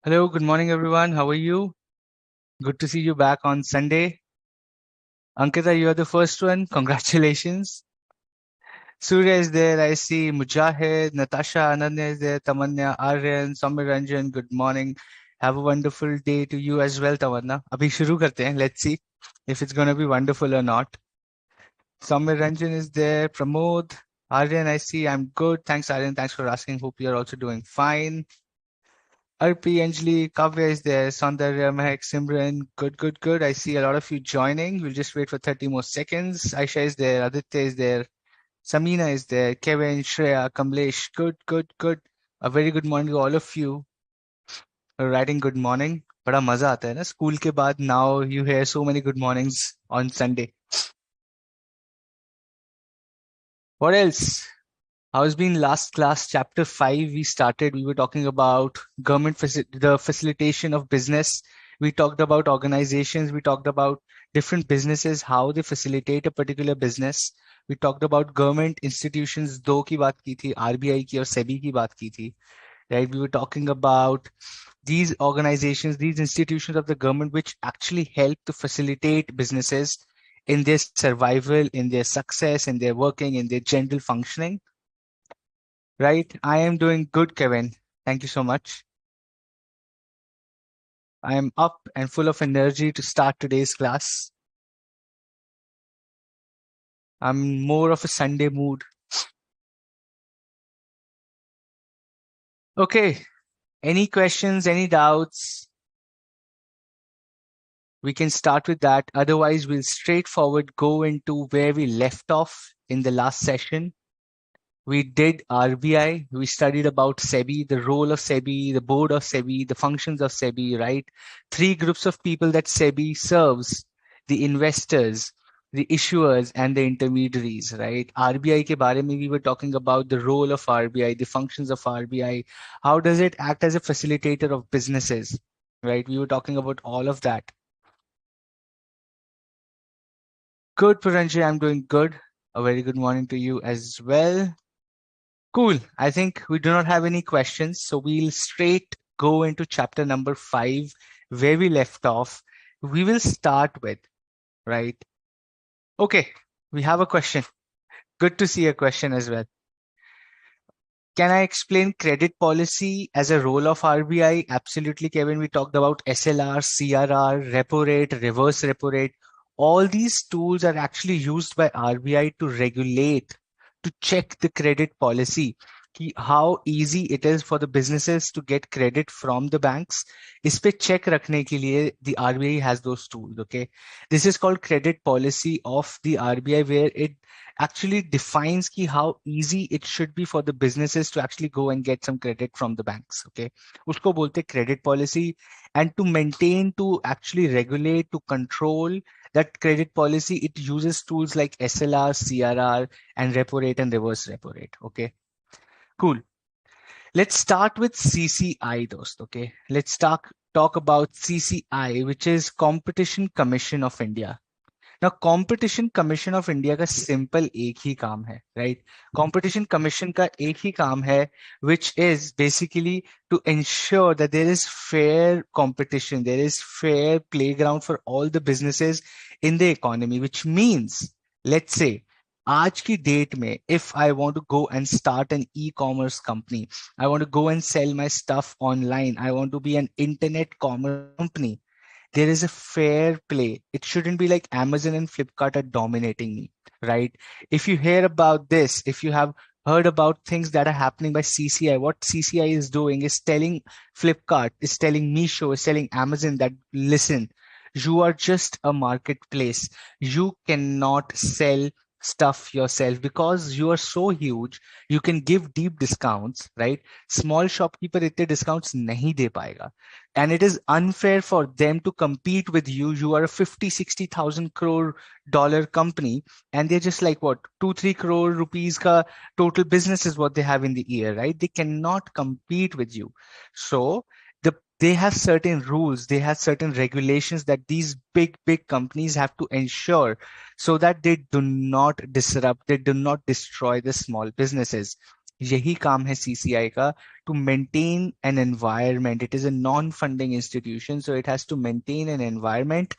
Hello, good morning, everyone. How are you? Good to see you back on Sunday. Ankita, you are the first one. Congratulations. Surya is there. I see Mujahid, Natasha, Ananya is there. Tamanya, Aryan, Samir Ranjan. Good morning. Have a wonderful day to you as well, Tamanna. Abhi shuru karte hain. Let's see if it's going to be wonderful or not. Samir Ranjan is there. Pramod, Aryan, I see. I'm good. Thanks, Aryan. Thanks for asking. Hope you're also doing fine. Arpi, Anjali, Kavya is there, Saundarya, Mehak, Simran, good, good, good. I see a lot of you joining. We'll just wait for 30 more seconds. Aisha is there, Aditya is there, Samina is there, Kevin, Shreya, Kamlesh, good, good, good. A very good morning to all of you who are writing good morning. बड़ा मजा आता है ना school के बाद. Now you hear so many good mornings on Sunday. What else? How's been last class, chapter 5 we started? We were talking about the facilitation of business. We talked about organizations. We talked about different businesses, how they facilitate a particular business. We talked about government institutions, दो की बात की थी, RBI की और SEBI की बात की थी. Right? We were talking about these organizations, these institutions of the government, which actually help to facilitate businesses in their survival, in their success, in their working, in their general functioning. Right. I am doing good, Kevin. Thank you so much. I am up and full of energy to start today's class. I'm more of a Sunday mood. Okay. Any questions, any doubts? We can start with that. Otherwise, we'll straightforward go into where we left off in the last session. We did RBI. We studied about SEBI, the role of SEBI, the board of SEBI, the functions of SEBI, right? Three groups of people that SEBI serves: the investors, the issuers, and the intermediaries, right? RBI ke baare mein we were talking about the role of RBI, the functions of RBI. How does it act as a facilitator of businesses, right? We were talking about all of that. Good, Puranjay. I'm doing good. A very good morning to you as well. Cool. I think we do not have any questions, so we'll straight go into chapter number 5, where we left off. We will start with, right? Okay, we have a question. Good to see a question as well. Can I explain credit policy as a role of RBI? Absolutely, Kevin. We talked about SLR, CRR, repo rate, reverse repo rate. All these tools are actually used by RBI to regulate, to check the credit policy. How easy it is for the businesses to get credit from the banks. इस पे check रखने के लिए the RBI has those tools. Okay, this is called credit policy of the RBI, where it actually defines how easy it should be for the businesses to actually go and get some credit from the banks. Okay, उसको बोलते credit policy. And to maintain, to actually regulate, to control that credit policy, it uses tools like SLR, CRR, and repo rate and reverse repo rate. Okay, cool. Let's start with CCI, dost. Okay, let's talk about CCI, which is Competition Commission of India. Now, Competition Commission of India का simple एक ही काम है, right? Competition Commission का एक ही काम है, which is basically to ensure that there is fair competition, there is fair playground for all the businesses in the economy, which means, let's say, आज की डेट में if I want to go and start an e-commerce company, I want to go and sell my stuff online, I want to be an internet commerce company, there is a fair play. It shouldn't be like Amazon and Flipkart are dominating me, right? If you hear about this, if you have heard about things that are happening by CCI, what CCI is doing is telling Flipkart, is telling Meesho, is telling Amazon that, listen, you are just a marketplace. You cannot sell stuff yourself because you are so huge. You can give deep discounts, right? Small shopkeeper इतने discounts नहीं दे पाएगा. And it is unfair for them to compete with you. You are a 50, 60,000 crore dollar company, and they're just like what, 2, 3 crore rupees ka total business is what they have in the year, right? They cannot compete with you. So they have certain rules, they have certain regulations that these big companies have to ensure, so that they do not disrupt, they do not destroy the small businesses. यही काम है CCI का, to maintain an environment. It is a non-funding institution, so it has to maintain an environment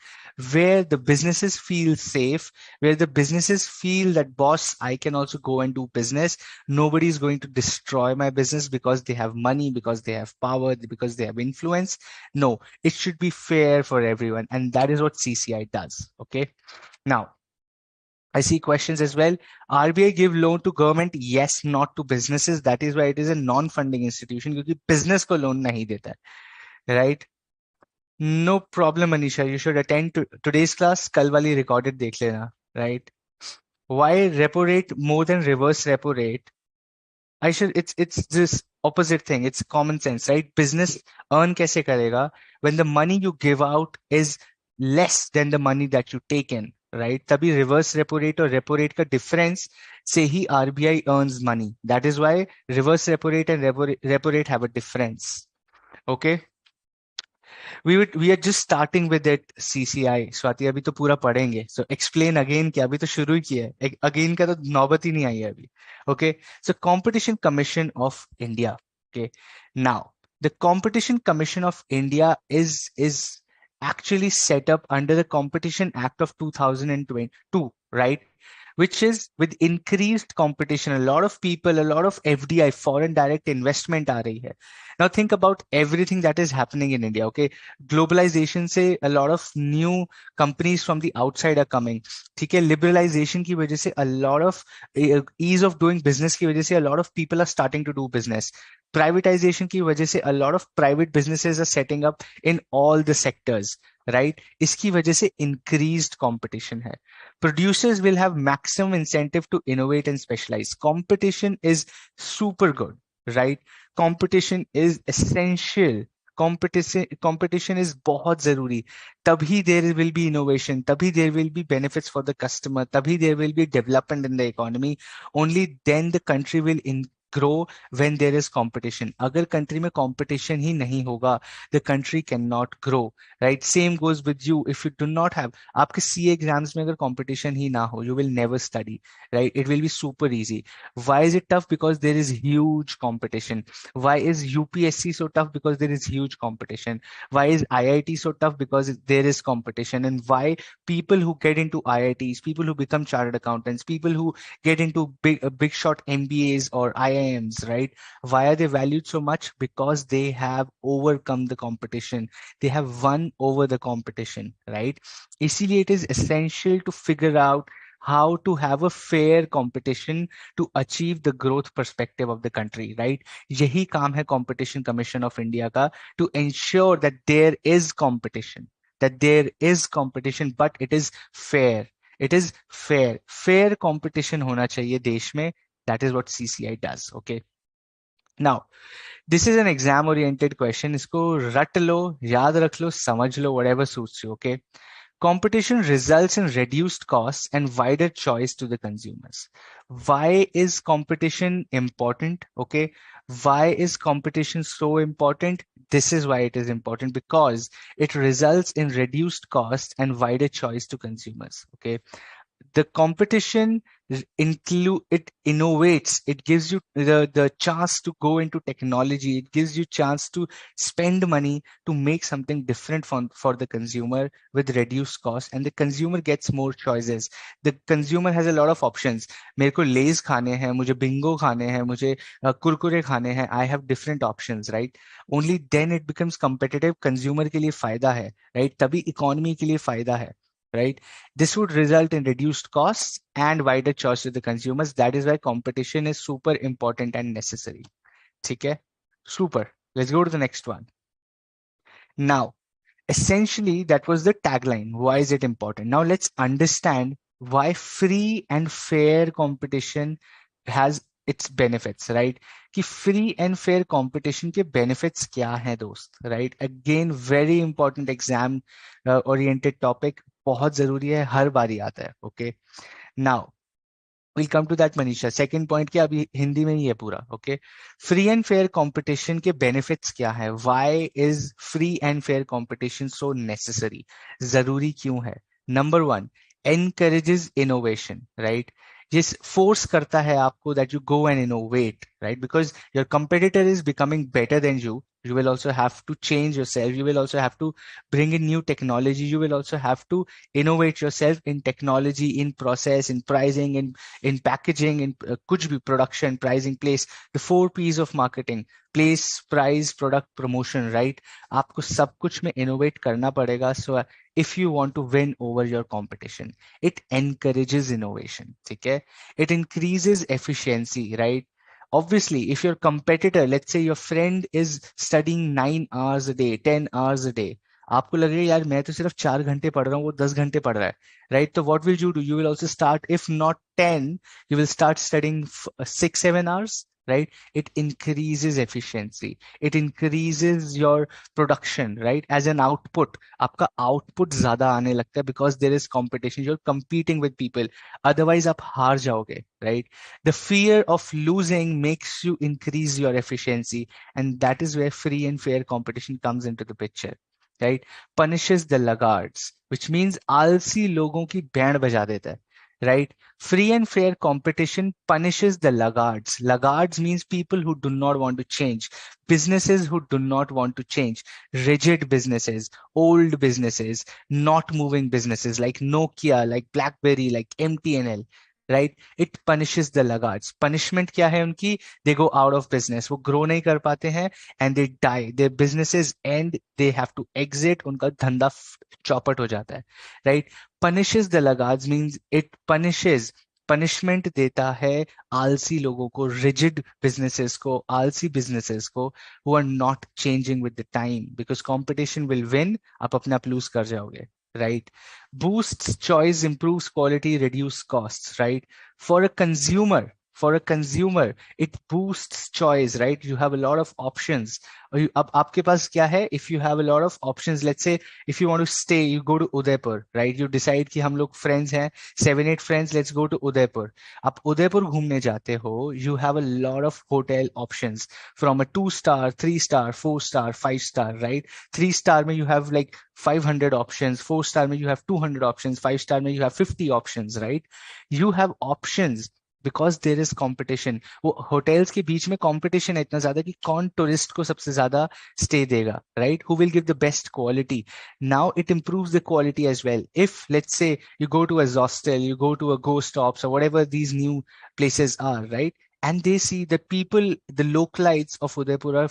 where the businesses feel safe, where the businesses feel that, boss, I can also go and do business. Nobody is going to destroy my business because they have money, because they have power, because they have influence. No, it should be fair for everyone, and that is what CCI does. Okay. Now, I see questions as well. RBI give loan to government? Yes, not to businesses. That is why it is a non-funding institution, क्योंकि business को loan नहीं देता है, right? No problem, Anisha. You should attend to today's class. कल वाली recorded देख लेना, right? Why repo rate more than reverse repo rate? I should. It's this opposite thing. It's common sense, right? Business earn कैसे करेगा when the money you give out is less than the money that you take in, right? तभी reverse repo rate और repo rate का difference से ही RBI earns money. That is why reverse repo rate and repo rate have a difference. Okay. We are just starting with it. CCI Swati अभी तो पूरा पढ़ेंगे, so explain again क्या, अभी तो शुरू ही किया है, again का तो नौबत ही नहीं आई है अभी. Okay, so Competition Commission of India. Okay, now the Competition Commission of India is actually set up under the Competition Act of 2022, right? Which is with increased competition, a lot of people, a lot of FDI, foreign direct investment aa rahi hai. Now think about everything that is happening in India. Okay, globalization से a lot of new companies from the outside are coming. ठीक है, liberalization की वजह से a lot of ease of doing business की वजह से a lot of people are starting to do business. Privatization की वजह से a lot of private businesses are setting up in all the sectors, right? इसकी वजह से increased competition है. Producers will have maximum incentive to innovate and specialize. Competition is super good, right? Competition is essential. Competition is बहुत जरूरी. तभी there will be innovation, तभी there will be benefits for the customer, तभी there will be development in the economy. Only then the country will grow when there is competition. अगर country में competition ही नहीं होगा, the country cannot grow, right? Same goes with you. If you do not have, आपके CA exams में अगर competition ही ना हो, you will never study, right? It will be super easy. Why is it tough? Because there is huge competition. Why is UPSC so tough? Because there is huge competition. Why is IIT so tough? Because there is competition. And why people who get into IITs, people who become chartered accountants, people who get into big shot MBAs or IIMs, right? Why are they valued so much? Because they have overcome the competition. They have won over the competition, right? इसीलिए it is essential to figure out how to have a fair competition to achieve the growth perspective of the country, right? यही काम है Competition Commission of India का, to ensure that there is competition, but it is fair. It is fair. Fair competition होना चाहिए देश में. That is what CCI does. Okay. Now, this is an exam oriented question. इसको रट लो, याद रख लो, समझ लो, whatever suits you. Okay. Competition results in reduced costs and wider choice to the consumers. Why is competition important? Okay. Why is competition so important? This is why it is important, because it results in reduced costs and wider choice to consumers. Okay. The competition include, it innovates, it gives you the chance to go into technology, it gives you chance to spend money to make something different for the consumer with reduced cost, and the consumer gets more choices. The consumer has a lot of options. मेरे को लेज खाने हैं, मुझे Bingo खाने हैं, मुझे कुरकुरे खाने हैं. I have different options, right? Only then it becomes competitive. Consumer के लिए फायदा है, right? तभी economy के लिए फायदा है, right? This would result in reduced costs and wider choice to the consumers. That is why competition is super important and necessary. Okay? Super. Let's go to the next one. Now, essentially, that was the tagline. Why is it important? Now, let's understand why free and fair competition has its benefits, right? कि free and fair competition के benefits क्या हैं दोस्त, right? Again, very important exam oriented topic. बहुत जरूरी है, हर बारी आता है. Okay. Now, we'll come to that, Manisha. Second point क्या, अभी हिंदी में ही है पूरा. Okay. Free and fair competition के benefits क्या है? Why is free and fair competition so necessary? जरूरी क्यों है? Number one, encourages innovation, right? जिस force करता है आपको that you go and innovate, right? Because your competitor is becoming better than you. You will also have to change yourself. You will also have to bring in new technology. You will also have to innovate yourself in technology, in process, in pricing, in packaging, in kuch bhi, production, pricing, place. The 4 P's of marketing: place, price, product, promotion, right? आपको सब कुछ में innovate करना पड़ेगा. So if you want to win over your competition, it encourages innovation. ठीक है? It increases efficiency, right? Obviously, if your competitor, let's say your friend is studying 9 hours a day, 10 hours a day, आपको लगेगा यार मैं तो सिर्फ 4 घंटे पढ़ रहा हूँ, वो 10 घंटे पढ़ रहा है, right? तो what will you do? You will also start, if not 10, you will start studying 6, 7 hours, right? It increases efficiency. It increases your production, right? As an output, आपका output ज़्यादा आने लगता है because there is competition. You're competing with people. Otherwise, आप हार जाओगे, right? The fear of losing makes you increase your efficiency, and that is where free and fair competition comes into the picture, right? Punishes the laggards, which means आलसी लोगों की band बजा देता है, right? Free and fair competition punishes the laggards. Laggards means people who do not want to change, businesses who do not want to change, rigid businesses, old businesses, not moving businesses like Nokia, like BlackBerry, like MTNL, right? It punishes the laggards. Punishment क्या है उनकी? They go out of business. वो grow नहीं कर पाते हैं and they die. Their businesses end. They have to exit. उनका धंधा चौपट हो जाता है, right? Punishes the laggards means it punishes, punishment देता है आलसी लोगों को, rigid businesses को, आलसी businesses को, who are not changing with the time, because competition will win, आप अपने आप lose कर जाओगे, right? Boosts choice, improves quality, reduce costs, right? For a consumer, it boosts choice, right? You have a lot of options. अब आपके पास क्या है? If you have a lot of options, let's say if you want to stay, you go to Udaipur, right? You decide कि हम लोग friends हैं, 7, 8 friends, let's go to Udaipur. आप उदयपुर घूमने जाते हो, you have a lot of hotel options from a 2 star, 3 star, 4 star, 5 star, right? 3 star में you have like 500 options, 4 star में you have 200 options, 5 star में you have 50 options, right? You have options because there is competition. वो hotels के बीच में competition है इतना ज्यादा कि कौन टूरिस्ट को सबसे ज्यादा स्टे देगा, right? Who will give the best quality. Now it improves the quality as well. If let's say you go to a hostel, you go to a ghost stops or whatever these new places are, right? And they see that people, the localites of Udaipur are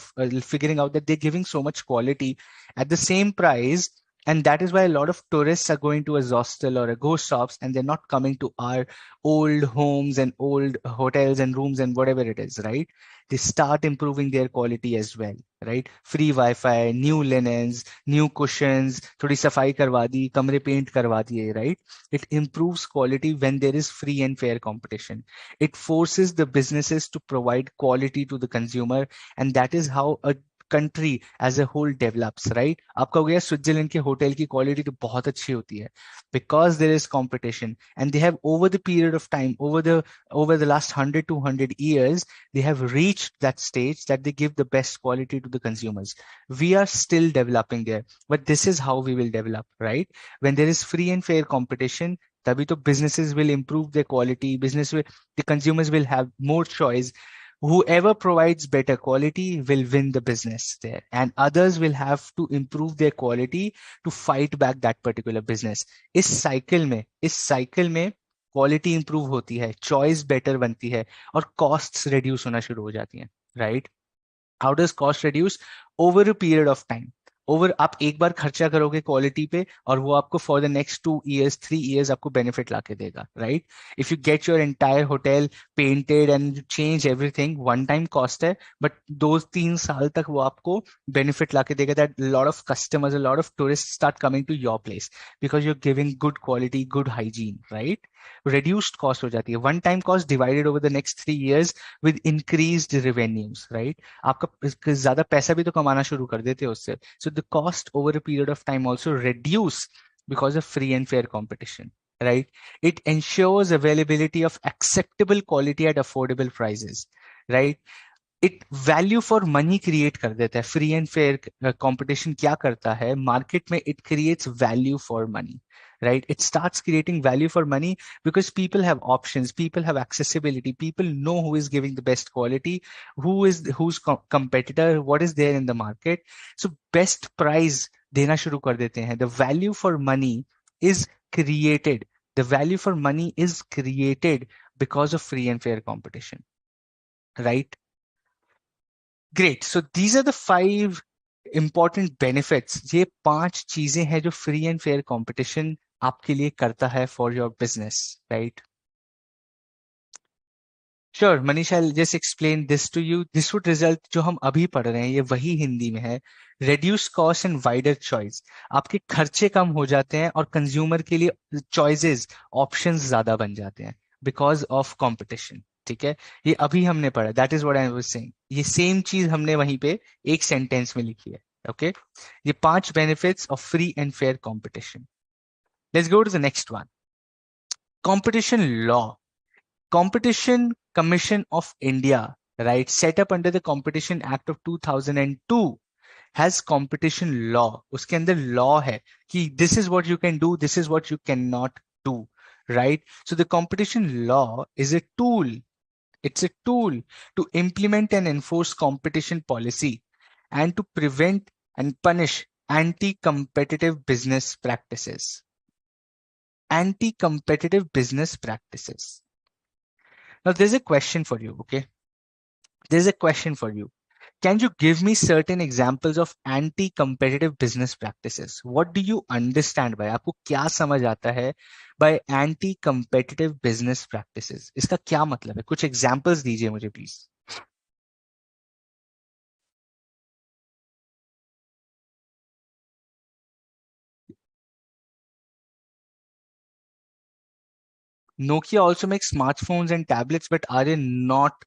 figuring out that they're giving so much quality at the same price. And that is why a lot of tourists are going to a hostel or a ghost shops, and they're not coming to our old homes and old hotels and rooms and whatever it is, right? They start improving their quality as well, right? Free Wi-Fi, new linens, new cushions, थोड़ी सफाई करवा दी, कमरे paint करवा दिए, right? It improves quality when there is free and fair competition. It forces the businesses to provide quality to the consumer, and that is how a country as a whole develops, right? आपका हो गया Switzerland के hotel की quality तो बहुत अच्छी होती है because there is competition, and they have over the period of time, over the last 100-200 years, they have reached that stage that they give the best quality to the consumers. We are still developing there, but this is how we will develop, right? When there is free and fair competition, तभी तो businesses will improve their quality, the consumers will have more choice. Whoever provides better quality will win the business there, and others will have to improve their quality to fight back that particular business. इस cycle में quality improve होती है, choice better बनती है, और costs reduce होना शुरू हो जाती हैं, right? How does cost reduce? Over a period of time. Over, आप एक बार खर्चा करोगे क्वालिटी पे और वो आपको for the next 2 years 3 years आपको बेनिफिट ला के देगा, right? If you get your entire hotel painted and you change everything, one time cost है, बट 2-3 साल तक वो आपको बेनिफिट ला के देगा. That lot of customers, lot of tourist start coming to your place because you are giving good quality, good hygiene, right? reduced cost हो जाती है. One time cost divided over the next 3 years with increased revenues, right? आपका ज्यादा पैसा भी तो कमाना शुरू कर देते हो उससे. So the cost over a period of time also reduce because of free and fair competition, right? It ensures availability of acceptable quality at affordable prices, right? It value for money create कर देता है। Free and fair competition क्या करता है market में? It creates value for money, right? It starts creating value for money because people have options, people have accessibility, people know who is giving the best quality, who's competitor, what is there in the market. So best price देना शुरू कर देते हैं. The value for money is created. The value for money is created because of free and fair competition, right? Great. So these are the 5 important benefits. ये 5 चीजें हैं जो free and fair competition आपके लिए करता है for your business, right? Sure Manish, I just explain this to you. This would result, जो हम अभी पढ़ रहे हैं ये वही हिंदी में है. Reduce cost and wider choice. आपके खर्चे कम हो जाते हैं और कंज्यूमर के लिए चॉइसेस, ऑप्शंस ज्यादा बन जाते हैं बिकॉज ऑफ कंपटीशन. ठीक है, ये अभी हमने पढ़ा. That is what I was saying. ये सेम चीज हमने वहीं पे एक सेंटेंस में लिखी है. ओके, ये 5 benefits of free and fair competition. Let's go to the next one. Competition law. Competition Commission of India, right, set up under the Competition Act of 2002, has competition law. उसके अंदर law है कि this is what you can do, this is what you cannot do, right? So the competition law is a tool. It's a tool to implement and enforce competition policy and to prevent and punish anti-competitive business practices. Anti-competitive business practices. Now, there's a question for you, okay? There's a question for you. Can you give me certain examples of anti-competitive business practices? What do you understand by? आपको क्या समझ आता है by anti-competitive business practices? इसका क्या मतलब है? कुछ examples दीजिए मुझे please. Nokia also makes smartphones and tablets, but are they not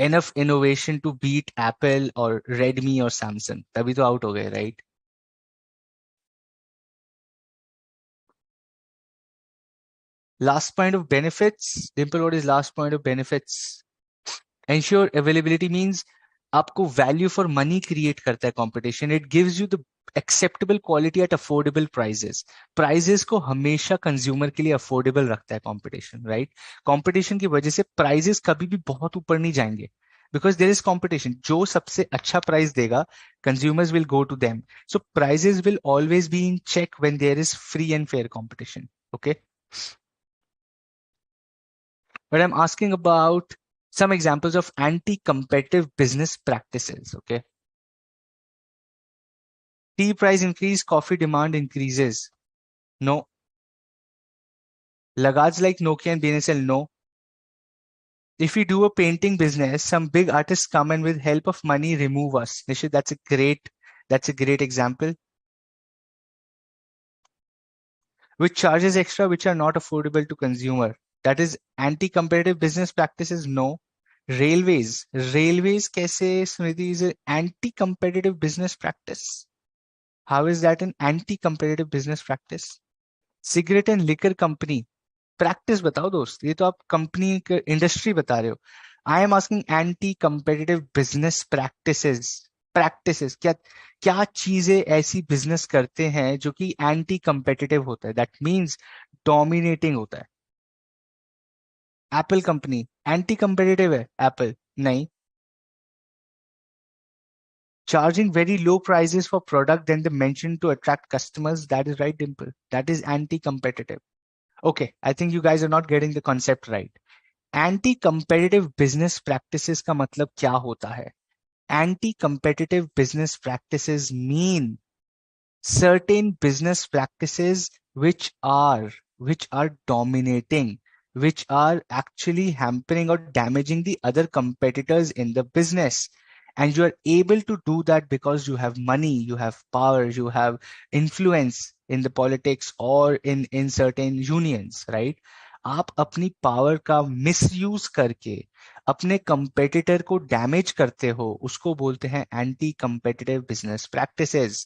enough innovation to beat Apple or Redmi or Samsung? तभी तो out हो गए, right? Last point of benefits. Dimple, what is last point of benefits? Ensure availability means आपको value for money create करता है competition. It gives you the acceptable quality at affordable prices. Prices को हमेशा consumer के लिए affordable रखता है competition, right? Competition की वजह से prices कभी भी बहुत ऊपर नहीं जाएंगे. Because there is competition. जो सबसे अच्छा price देगा, consumers will go to them. So prices will always be in check when there is free and fair competition. Okay? But I'm asking about some examples of anti-competitive business practices. Okay. Tea price increase, coffee demand increases. No. Lagaj like Nokia and BNSL. No. If we do a painting business, some big artists come and with help of money remove us. Nishit, that's a great example. Which charges extra, which are not affordable to consumer. That is anti-competitive business practices. No. Railways कैसे, Smriti, is an anti-competitive business practice. How is that an anti-competitive business practice? Cigarette and liquor company. Practice बताओ दोस्त, ये तो आप company industry बता रहे हो. I am asking anti competitive business practices. Practices क्या, क्या चीजें ऐसी बिजनेस करते हैं जो कि एंटी कंपेटिटिव होता है? दैट मींस डोमिनेटिंग होता है. एप्पल कंपनी एंटी कंपेटिटिव है? एप्पल नहीं. Charging very low prices for product than they mentioned to attract customers. That is right, Dimple. That is anti-competitive. Okay, I think you guys are not getting the concept right. Anti-competitive business practices का मतलब क्या होता है? Anti-competitive business practices mean certain business practices which are dominating, which are actually hampering or damaging the other competitors in the business. And you are able to do that because you have money, you have power, you have influence in the politics or in certain unions, right? आप अपनी power का misuse करके अपने competitor को damage करते हो, उसको बोलते हैं anti competitive business practices.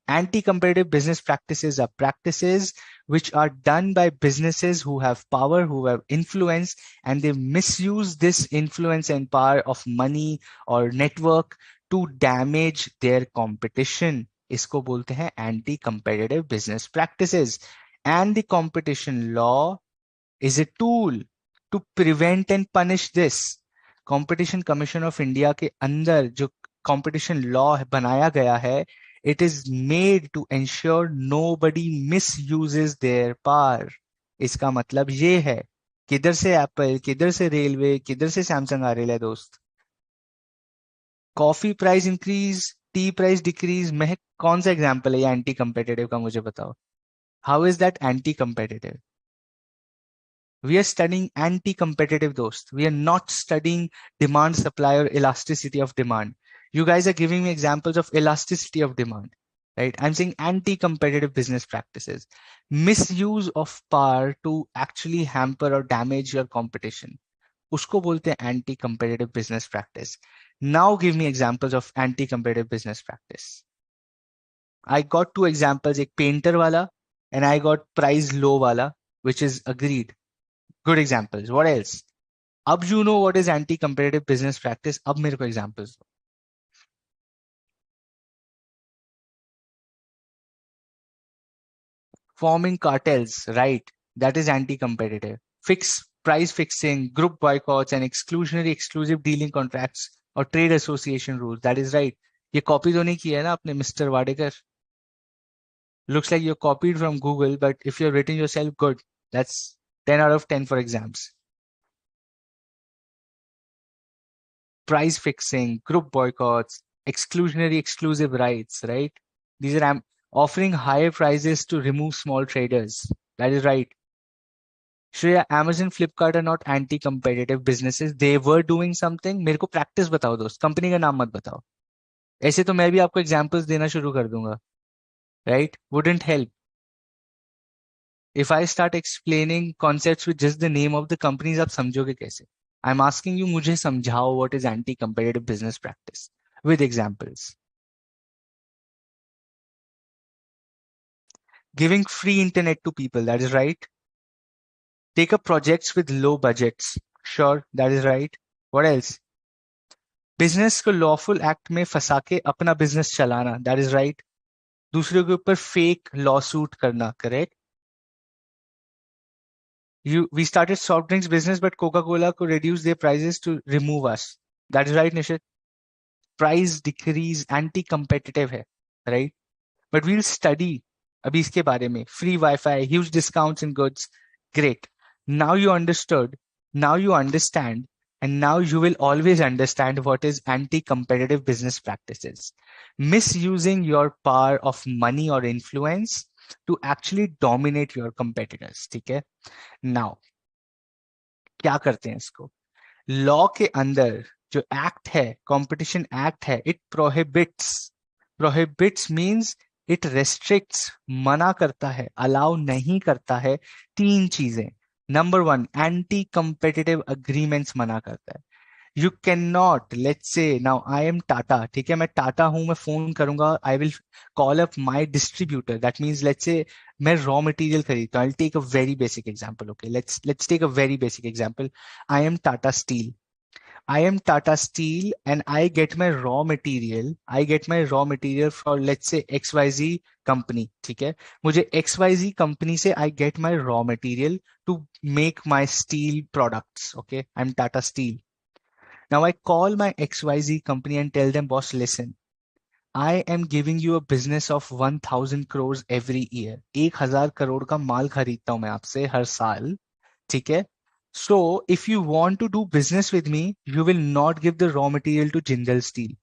Anti-competitive business practices are practices which are done by businesses who have power, who have influence, and they misuse this influence and power of money or network to damage their competition. इसको बोलते हैं anti-competitive business practices. And the competition law is a tool to prevent and punish this. Competition commission of India के अंदर जो competition law बनाया गया है, it is made to ensure nobody misuses their power. इसका मतलब ये है, किधर से एप्पल, किधर से रेलवे, किधर से सैमसंग आ रही है दोस्त? Coffee price increase, T price decrease, महक कौन सा एग्जांपल है ये एंटी कंपेटिटिव का, मुझे बताओ. How is that anti competitive? We are studying anti-competitive dost. We are not studying demand, supply, or elasticity of demand. You guys are giving me examples of elasticity of demand, right? I'm saying anti-competitive business practices. Misuse of power to actually hamper or damage your competition. उसको बोलते हैं anti-competitive business practice. Now give me examples of anti-competitive business practice. I got two examples, एक painter वाला and I got price low वाला, which is agreed. Good examples. What else? अब you know what is anti-competitive business practice. अब मेरे को examples. Forming cartels, right? That is anti-competitive. Price fixing, group boycotts, and exclusive dealing contracts or trade association rules. That is right. ये copy तो नहीं किया है ना आपने Mr. Wadekar? Looks like you're copied from Google, but if you've written yourself, good. That's 10 out of 10 for exams. Price fixing, group boycotts, exclusive rights, right? These are offering higher prices to remove small traders. That is right. Shreya, Amazon, Flipkart are not anti-competitive businesses. They were doing something. मेरे को practice बताओ दोस्त, company का नाम मत बताओ. ऐसे तो मैं भी आपको examples देना शुरू कर दूंगा, right? Wouldn't help. If I start explaining concepts with just the name of the companies, आप समझोगे कैसे? I'm asking you, मुझे समझाओ what is anti-competitive business practice with examples. Giving free internet to people, that is right. Take up projects with low budgets. Sure, that is right. What else? Business को lawful act में फंसा के अपना business चलाना, that is right. दूसरे के ऊपर fake lawsuit करना, correct. We started soft drinks business, but Coca-Cola could reduce their prices to remove us. That is right, Nishit. Price decrease anti-competitive है, right? But we'll study अभी इसके बारे में. Free Wi-Fi, huge discounts in goods. Great. Now you understood. Now you understand. And now you will always understand what is anti-competitive business practices. Misusing your power of money or influence to actually dominate your competitors. ठीक है? Now, क्या करते हैं इसको? Law के अंदर जो act है, कंपटीशन एक्ट है, it prohibits means it restricts, मना करता है, अलाउ नहीं करता है तीन चीजें. Number one, anti competitive agreements मना करता है. You can not, let's say now I am Tata, ठीक है, मैं टाटा हूं, मैं फोन करूंगा, I will call up my distributor. That means let's say मैं रॉ मटेरियल खरीदता हूं. I take a very basic example. Okay, let's take a very basic example. I am Tata steel. I am Tata Steel and I get my raw material. I get my raw material for let's say XYZ company. ठीक है, मुझे XYZ company से I get my raw material to make my steel products. Okay, I'm Tata Steel. Now I call my XYZ company and tell them, boss, listen, I am giving you a business of 1000 crores every year. 1000 crore का माल खरीदता हूं मैं आपसे हर साल. ठीक है. So if you want to do business with me, you will not give the raw material to Jindal Steel.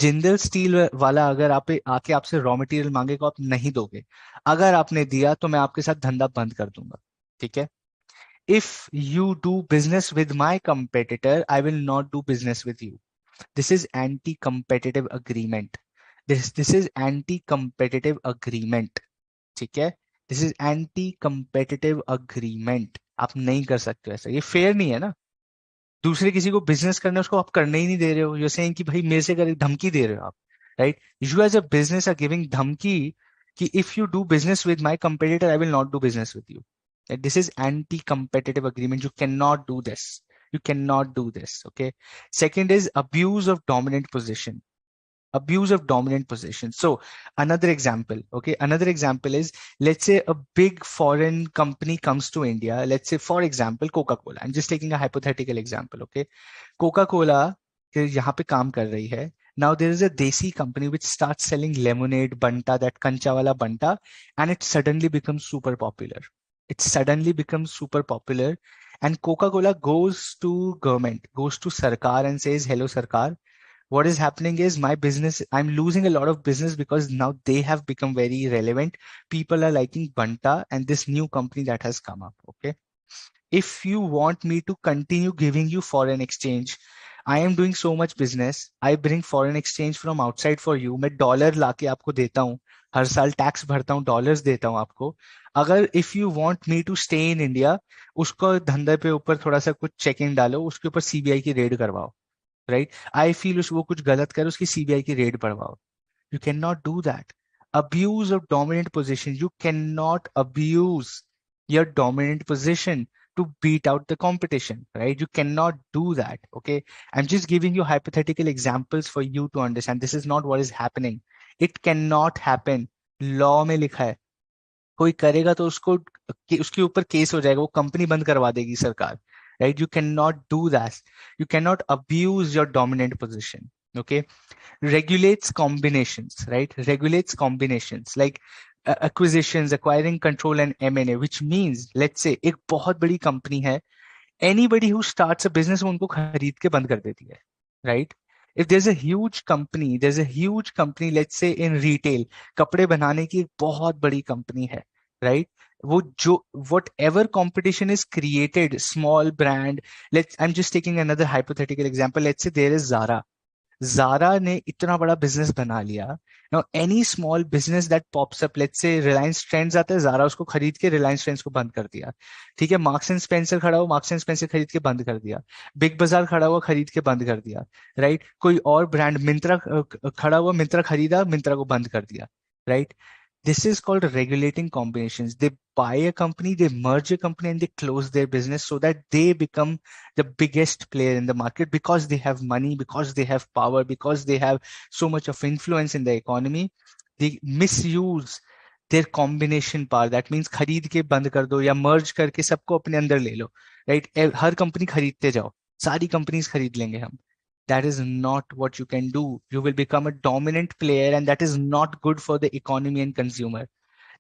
Jindal steel वाला अगर आप आके आपसे रॉ मटेरियल मांगेगा, आप नहीं दोगे. अगर आपने दिया तो मैं आपके साथ धंधा बंद कर दूंगा. ठीक है. If you do business with my competitor, I will not do business with you. This is anti competitive agreement. This is anti competitive agreement. ठीक है. This is anti competitive agreement. आप नहीं कर सकते ऐसा, ये फेयर नहीं है ना. दूसरे किसी को बिजनेस करना है, उसको आप करने ही नहीं दे रहे हो. यू सेइंग कि भाई मेरे से कर, धमकी दे रहे हो आप. right? You as a business are giving dhamki ki if you do business with my competitor, I will not do business with you. That this is anti-competitive agreement. You cannot do this. You cannot do this. Okay. Second is abuse of dominant position. Abuse of dominant position. So another example, okay, another example is, let's say a big foreign company comes to India. Let's say, for example, Coca-Cola. I'm just taking a hypothetical example, okay. Coca-Cola यहाँ पे काम कर रही है. Now there is a desi company which starts selling lemonade, banta, that kancha wala banta, and it suddenly becomes super popular. It suddenly becomes super popular, and Coca-Cola goes to government, goes to Sarkar and says, "Hello, Sarkar, what is happening is my business, I'm losing a lot of business because now they have become very relevant. People are liking Banta and this new company that has come up. Okay. If you want me to continue giving you foreign exchange, I am doing so much business. I bring foreign exchange from outside for you. मैं dollar लाके आपको देता हूँ. हर साल tax भरता हूँ, dollars देता हूँ आपको. अगर if you want me to stay in India, उसको धंधे पे ऊपर थोड़ा सा कुछ चेकिंग डालो, उसके ऊपर सीबीआई की रेड करवाओ. राइट. आई फील वो कुछ गलत करे, उसकी सीबीआई की रेड पड़वाओ. You can not do that. Abuse of dominant position. You cannot abuse your dominant position to beat out the competition, right? You cannot do that. Okay. I'm just giving you hypothetical examples for you to understand. This is not what is happening. It cannot happen. Law में लिखा है, कोई करेगा तो उसको उसके ऊपर case हो जाएगा, वो कंपनी बंद करवा देगी सरकार. Right. You can not do that. You can not abuse your dominant position. Okay. Regulates combinations, right? Regulates combinations like acquisitions, acquiring, control, and M&A, which means, let's say, एक बहुत बड़ी कंपनी है, anybody who starts a business वो उनको खरीद के बंद कर देती है, right? If there's a huge company, let's say in retail, कपड़े बनाने की एक बहुत बड़ी कंपनी है, right? वो जो whatever competition is created, small brand, I'm just taking another hypothetical example. Let's say there is Zara. Zara ने इतना बड़ा बिजनेस बना लिया. Now any small business that pops up, let's say Reliance trends आता है, Zara उसको खरीद के रिलायंस ट्रेंड्स को बंद कर दिया. ठीक है. मार्क्स एंड स्पेंसर खड़ा हुआ, मार्क्स एंड स्पेंसर खरीद के बंद कर दिया. बिग बाजार खड़ा हुआ, खरीद के बंद कर दिया. राइट. कोई और ब्रांड मिंत्रा खड़ा हुआ, मिंत्रा खरीदा, मिंत्रा को बंद कर दिया. Right. This is called regulating combinations. They buy a company, they merge a company, and they close their business so that they become the biggest player in the market because they have money, because they have power, because they have so much of influence in the economy. They misuse their combination power. That means खरीद के बंद कर दो या merge करके सबको अपने अंदर ले लो. Right? हर कंपनी खरीदते जाओ, सारी कंपनीज खरीद लेंगे हम. That is not what you can do. You will become a dominant player, and that is not good for the economy and consumer.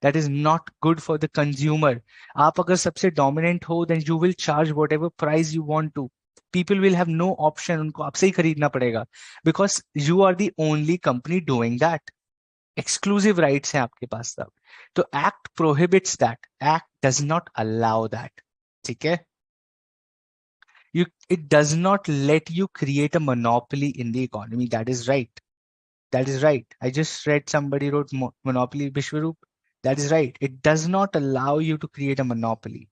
That is not good for the consumer. आप अगर सबसे dominant हो, then you will charge whatever price you want to. People will have no option. उनको आपसे ही खरीदना पड़ेगा because you are the only company doing that. Exclusive rights हैं आपके पास सब. तो act prohibits that. Act does not allow that. ठीक है. It does not let you create a monopoly in the economy. That is right. That is right. I just read somebody wrote monopoly Vishwaroop. That is right. It does not allow you to create a monopoly.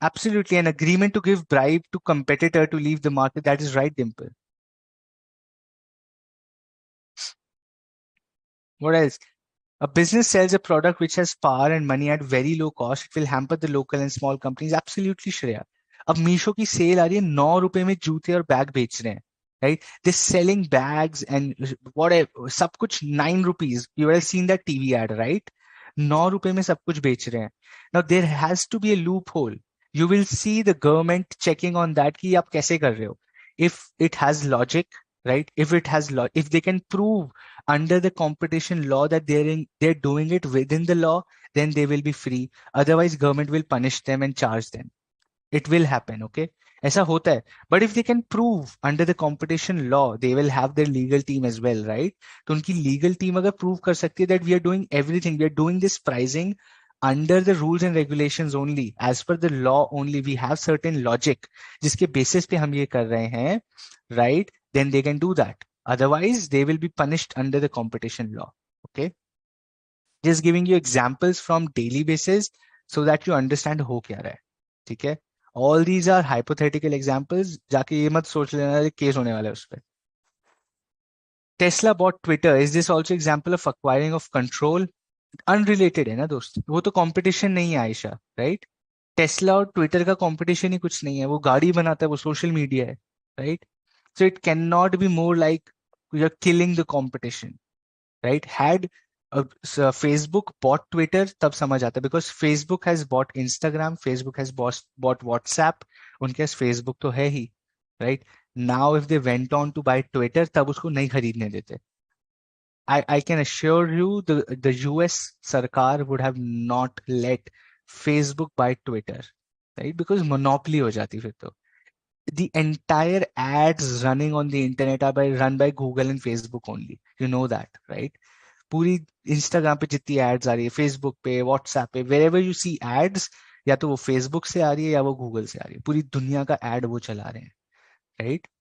Absolutely. An agreement to give bribe to competitor to leave the market. That is right, Dimple. What else? A business sells a product which has power and money at very low cost. It will hamper the local and small companies. Absolutely, Shreya. अब मीशो की cell आ रही है, 9 रुपए में जूते और bag बेच रहे हैं. Right. They selling bags and what सब कुछ 9 rupees. You have seen that TV ad, right? 9 रुपए में सब कुछ बेच रहे हैं. Now there has to be a loophole. You will see the government checking on that कि आप कैसे कर रहे हो. If it has logic, right? If they can prove under the competition law that they're doing it within the law, then they will be free. Otherwise, government will punish them and charge them. It will happen, okay? ऐसा होता है. But if they can prove under the competition law, they will have their legal team as well, right? तो उनकी legal team अगर prove कर सकती है that we are doing everything, we are doing this pricing under the rules and regulations only, as per the law only, we have certain logic जिसके basis पे हम ये कर रहे हैं, right? Then they can do that. Otherwise, they will be punished under the competition law, okay? Just giving you examples from daily basis so that you understand हो क्या रहा है. ठीक है. All these are hypothetical examples. जाके ये मत सोच लेना केस होने वाला है उस पर. Tesla bought Twitter, is this also example of acquiring of control? Unrelated है ना दोस्त, वो तो कंपटीशन नहीं है आयशा, राइट? टेस्ला और ट्विटर का कंपटीशन ही कुछ नहीं है, वो गाड़ी बनाता है, वो सोशल मीडिया है, right? So it can not be more like you are killing the competition, right? Had Facebook bought Twitter तब समझ आता है, because Facebook has bought Instagram, Facebook has bought WhatsApp, उनके पास फेसबुक तो है ही, right? Now if they went on to buy Twitter, तब उसको नहीं खरीदने देते. I can assure you the US Sarkar would have not let Facebook buy Twitter, right? Because monopoly हो जाती फिर तो. The entire ads running on the internet are run by Google and Facebook only. You know that, right? पूरी Instagram पे जितनी ads आ रही है, Facebook पे, WhatsApp पे, wherever you see ads, या तो वो Facebook से आ रही है या वो Google से आ रही है. पूरी दुनिया का ad वो चला रहे हैं, right?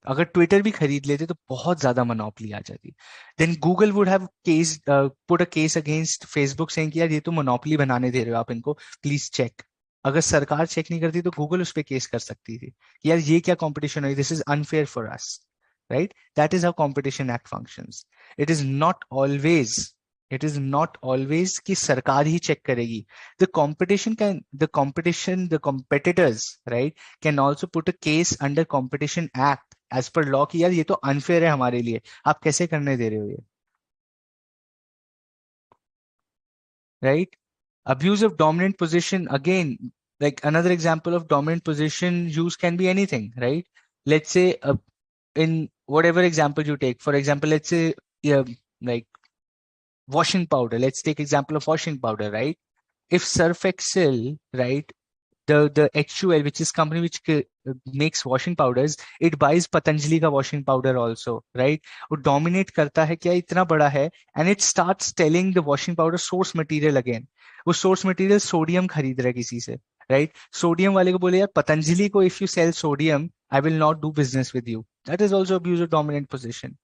अगर ट्विटर भी खरीद लेते तो बहुत ज्यादा मोनोपोली आ जाती. Then Google would have case put a case against Facebook saying कि यार ये तो मोनोपोली बनाने दे रहे हो आप इनको, प्लीज चेक. अगर सरकार चेक नहीं करती तो गूगल उस पर केस कर सकती थी कि यार ये क्या कंपटीशन है, this is unfair for us, right? That is how competition act functions. It is not always, it is not always कि सरकार ही चेक करेगी. The competitors, right, can also put a case under competition act as per law कि यार ये तो unfair है हमारे लिए, आप कैसे करने दे रहे हो ये, right? Abuse of dominant position, again, like another example of dominant position use can be anything, right? Let's say in whatever example you take, for example, let's say, yeah, like washing powder, let's take example of washing powder, right? If Surf Excel, right, the HUL, which is company which makes washing powders, it buys Patanjali ka washing powder also, right? वो dominate करता है क्या, इतना बड़ा है, and it starts telling the washing powder source material again. वो source material sodium खरीद रहा है किसी से, right? Sodium वाले को बोले यार पतंजलि को if you sell sodium, I will not do business with you. That is also abuse of dominant position,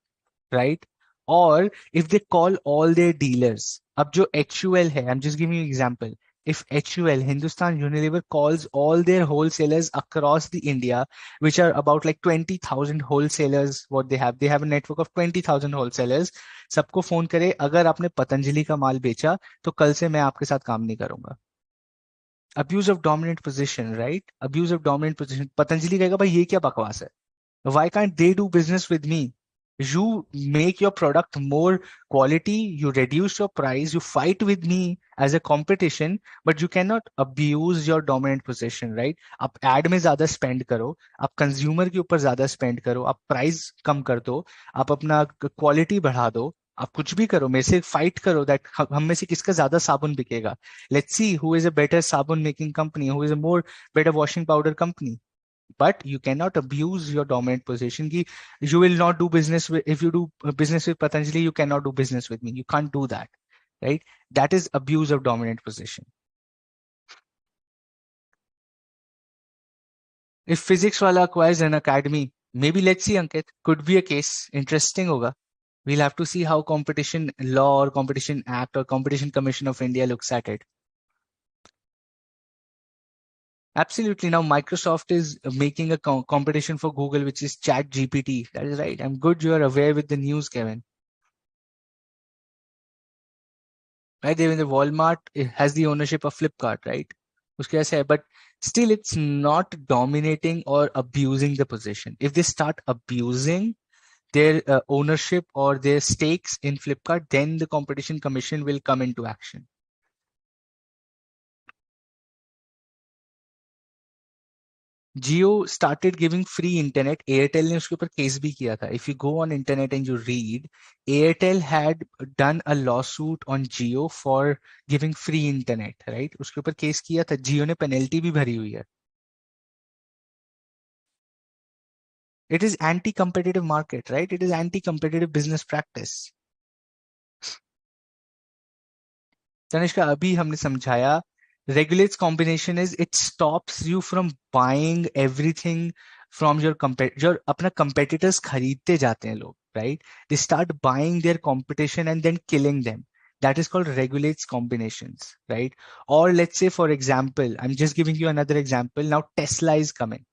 right? Or if they call all their dealers, अब जो HUL है, I'm just giving you example. If HUL, Hindustan Unilever, calls all their wholesalers across the India, which are about like 20,000 wholesalers, what they have a network of 20,000 wholesalers, सबको phone करे, अगर आपने पतंजलि का माल बेचा तो कल से मैं आपके साथ काम नहीं करूंगा. Abuse of dominant position, right? Abuse of dominant position. Patanjali कहेगा भाई ये क्या बकवास है, why can't they do business with me? You make your product more quality, you reduce your price, you fight with me as a competition, but you cannot abuse your dominant position, right? आप ad में ज्यादा spend करो, आप consumer के ऊपर ज्यादा spend करो, आप price कम कर दो, आप अपना quality बढ़ा दो, आप कुछ भी करो, मेरे से फाइट करो दैट हम में से किसका ज्यादा साबुन बिकेगा. Let's see who is a better साबुन making company, who is a more better washing powder company. But you cannot abuse your dominant position ki you will not do business with, if you do business with Patanjali, you cannot do business with me, you can't do that, right? That is abuse of dominant position. If physics wala acquires an academy, maybe, let's see Ankit, could be a case, interesting hoga. We'll have to see how competition law or competition act or competition commission of India looks at it. Absolutely. Now Microsoft is making a competition for Google, which is Chat GPT. That is right. I'm good you are aware with the news, Kevin. Right? Even the Walmart has the ownership of Flipkart, right? उसके ऐसे है, but still it's not dominating or abusing the position. If they start abusing their ownership or their stakes in Flipkart, then the competition commission will come into action. Jio started giving free internet. Airtel ने उसके ऊपर case भी किया था. If you go on internet and you read, Airtel had done a lawsuit on Jio for giving free internet, right? उसके ऊपर case किया था, जियो ने पेनल्टी भी भरी हुई है. It is anti-competitive market, right? It is anti-competitive business practice. Tanishka, अभी हमने समझाया. Regulates combination is it stops you from buying everything from your competitor. अपना competitors खरीदते जाते हैं लोग, right? They start buying their competition and then killing them. That is called regulates combinations, right? Or let's say, for example, I'm just giving you another example. Now Tesla is coming.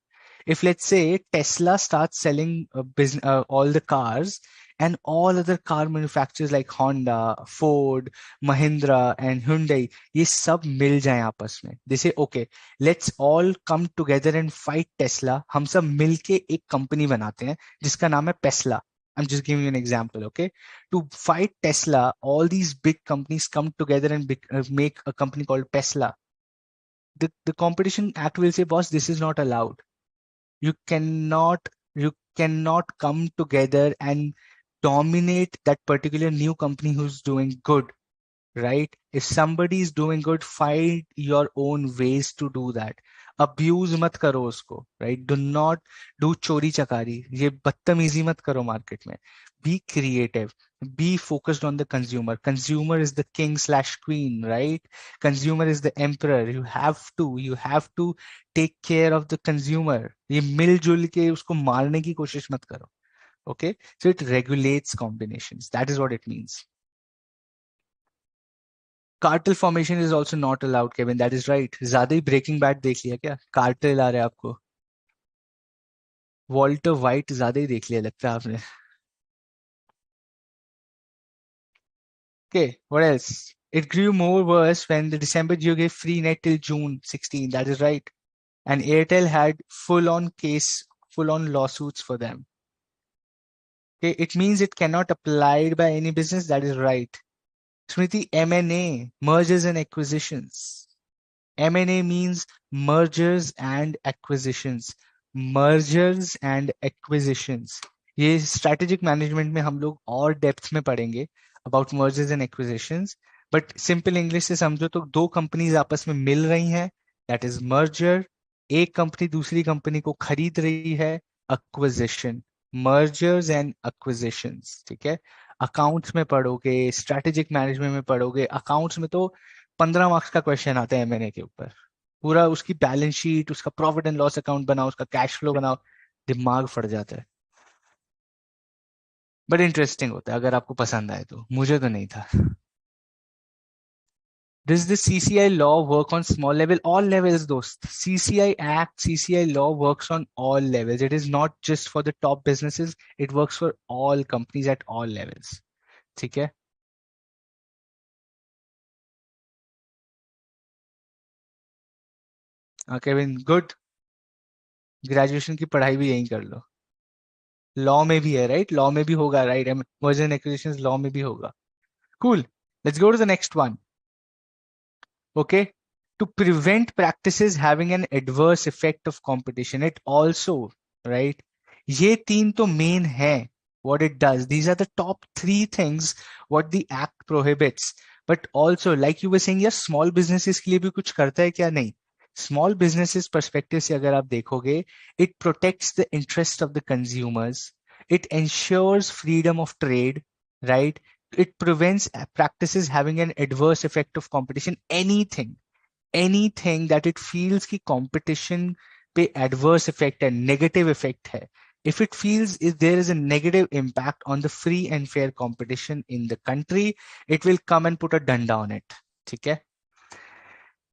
If let's say Tesla starts selling all the cars and all other car manufacturers like Honda, Ford, Mahindra and Hyundai, ये सब मिल जाएं आपस में. They say, okay, let's all come together and fight Tesla. हम सब मिलके एक company बनाते हैं जिसका नाम है Tesla. I'm just giving you an example, okay? To fight Tesla, all these big companies come together and make a company called Tesla. The Competition Act will say, boss, this is not allowed. You cannot you cannot come together and dominate that particular new company who's doing good, right? If somebody is doing good, find your own ways to do that. Abuse मत करो उसको, right? Do not do चोरी चकारी, ये बदतमीजी मत करो market में. Be creative. Be focused on the consumer. Consumer is the king slash queen, right? Consumer is the emperor. You have to take care of the consumer. ये मिलजुल के उसको मारने की कोशिश मत करो. Okay, so it regulates combinations. That is what it means. Cartel formation is also not allowed Kevin. That is right. ज्यादा ही ब्रेकिंग बैड देख लिया क्या? कार्टेल आ रहा है आपको. वॉल्टर वाइट ज्यादा ही देख लिया लगता है आपने. Okay, what else? It grew more worse when the December due gave free net till June 16. That is right. And Airtel had full on lawsuits for them. Okay, it means it cannot apply by any business. That is right. Smriti, M&A, mergers and acquisitions. M&A means mergers and acquisitions. Mergers and acquisitions. ये strategic management में हम लोग और depth में पढ़ेंगे about mergers and acquisitions. But simple English से समझो तो दो companies आपस में मिल रही हैं. That is merger. एक company दूसरी company को खरीद रही है. Acquisition. Mergers and acquisitions. ठीक है. Accounts में पढ़ोगे, strategic management में पढ़ोगे. Accounts में तो 15 मार्क्स का क्वेश्चन आता है एमएनए के ऊपर. पूरा उसकी बैलेंस शीट, उसका प्रॉफिट एंड लॉस अकाउंट बनाओ, उसका कैश फ्लो बनाओ. दिमाग फट जाता है. बट इंटरेस्टिंग होता है अगर आपको पसंद आए तो. मुझे तो नहीं था. Does the CCI law work on small level? All levels, दोस्त. CCI Act, CCI law works on all levels. It is not just for the top businesses. It works for all companies at all levels. ठीक है. Kevin good. Graduation की पढ़ाई भी यहीं कर लो. Law में भी है, राइट? लॉ में भी होगा, right? Merger and acquisitions law में भी होगा. Cool. Let's go to the next one. Okay, to prevent practices having an adverse effect of competition. It also, right? ये तीन तो main है. What it does, these are the top three things what the act prohibits. But also, like you were saying, यार small businesses के लिए भी कुछ करता है क्या? नहीं. Small businesses perspective से अगर आप देखोगे, it protects the interest of the consumers. It ensures freedom of trade, right? It prevents practices having an adverse effect of competition. Anything that it feels कि competition पे adverse effect है, negative effect है. If it feels if there is a negative impact on the free and fair competition in the country, it will come and put a danda on it. ठीक है.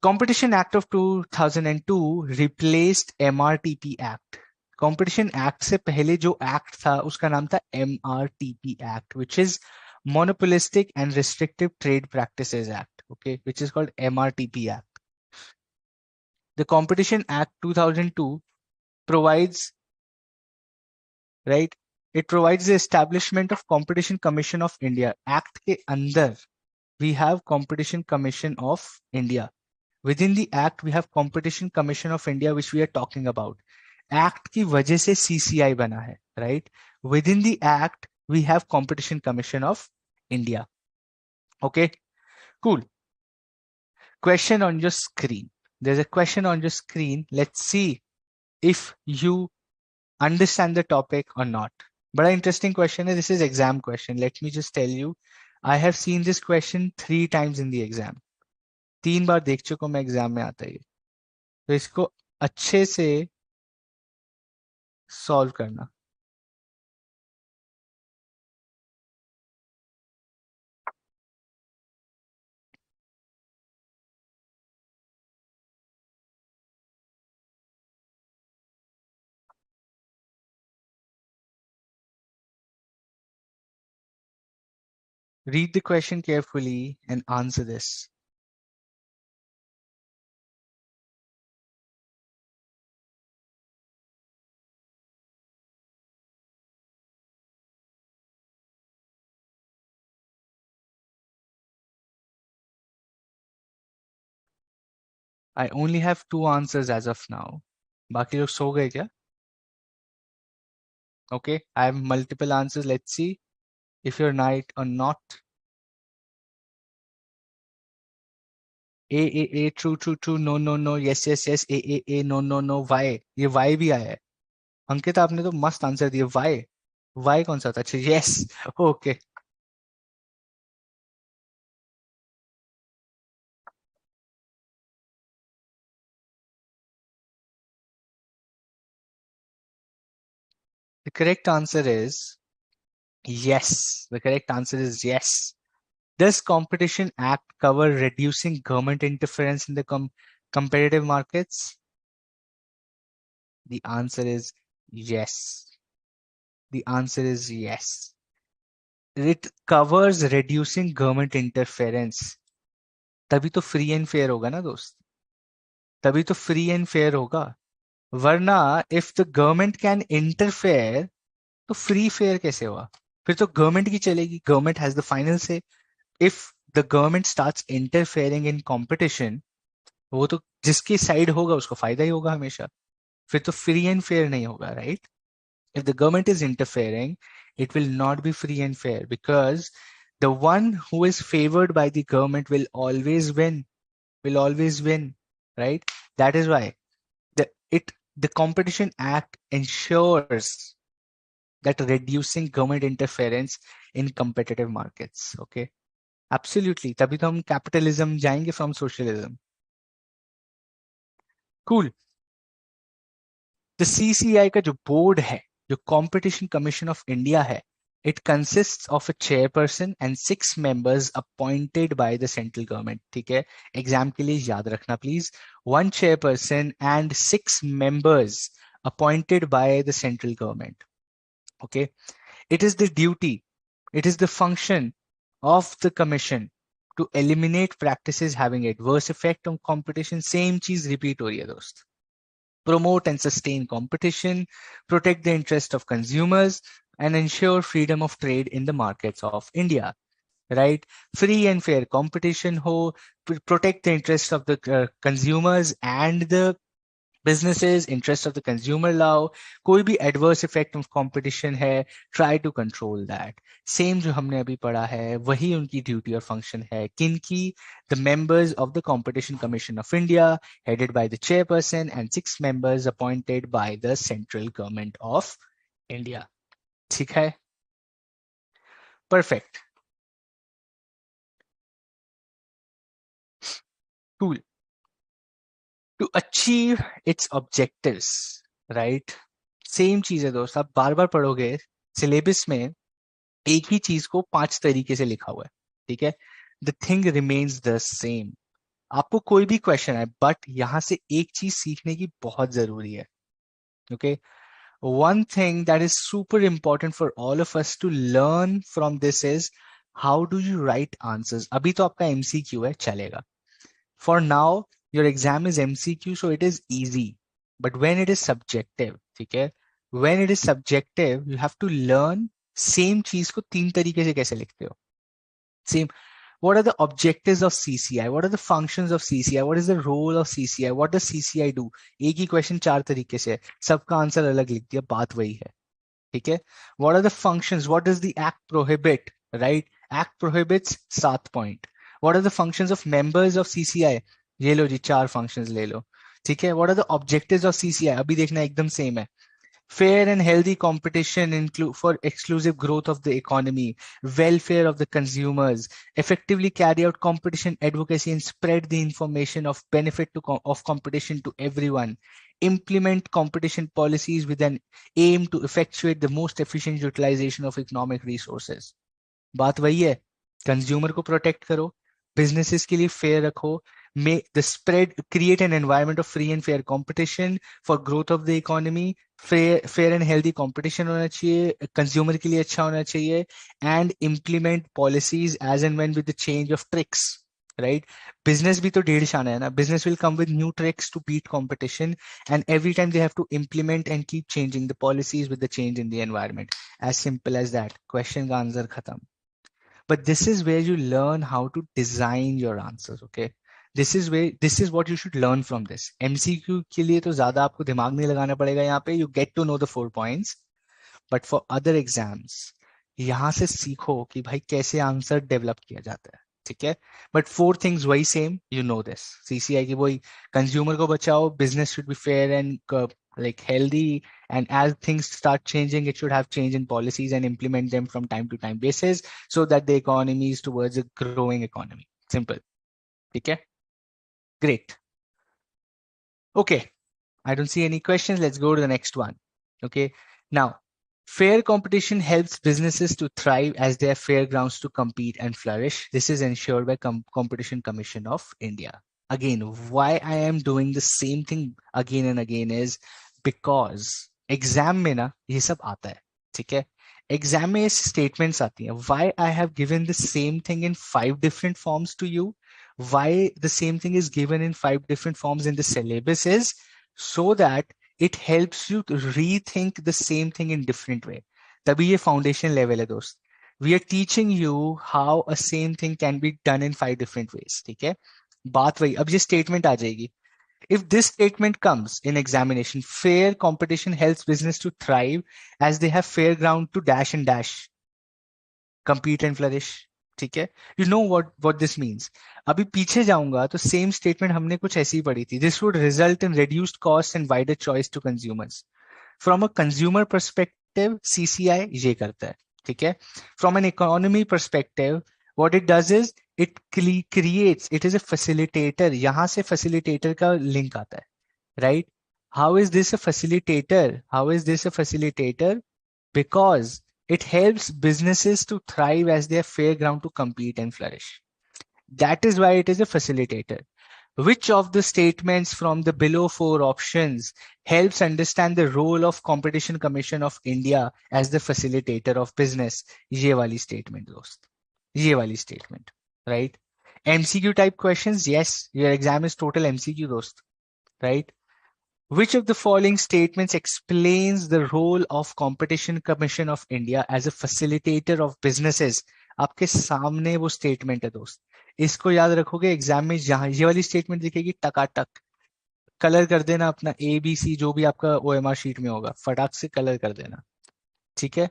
Competition Act of 2002 replaced MRTP Act. Competition Act से पहले जो act था उसका नाम था MRTP Act, which is Monopolistic and Restrictive Trade Practices Act, okay, which is called MRTP Act. The Competition Act 2002 provides, right, it provides the establishment of Competition Commission of India. Act के अंदर we have Competition Commission of India. Within the act we have Competition Commission of India, which we are talking about. Act की वजह से CCI बना है, right? Within the act we have Competition Commission of India. Okay, cool. Question on your screen. There's a question on your screen. Let's see if you understand the topic or not. But an interesting question is, this is exam question. Let me just tell you, I have seen this question 3 times in the exam. 3 बार देख चुका हूं मैं exam में आता है. तो इसको अच्छे से सॉल्व करना. Read the question carefully and answer this. I only have 2 answers as of now. बाकी लोग सो गए क्या? Okay, I have multiple answers. Let's see if you're right or not. A, true, true, true, no, no, no, yes, yes, yes, A, no, no, no, Y. ये Y भी आया है. अंकिता आपने तो मस्त आंसर दिया. Y कौन सा था? अच्छा, yes. Okay. The correct answer is yes. The correct answer is yes. Does Competition Act cover reducing government interference in the competitive markets? The answer is yes. The answer is yes. It covers reducing government interference. तभी तो free and fair होगा ना दोस्त. तभी तो free and fair होगा. वरना if the government can interfere तो free fair कैसे हुआ? फिर तो government की चलेगी. Government has the final say. If the government starts interfering in competition, वो तो जिसकी साइड होगा उसको फायदा ही होगा हमेशा. फिर तो फ्री एंड फेयर नहीं होगा, right? If the government is interfering, it will not be free and fair because the one who is favored by the government will always win, right? That is why the Competition Act ensures that reducing government interference in competitive markets. Okay, absolutely. तभी तो हम capitalism जाएंगे from socialism. Cool. The CCI का जो board है, जो competition commission of India है, it consists of a chairperson and 6 members appointed by the central government. ठीक है, एग्जाम के लिए याद रखना please. 1 chairperson and 6 members appointed by the central government. Okay, it is the duty, it is the function of the commission to eliminate practices having adverse effect on competition. Same चीज repeat हो रही है दोस्त. Promote and sustain competition, protect the interest of consumers, and ensure freedom of trade in the markets of India. Right? Free and fair competition ho, protect the interest of the consumers and the businesses, interest of the consumer law. कोई भी adverse effect of competition है, try to control that. Same जो हमने अभी पढ़ा है, वही उनकी duty और function है. किनकी? The members of the Competition Commission of India, headed by the chairperson and 6 members appointed by the central government of India. ठीक है? Perfect. Cool. To achieve its objectives, right? Same चीज है दोस्त. आप बार बार पढ़ोगे सिलेबस में एक ही चीज को 5 तरीके से लिखा हुआ है. ठीक है, the thing remains the same. आपको कोई भी क्वेश्चन है, बट यहां से एक चीज सीखने की बहुत जरूरी है. Okay, one thing that is super important for all of us to learn from this is how do you write answers. अभी तो आपका एमसीक्यू है, चलेगा. For now your exam is MCQ, so it is easy. But when it is subjective, ठीक है, when it is subjective you have to learn same चीज को 3 तरीके से कैसे लिखते हो. Same. What are the objectives of CCI? What are the functions of CCI? What is the role of CCI? What does CCI do? एक ही question 4 तरीके से है, सबका आंसर अलग लिख दिया, बात वही है. ठीक है. What are the functions? What does the act prohibit? Right? Act prohibits 7 point. What are the functions of members of CCI? ये लो जी, 4 functions ले लो. ठीक है. What are the objectives of CCI? अभी देखना एकदम सेम है. Fair and healthy competition for exclusive growth of the economy, welfare of the consumers, effectively carry out competition advocacy and spread the information of benefit of competition to everyone, implement competition policies with an aim to effectuate the most efficient utilization of economic resources. बात वही है, consumer को protect करो, businesses के लिए fair रखो, create an environment of free and fair competition for growth of the economy. Fair and healthy competition होना चाहिए, कंज्यूमर के लिए अच्छा होना चाहिए, and implement policies as and when with the change of tricks, right? Business भी तो ढेर शाना है ना, business will come with new tricks to beat competition, and every time they have to implement and keep changing the policies with the change in the environment. As simple as that. Question का answer खत्म. But this is where you learn how to design your answers. Okay, this is what you should learn from this. MCQ के लिए तो ज्यादा आपको दिमाग नहीं लगाना पड़ेगा यहाँ पे. You get to know the 4 points. But for other exams, यहाँ से सीखो कि भाई कैसे आंसर डेवलप किया जाता है. ठीक है, बट 4 थिंग्स वही same, you know this. CCI की वही, कंज्यूमर को बचाओ, business should be fair and like healthy, and as things start changing, it should have change in policies and implement them from time to time basis, so that the economy is towards a growing economy. Simple. Okay, great. Okay, I don't see any questions. Let's go to the next one. Okay, now, fair competition helps businesses to thrive as they have fair grounds to compete and flourish. This is ensured by Competition Commission of India. Again, why I am doing the same thing again and again is because exam में ना ये सब आता है. ठीक है, exam में statements आती हैं. Why I have given the same thing in 5 different forms to you, why the same thing is given in 5 different forms in the syllabus is so that it helps you to rethink the same thing in different way. तभी ये foundation level है दोस्त. We are teaching you how a same thing can be done in 5 different ways. ठीक है, बात वही. अब ये स्टेटमेंट आ जाएगी. If this statement comes in examination, fair competition helps business to thrive as they have fair ground to dash and dash, compete and flourish. ठीक है, you know what this means. अभी पीछे जाऊंगा तो सेम स्टेटमेंट हमने कुछ ऐसी ही पढ़ी थी. This would result in reduced cost and wider choice to consumers. From a consumer perspective, CCI ये करता है. ठीक है, from an economy perspective, what it does is it creates, it is a facilitator. यहां से facilitator का link आता है, right? How is this a facilitator? How is this a facilitator? Because it helps businesses to thrive as they have fair ground to compete and flourish. That is why it is a facilitator. Which of the statements from the below 4 options helps understand the role of Competition Commission of India as the facilitator of business? ये वाली statement दोस्त, ये वाली statement, right? MCQ type questions, yes, your exam is total MCQ दोस्त, right? Which of the following statements explains the role of Competition Commission of India as a facilitator of businesses? आपके सामने वो statement है दोस्त. इसको याद रखोगे exam में, जहां ये वाली स्टेटमेंट दिखेगी टकाटक कलर कर देना अपना ABC, जो भी आपका OMR शीट में होगा, फटाक से कलर कर देना. ठीक है,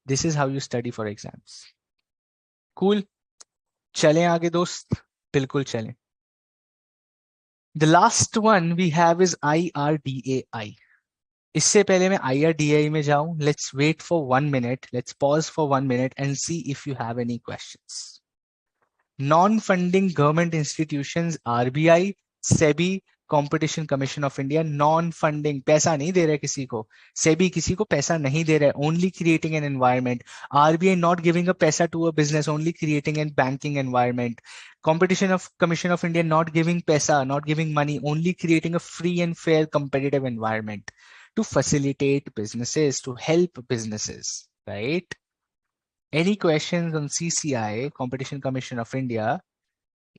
this is how you study for exams. Cool, चलें आगे दोस्त, बिल्कुल चलें. The last one we have is IRDAI. इससे पहले मैं IRDAI में जाऊं, let's wait for 1 minute, let's pause for 1 minute and see if you have any questions. Non-funding government institutions, RBI, SEBI, Competition Commission of India. Non-funding, पैसा नहीं दे रहा है किसी को. SEBI किसी को पैसा नहीं दे रहा है, only creating an environment. RBI not giving a पैसा to a business, only creating a banking environment. Commission of India not giving पैसा, not giving money, only creating a free and fair competitive environment to facilitate businesses, to help businesses, right? Any questions on CCI, Competition Commission of India?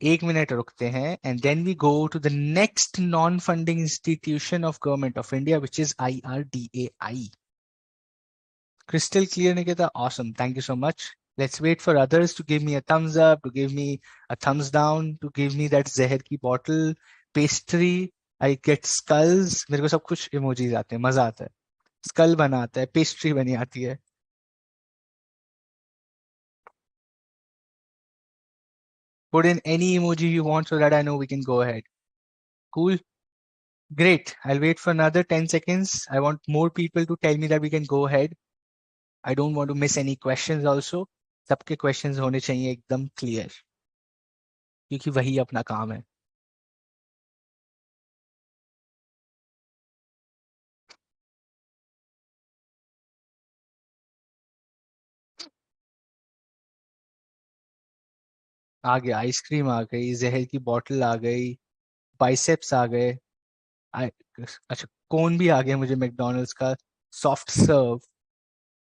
1 minute रुकते हैं and then we go to the next non-funding institution of Government of India, which is IRDAI. Crystal clear, Nikita? Awesome. Thank you so much. Let's wait for others to give me a thumbs up, to give me a thumbs down, to give me that जहर की bottle, pastry. I get skulls. मेरे को सब कुछ emojis आते हैं, मजा आता है. Skull बना आता है, pastry बनी आती है. Put in any emoji you want so that I know we can go ahead. Cool. Great. I'll wait for another 10 seconds. I want more people to tell me that we can go ahead. I don't want to miss any questions also. सबके questions होने चाहिए एकदम clear, क्योंकि वही अपना काम है. आ गया, आइसक्रीम आ गई, जहर की बॉटल आ गई, बाइसेप्स आ गए, अच्छा कोन भी आ गया मुझे मैकडोनल्ड्स का, soft serve,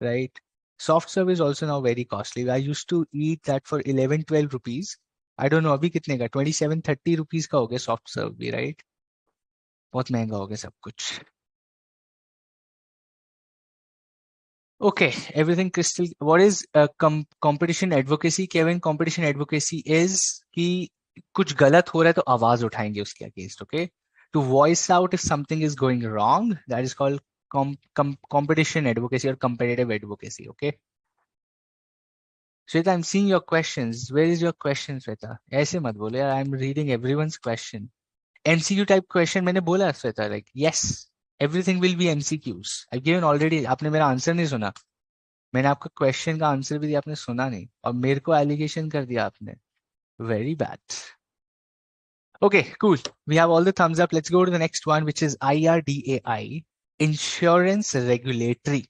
right? Soft serve is also now very costly. I use to eat that for 11-12 rupees. I don't know अभी कितने का, 27-30 रुपीज का हो गया सॉफ्ट सर्व भी, राइट? बहुत महंगा हो गया सब कुछ. Okay, everything crystal. What is competition advocacy? Kevin, competition advocacy is कि कुछ गलत हो रहा है तो आवाज उठाएंगे उसके against. Okay, to voice out if something is going wrong, that is called competition advocacy or competitive advocacy. Okay, Shweta, I'm seeing your questions. Where is your question, Shweta? ऐसे मत बोले यार. I'm reading everyone's question. MCQ type question मैंने बोला Shweta, like yes, everything will be MCQs. I've given already. आपने मेरा answer नहीं सुना. मैंने आपका क्वेश्चन का आंसर भी दिया, आपने सुना नहीं और मेरे को एलिगेशन कर दिया आपने. Very bad. Okay, cool. We have all the thumbs up. Let's go to the next one which is IRDAI, insurance regulatory.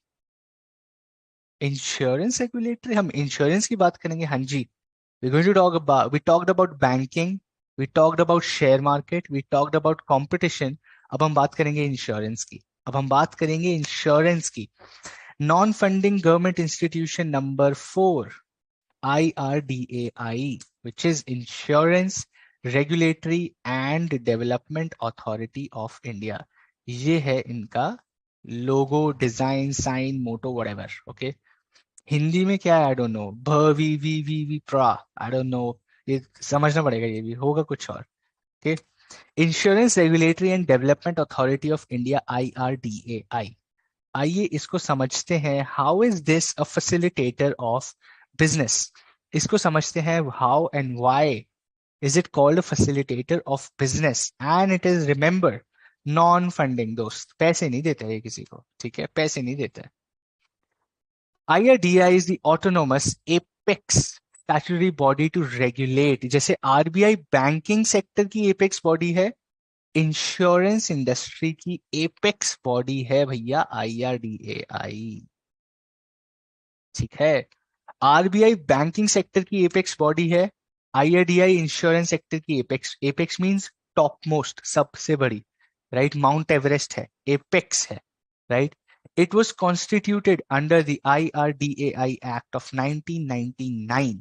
Insurance regulatory, हम इंश्योरेंस की बात करेंगे. हाँ जी, we going to talk about, we talked about banking, we talked about share market, we talked about competition. अब हम बात करेंगे इंश्योरेंस की. अब हम बात करेंगे इंश्योरेंस की. Non funding government institution number 4, IRDAI, which is Insurance Regulatory and Development Authority of India. ये है इनका लोगो, डिजाइन, साइन, मोटो, व्हाटएवर. ओके, हिंदी में क्या है आई डोंट नो. भ वी वी वी वी प्रा, आई डोंट नो. ये समझना पड़ेगा, ये भी होगा कुछ और. Okay, insurance regulatory and development authority of India, IRDAI. आइए इसको समझते हैं. How is this a facilitator of business? इसको समझते हैं. How and why is it called a facilitator of business? And it is, remember, non funding. दोस्त, पैसे नहीं देते हैं किसी को, ठीक है? पैसे नहीं देते. IRDAI is the autonomous apex statutory body to regulate. जैसे RBI बैंकिंग सेक्टर की एपेक्स बॉडी है, इंश्योरेंस इंडस्ट्री की एपेक्स बॉडी है भैया IRDAI. ठीक है? RBI बैंकिंग सेक्टर की एपेक्स बॉडी है, IRDAI इंश्योरेंस सेक्टर की apex. Apex means top most, सबसे बड़ी, राइट? माउंट एवरेस्ट है, एपेक्स है, right? It was constituted under the IRDAI act of 1999.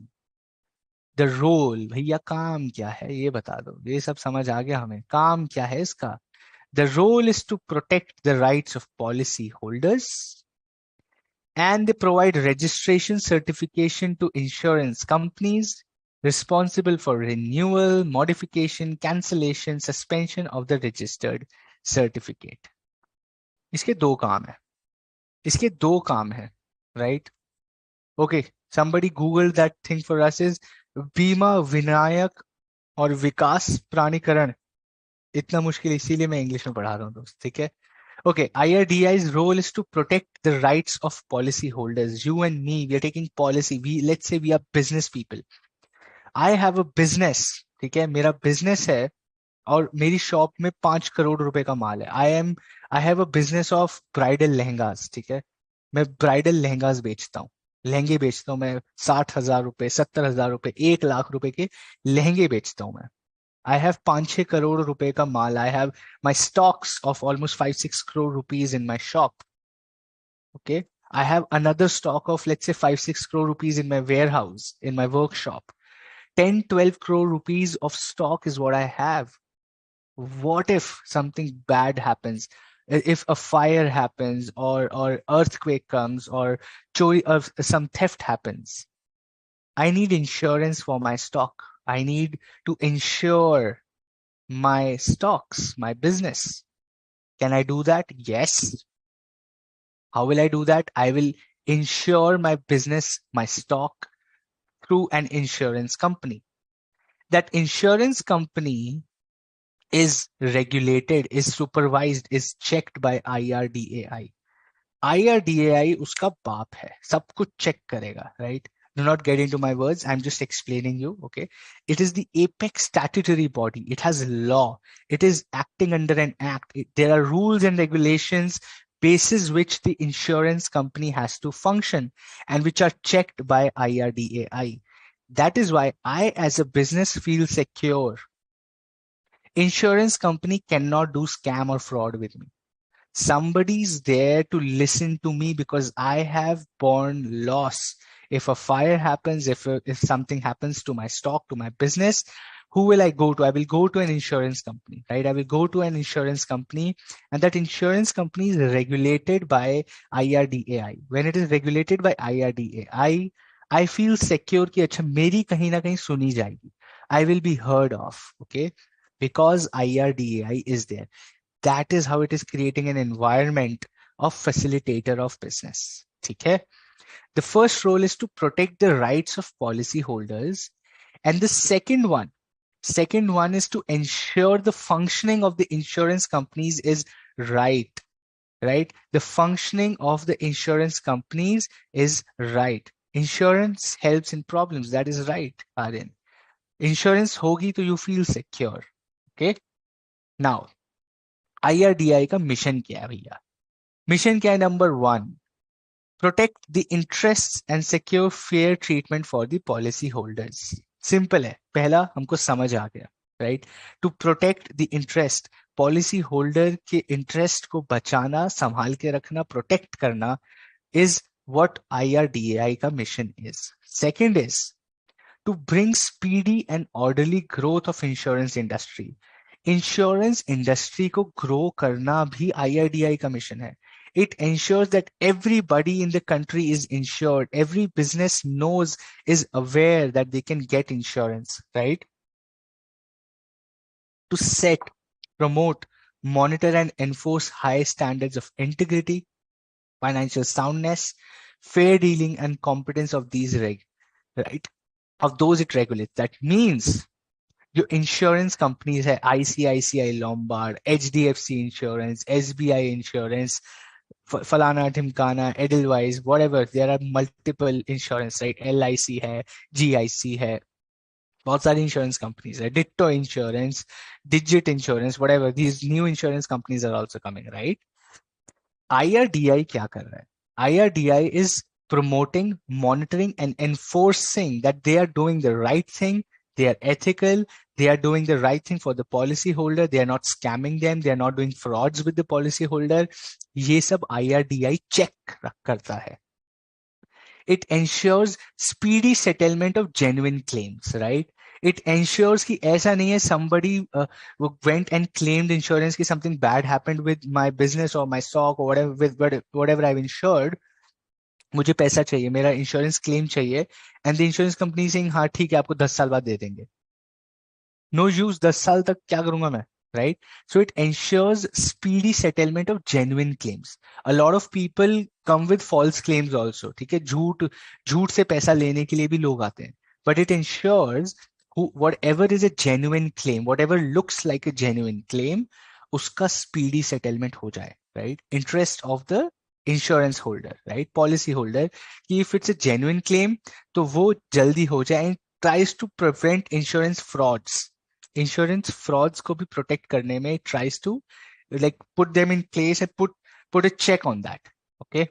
The role, भैया काम क्या है ये बता दो. ये सब समझ आ गया हमें. काम क्या है इसका? The role is to protect the rights of policy holders, and they provide registration certification to insurance companies responsible for renewal, modification, cancellation, suspension of the registered certificate. इसके दो काम है. इसके दो काम है, right? Okay, somebody Google that thing for us. is बीमा विनायक और विकास प्राधिकरण. इतना मुश्किल इसीलिए मैं इंग्लिश में पढ़ा रहा हूँ दोस्त, ठीक है? Okay, IRDAI's role is to protect the rights of policyholders. You and me, we are taking policy. Let's say we are business people. I have a business, ठीक है? मेरा business है और मेरी शॉप में 5 करोड़ रुपए का माल है. I have a business of bridal lehengas, ठीक है? मैं ब्राइडल लहंगास बेचता हूँ, लहंगे बेचता हूँ मैं. 60,000 रुपए, 70,000 रुपए, 1 लाख रुपए के लहंगे बेचता हूँ मैं. I have 5-6 करोड़ रुपए का माल. I have my stocks of almost 5-6 crore rupees in my shop. Okay. I have another stock of, let's say, 5-6 crore rupees in my warehouse, in my workshop. 10-12 crore rupees of stock is what I have. What if something bad happens? If a fire happens, or earthquake comes, or some theft happens, I need insurance for my stock. I need to insure my stocks, my business. Can I do that? Yes. How will I do that? I will insure my business, my stock, through an insurance company. That insurance company is regulated, is supervised, is checked by IRDAI. IRDAI उसका बाप है, सब कुछ check करेगा, right? Do not get into my words. I'm just explaining you. Okay. It is the apex statutory body. It has law. It is acting under an act. There are rules and regulations basis which the insurance company has to function and which are checked by IRDAI. That is why I, as a business, feel secure Insurance company cannot do scam or fraud with me. Somebody's there to listen to me because I have borne loss. If a fire happens, if something happens to my stock, to my business, who will I go to? I will go to an insurance company, right? I will go to an insurance company, and that insurance company is regulated by IRDAI. When it is regulated by IRDAI, I feel secure कि अच्छा मेरी कहीं ना कहीं सुनी जाएगी. I will be heard of, okay? Because IRDAI is there. That is how it is creating an environment of facilitator of business. Okay? The first role is to protect the rights of policyholders. And the second one is to ensure the functioning of the insurance companies is right. Right? The functioning of the insurance companies is right. Insurance helps in problems. That is right, Aryan. Insurance hogi to you feel secure. Okay? Now, IRDI का mission क्या है भैया? Mission क्या है? Number 1, protect the interests and secure fair treatment for the policy holders. Simple है, पहला हमको समझ आ गया, right? To protect the interest, policy holder के इंटरेस्ट को बचाना, संभाल के रखना, प्रोटेक्ट करना इज व्हाट IRDAI का mission is. Second is to bring speedy and orderly growth of insurance industry. Insurance industry को ग्रो करना भी IRDAI का मिशन है. It ensures that everybody in the country is insured. Every business knows, is aware that they can get insurance, right? To set, promote, monitor, and enforce high standards of integrity, financial soundness, fair dealing, and competence of these right? Of those it regulates. That means जो insurance companies है, ICICI Lombard, HDFC insurance, SBI insurance, फलाना ढिमकाना, Edelweiss, whatever, there are multiple insurance, right? LIC है, GIC है, बहुत सारी insurance companies है, Ditto insurance, Digit insurance, whatever, these new insurance companies are also coming, right? IRDI क्या कर रहा है? IRDI is promoting, monitoring, and enforcing that they are doing the right thing, they are ethical, they are doing the right thing for the policyholder, they are not scamming them, they are not doing frauds with the policyholder. ये सब IRDI check करता है. It ensures speedy settlement of genuine claims, right? It ensures कि ऐसा नहीं है somebody went and claimed insurance कि something bad happened with my business or my stock or whatever, with whatever I've insured. मुझे पैसा चाहिए, मेरा इंश्योरेंस क्लेम चाहिए, and the insurance company saying हाँ ठीक है आपको 10 साल बाद दे देंगे. नो यूज, 10 साल तक क्या करूंगा मैं, right? So it ensures speedy settlement of genuine claims. A lot of people come with false claims also. ठीक है, झूठ से पैसा लेने के लिए भी लोग आते हैं. But it ensures whatever is a genuine claim, whatever looks like a genuine claim, उसका speedy settlement हो जाए, right? Interest of the insurance holder, right? Policy holder, कि if it's a genuine claim, तो वो जल्दी हो जाए, and tries to prevent insurance frauds. Insurance frauds को भी प्रोटेक्ट करने में tries to like put them in place and put a check on that. Okay,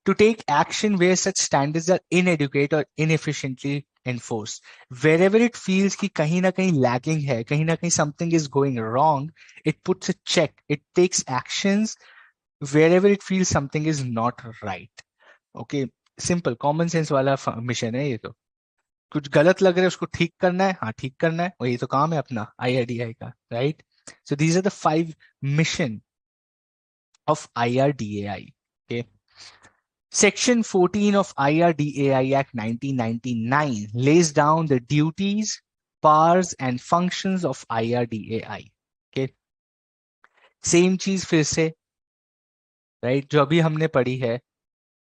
to take action where such standards are inadequate or inefficiently enforced. Wherever it feels कि कहीं ना कहीं lagging है, कहीं ना कहीं something is going wrong, it puts a check, it takes actions wherever it feels something is not right. Okay, simple common sense वाला mission है ये तो. कुछ गलत लग रहा है उसको ठीक करना है, हाँ ठीक करना है, वही तो काम है अपना IRDI का, right? So these are the 5 mission of IRDAI. Okay. Section 14 of IRDAI Act 1999 lays down the duties, powers and functions of IRDAI. Okay. Same चीज फिर से, राइट, जो अभी हमने पढ़ी है.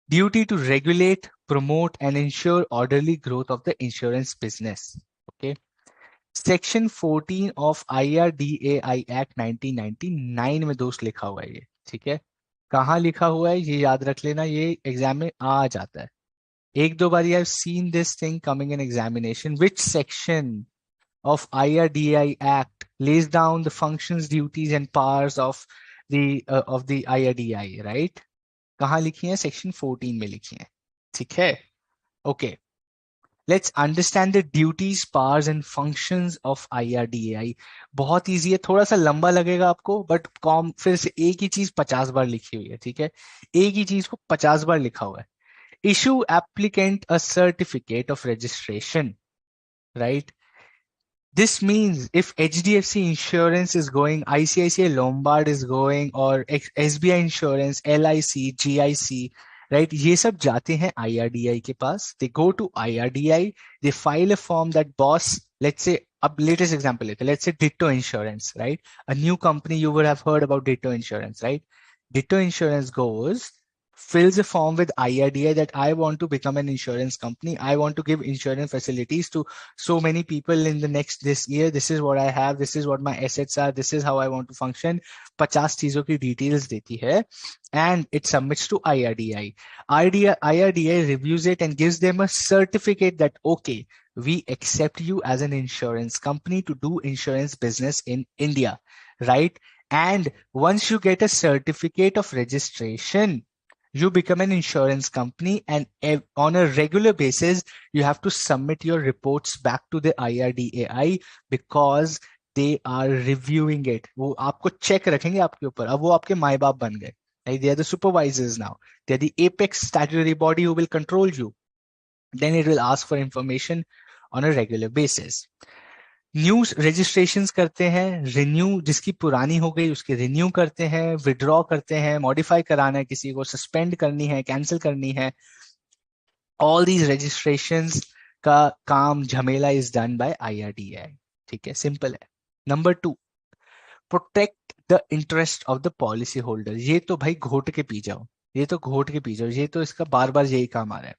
Duty to regulate, promote and ensure orderly growth of the insurance business. Okay. Section 14 of IRDAI Act 1999 में दोस्त लिखा हुआ है ये, ठीक है? कहाँ लिखा हुआ है ये याद रख लेना, ये एग्जाम में आ जाता है एक दो बार. I've seen this thing coming in examination. Which section of IRDAI Act lays down the functions, duties and powers of the IRDAI, right? कहाँ लिखी है? सेक्शन 14 में लिखी है, ठीक है? Okay, Let's understand the duties, powers and functions of IRDAI. बहुत easy है, थोड़ा सा लंबा लगेगा आपको, बट कॉम फिर से एक ही चीज 50 बार लिखी हुई है, ठीक है? एक ही चीज को 50 बार लिखा हुआ है. Issue applicant a certificate of registration, right? This means if HDFC Insurance is going, ICICI Lombard is going, or SBI Insurance, LIC, GIC, right? ये सब जाते हैं IRDI के पास. They go to IRDI, they file a form that boss, let's say, अब latest example लेते हैं. Let's say Ditto Insurance, right? A new company, you would have heard about Ditto Insurance, right? Ditto Insurance goes, fills a form with IRDI that I want to become an insurance company. I want to give insurance facilities to so many people in the next this year. This is what I have. This is what my assets are. This is how I want to function. 50 चीजों की details देती है and it submits to IRDI. IRDI reviews it and gives them a certificate that, okay, we accept you as an insurance company to do insurance business in India, right? And once you get a certificate of registration, you become an insurance company, and on a regular basis, you have to submit your reports back to the IRDAI because they are reviewing it. वो आपको check रखेंगे आपके ऊपर. अब वो आपके माँ बाप बन गए. Like they are the supervisors now. They are the apex statutory body who will control you. Then it will ask for information on a regular basis. New registrations करते हैं, रिन्यू जिसकी पुरानी हो गई उसकी रिन्यू करते हैं, विड्रॉ करते हैं, मॉडिफाई कराना है, किसी को सस्पेंड करनी है, कैंसिल करनी है. ऑल दीज रजिस्ट्रेशंस का काम झमेला इज डन बाय IRDAI. ठीक है, सिंपल है. Number 2, protect the interest of the policy holder. ये तो भाई घोट के पी जाओ, ये तो घोट के पी जाओ, ये तो इसका बार बार यही काम आ रहा है.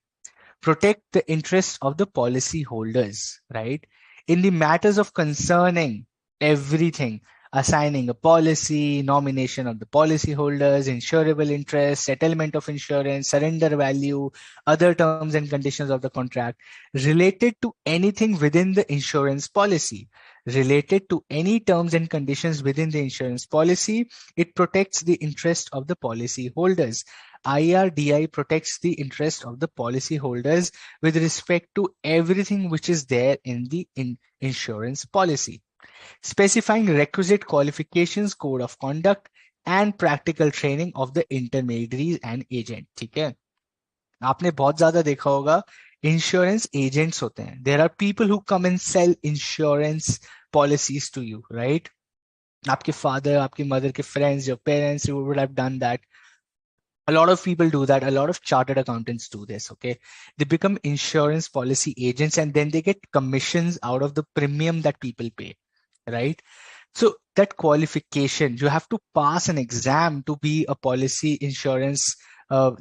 Protect the interests of the policy holders, right? In the matters of concerning everything, assigning a policy, nomination of the policy holders, insurable interest, settlement of insurance, surrender value, other terms and conditions of the contract, related to anything within the insurance policy, related to any terms and conditions within the insurance policy, it protects the interest of the policy holders. IRDI protects the interest of the policyholders with respect to everything which is there in the insurance policy, specifying requisite qualifications, code of conduct, and practical training of the intermediaries and agent. ठीक है, आपने बहुत ज्यादा देखा होगा insurance agents होते हैं. There are people who come and sell insurance policies to you, right? आपके फादर, आपकी मदर के friends, your parents would have done that. A lot of people do that. A lot of chartered accountants do this. Okay. They become insurance policy agents and then they get commissions out of the premium that people pay. Right. So that qualification, you have to pass an exam to be a policy insurance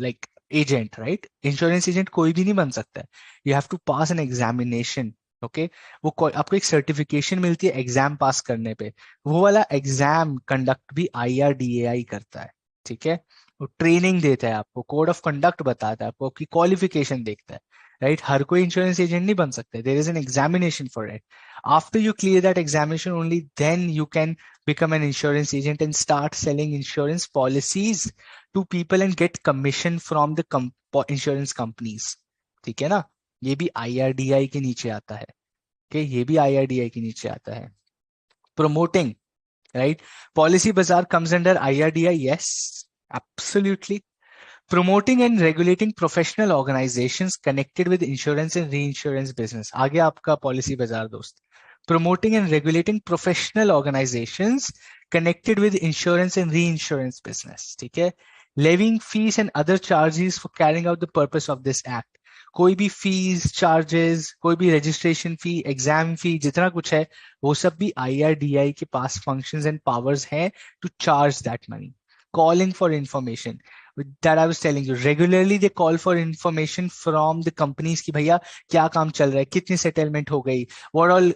like agent, right? Insurance agent कोई भी नहीं बन सकता है. You have to pass an examination. Okay वो आपको एक certification मिलती है एग्जाम पास करने पे. वो वाला एग्जाम कंडक्ट भी IRDAI करता है. ठीक है, वो ट्रेनिंग देता है आपको, कोड ऑफ कंडक्ट बताता है आपको, आपकी क्वालिफिकेशन देखता है, राइट? हर कोई इंश्योरेंस एजेंट नहीं बन सकता. There is an examination for it. After you clear that examination only then you can become an insurance agent and start selling insurance policies to people and get commission from the insurance companies. ठीक है ना, ये भी IRDAI के नीचे आता है. okay? ये भी IRDAI के नीचे आता है. Promoting, right? Policy Bazaar comes under IRDAI, yes, absolutely. Promoting and regulating professional organizations connected with insurance and reinsurance business. आगे आपका Policy Bazaar दोस्त. Promoting and regulating professional organizations connected with insurance and reinsurance business. ठीक है? Levying fees and other charges for carrying out the purpose of this act. कोई भी fees, charges, कोई भी registration fee, exam फी, जितना कुछ है वो सब भी IRDAI के पास फंक्शंस एंड पावर्स हैं to charge that money. Calling for information that I was telling you, regularly they call for information from the companies कि भैया क्या काम चल रहा है, कितनी सेटलमेंट हो गई, what all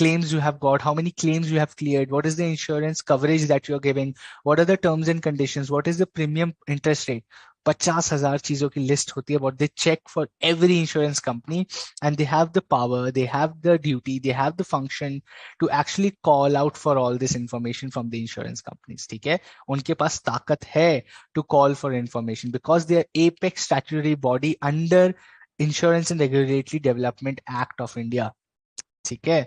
claims you have got, how many claims you have cleared, what is the insurance coverage that you are giving, what are the terms and conditions, what is the premium interest rate. 50,000 चीजों की list होती है. But they check for every insurance company and they have the power, they have the duty, they have the function to actually call out for all this information from the insurance companies. ठीक है, उनके पास ताकत है to call for information because they are apex statutory body under insurance and regulatory development act of India, ठीक है।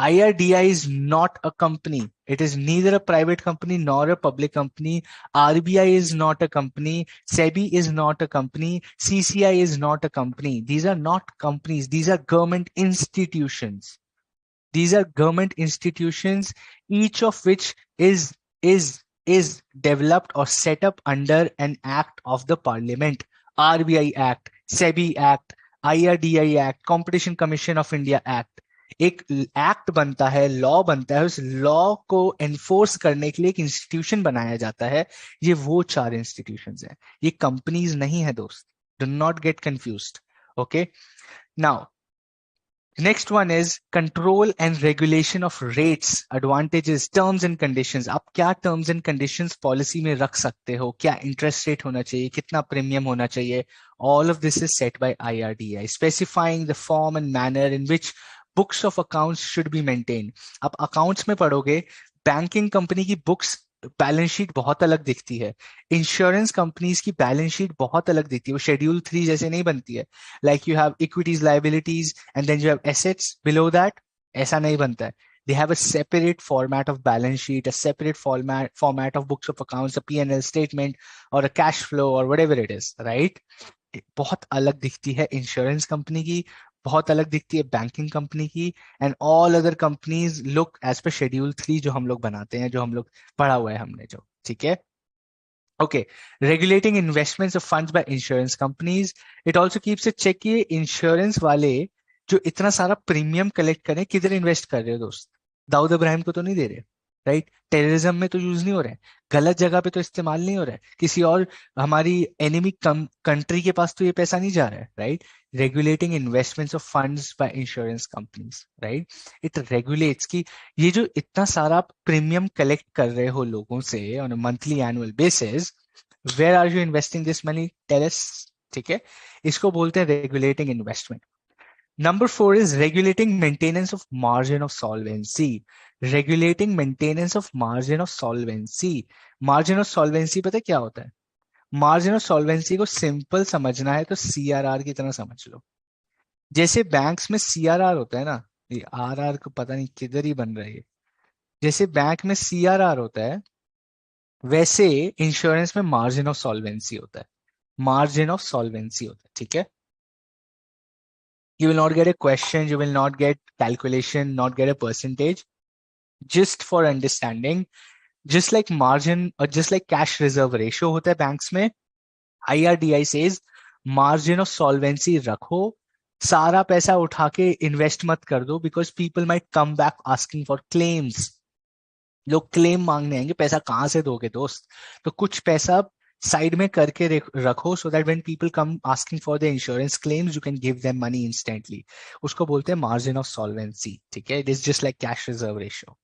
IRDI is not a company. It is neither a private company nor a public company. RBI is not a company. SEBI is not a company. CCI is not a company. These are not companies. These are government institutions. These are government institutions, each of which is developed or set up under an act of the parliament. RBI Act, SEBI Act, IRDI Act, Competition Commission of India Act. एक act बनता है, law बनता है, उस law को enforce करने के लिए एक इंस्टीट्यूशन बनाया जाता है। ये वो चार इंस्टीट्यूशंस हैं, ये कंपनीज नहीं है दोस्त, do not gate confused. Okay, now next one is control and regulation of rates, advantages, terms and conditions. आप क्या terms and conditions policy में रख सकते हो, क्या interest rate होना चाहिए, कितना premium होना चाहिए, all of this is set by IRDI, specifying the form and manner in which books of accounts should be maintained. आप accounts में पढ़ोगे, banking company की books बैलेंस शीट बहुत अलग दिखती है, इंश्योरेंस कंपनीज की बैलेंस शीट बहुत अलग दिखती है, वो शेड्यूल 3 जैसे नहीं बनती है। Like you have equities, liabilities and then you have assets below that, ऐसा नहीं बनता है। They have a separate format of balance sheet, a separate format of books of accounts, a P&L statement or a cash flow or whatever it is, right? बहुत अलग दिखती है insurance company की, बहुत अलग दिखती है बैंकिंग कंपनी की, and all other companies look as per schedule 3 जो हम लोग बनाते हैं, जो हम लोग पढ़ा हुआ है हमने, जो ठीक है। Okay, regulating investments of funds by insurance companies. It also keeps a check कि इंश्योरेंस वाले जो इतना सारा प्रीमियम कलेक्ट करें किधर इन्वेस्ट कर रहे हो दोस्त, दाऊद इब्राहिम को तो नहीं दे रहे, राइट? टेररिज्म में तो यूज नहीं हो रहा है, गलत जगह पे तो इस्तेमाल नहीं हो रहा है, किसी और हमारी एनिमी कंट्री के पास तो ये पैसा नहीं जा रहा है, right? Regulating investments of funds by insurance companies, right? It regulates कि ये जो इतना सारा प्रीमियम कलेक्ट कर रहे हो लोगों से on a monthly annual basis, where are you investing this money, tell us, ठीक है? इसको बोलते हैं regulating investment. Number 4 is regulating maintenance of margin of solvency. Regulating maintenance of margin of solvency. Margin of solvency पता है क्या होता है? Margin of solvency को सिंपल समझना है तो CRR की तरह समझ लो। जैसे बैंक्स में CRR होता है ना, ये RR को पता नहीं किधर ही बन रहा है, जैसे बैंक में CRR होता है वैसे इंश्योरेंस में मार्जिन ऑफ सॉल्वेंसी होता है, मार्जिन ऑफ सॉल्वेंसी होता है, ठीक है? You will not get a question, you will not get calculation, not get a percentage, just for understanding. Just like margin or just like cash reserve ratio होता है banks में, IRDI says margin of solvency रखो, सारा पैसा उठा के invest मत कर दो, because people might come back asking for claims. लोग क्लेम मांगने आएंगे, पैसा कहां से दोगे दोस्त? तो कुछ पैसा साइड में करके रखो, so that when people come asking for the insurance claims you can give them money instantly. उसको बोलते हैं मार्जिन ऑफ सॉल्वेंसी, ठीक है? It is just like cash reserve ratio.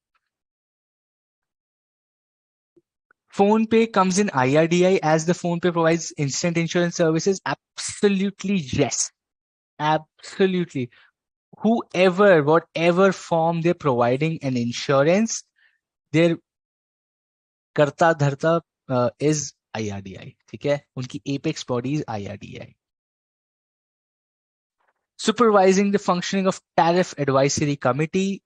Phone Pay comes in IRDI as the Phone Pay provides instant insurance services. Absolutely yes, absolutely. Whoever, whatever form they're providing an insurance, their करता धरता is IRDI, ठीक है? उनकी apex body is IRDI। Supervising the functioning of tariff advisory committee,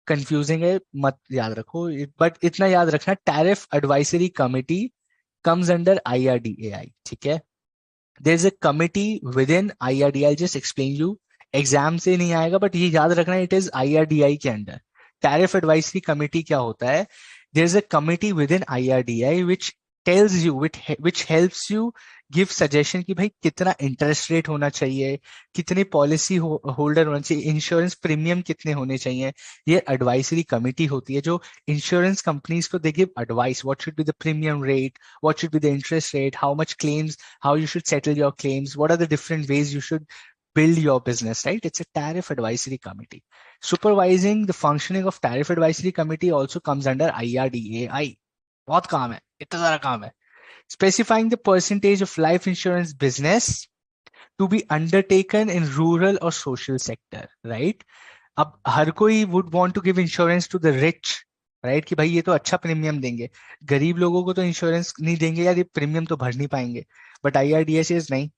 confusing है, मत याद रखो, but इतना याद रखना, tariff advisory committee comes under IRDAI, ठीक है? There is a committee within IRDI, just explain you, exam से नहीं आएगा बट ये याद रखना, इट इज IRDI के अंडर। टैरिफ एडवाइजरी कमिटी क्या होता है? There's a committee within IRDI which tells you, which helps you give suggestion कि भाई कितना इंटरेस्ट रेट होना चाहिए, कितने पॉलिसी होल्डर होना चाहिए, इंश्योरेंस प्रीमियम कितने होने चाहिए। ये एडवाइजरी कमिटी होती है जो इंश्योरेंस कंपनीज को they give advice, what should be the premium rate, what should be the interest rate, how much claims, how you should settle your claims, what are the different ways you should build your business, right? It's a tariff advisory committee. Supervising the functioning of tariff advisory committee also comes under IRDAI. बहुत काम है, इतना सारा काम है। Specifying the percentage of life insurance business to be undertaken in rural or social sector, right? अब हर कोई would want to give insurance to the rich, right? कि भाई ये तो अच्छा प्रीमियम देंगे, गरीब लोगों को तो इंश्योरेंस नहीं देंगे यार, ये प्रीमियम तो भर नहीं पाएंगे। बट IRDAI says नहीं,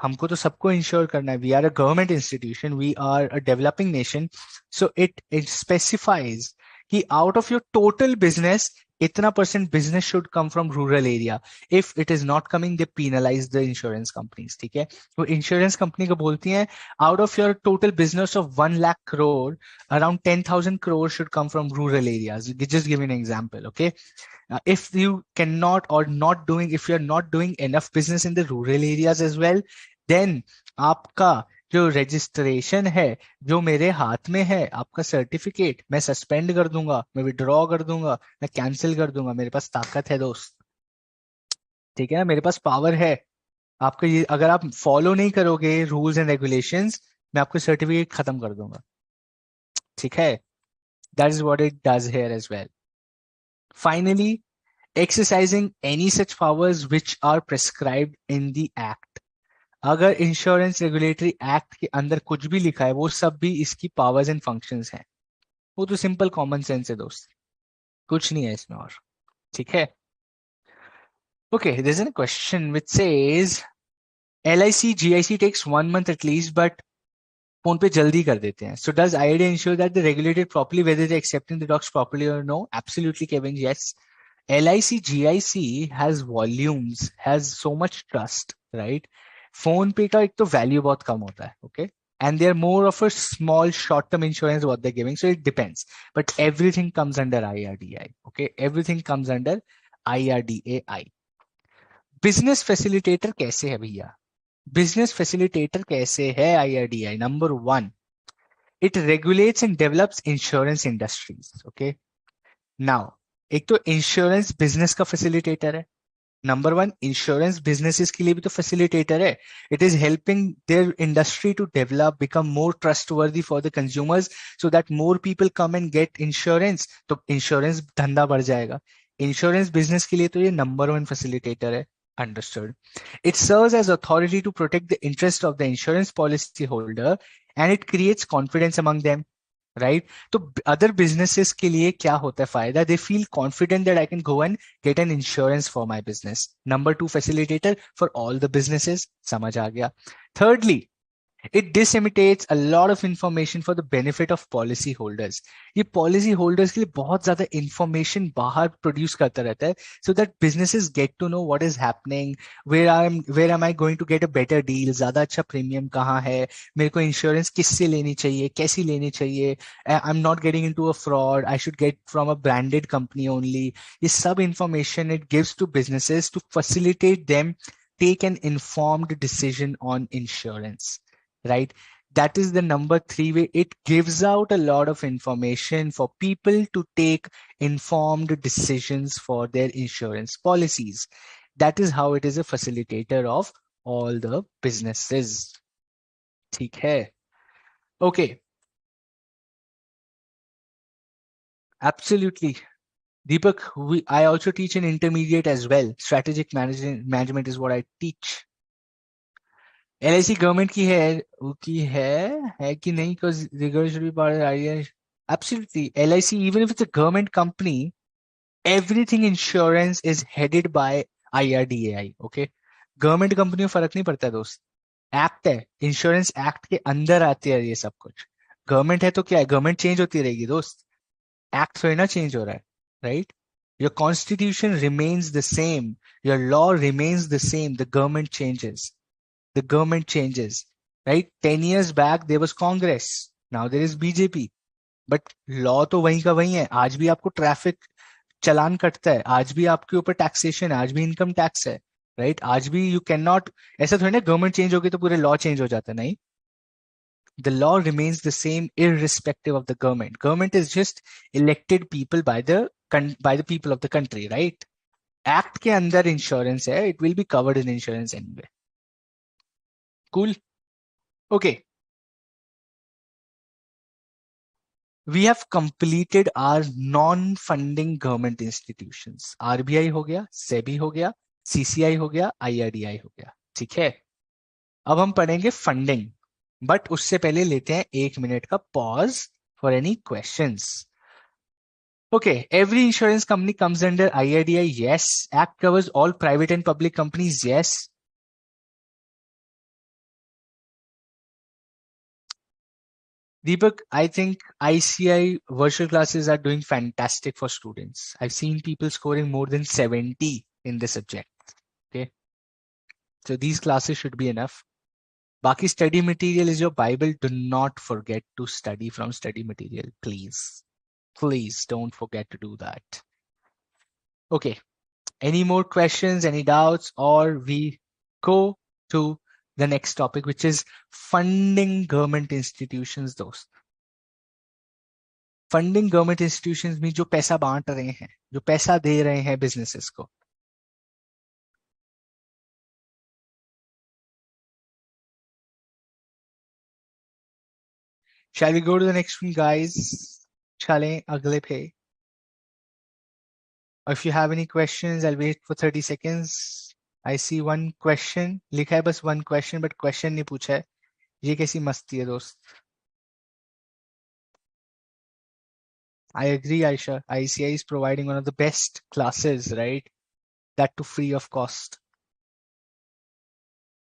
हमको तो सबको इंश्योर करना है. We are a government institution, we are a developing nation. So it specifies कि out of your total business इतना percent business should come from rural area. If it is not coming they penalise the insurance companies. ठीक है, वो insurance company को बोलती हैं out of your total business of 1 lakh crore, around 10,000 crores should come from rural areas. Just give me an example, okay? If you cannot or not doing, if you're not doing enough business in the rural areas as well, then आपका जो registration है, जो मेरे हाथ में है, आपका certificate, मैं सस्पेंड कर दूंगा, मैं विड्रॉ कर दूंगा, मैं कैंसिल कर दूंगा. मेरे पास ताकत है दोस्त. ठीक है ना, मेरे पास पावर है. आपका ये अगर आप फॉलो नहीं करोगे रूल्स एंड रेगुलेशंस, मैं आपका सर्टिफिकेट खत्म कर दूंगा. ठीक है, that is what it does here as well. Finally, exercising any such powers which are prescribed in the act. अगर इंश्योरेंस रेगुलेटरी एक्ट के अंदर कुछ भी लिखा है, वो सब भी इसकी पावर्स एंड फंक्शंस हैं. वो तो सिंपल कॉमन सेंस है दोस्त, कुछ नहीं है इसमें और. ठीक है. Okay, there is a question which says LIC GIC takes 1 month at least, but phone पे जल्दी कर देते हैं. So does IRDA ensure that they regulated properly whether they're accepting the docs properly or no? Absolutely, Kevin. Yes. LIC GIC has volumes, has so much trust, right? Phone पे का एक तो value बहुत कम होता है, okay? And they're more of a small short-term insurance what they're giving, so it depends. But everything comes under IRDAI, okay? Everything comes under IRDAI. Business facilitator कैसे है भैया? बिजनेस फैसिलिटेटर कैसे है IRDAI? Number 1, it regulates and develops insurance industries. Okay. Now, एक तो insurance business का facilitator है. Number 1, insurance businesses के लिए भी तो फैसिलिटेटर है. It is helping their industry to develop, become more trustworthy for the consumers, so that more people come and get insurance. तो इंश्योरेंस धंधा बढ़ जाएगा. इंश्योरेंस बिजनेस के लिए तो ये नंबर 1 फैसिलिटेटर है. Understood. It serves as authority to protect the interest of the insurance policy holder, and it creates confidence among them. Right. तो अदर बिजनेसेस के लिए क्या होता है फायदा? They feel confident that I can go and get an insurance for my business. Number 2 facilitator for all the businesses. समझ आ गया. Thirdly, it disseminates a lot of information for the benefit of policy holders. ये policy holders के लिए बहुत ज्यादा information बाहर produce करता रहता है, so that businesses get to know what is happening, where am I going to get a better deal, ज्यादा अच्छा premium कहाँ है, मेरे को insurance किससे लेनी चाहिए, कैसी लेनी चाहिए, I'm not getting into a fraud, I should get from a branded company only. ये सब information it gives to businesses to facilitate them take an informed decision on insurance. Right? That is the number 3 way. It gives out a lot of information for people to take informed decisions for their insurance policies. That is how it is a facilitator of all the businesses. ठीक है? Okay. Absolutely. Deepak, I also teach an intermediate as well. Strategic management is what I teach. LIC government की है कि नहीं? Because rigor should be part of the idea. Absolutely. LIC, even if it's a government company, everything insurance is headed by IRDAI. Okay. Government company में फर्क नहीं पड़ता दोस्त. Act है, इंश्योरेंस एक्ट के अंदर आते हैं ये सब कुछ. गवर्नमेंट है तो क्या है, गवर्नमेंट चेंज होती रहेगी दोस्त. एक्ट थोड़ी ना चेंज हो रहा है. Right. Your constitution remains the same. Your law remains the same. The government changes. The government changes, right? 10 years back, there was Congress. Now there is BJP. But law तो वहीं का वहीं है. आज भी आपको ट्रैफिक चलान कटता है, आज भी आपके ऊपर टैक्सेशन है, आज भी इनकम टैक्स है, राइट? आज भी यू कैन नॉट, ऐसा थोड़ी ना गवर्नमेंट चेंज होगी तो पूरे लॉ चेंज हो जाता है. नहीं. The law remains the same irrespective of the government. Government is just elected people by the people of the country, right? Act के अंदर इंश्योरेंस है, it will be covered in insurance anyway. Cool. Okay. We have completed our non-funding government institutions. RBI हो गया, सेबी हो गया, CCI हो गया, IRDI हो गया. ठीक है. अब हम पढ़ेंगे फंडिंग, बट उससे पहले लेते हैं 1 मिनट का pause for any questions. Okay, every insurance company comes under IRDI. Yes. Act covers all private and public companies. Yes. Deepak, I think ICI virtual classes are doing fantastic for students. I've seen people scoring more than 70 in this subject. Okay. So these classes should be enough. Baki study material is your Bible. Do not forget to study from study material, please. Please don't forget to do that. Okay. Any more questions, any doubts, or we go to the next topic, which is funding government institutions, दोस्त. Funding government institutions में जो पैसा बांट रहे हैं, जो पैसा दे रहे हैं बिजनेसेस को. Shall we go to the next one, guys? चलें अगले पे. If you have any questions, I'll wait for 30 seconds. I see one question. लिखा है बस one question, but question नहीं पूछा है. ये कैसी मस्ती है दोस्त? I agree, Aisha. ICI is providing one of the best classes, right? That too free of cost.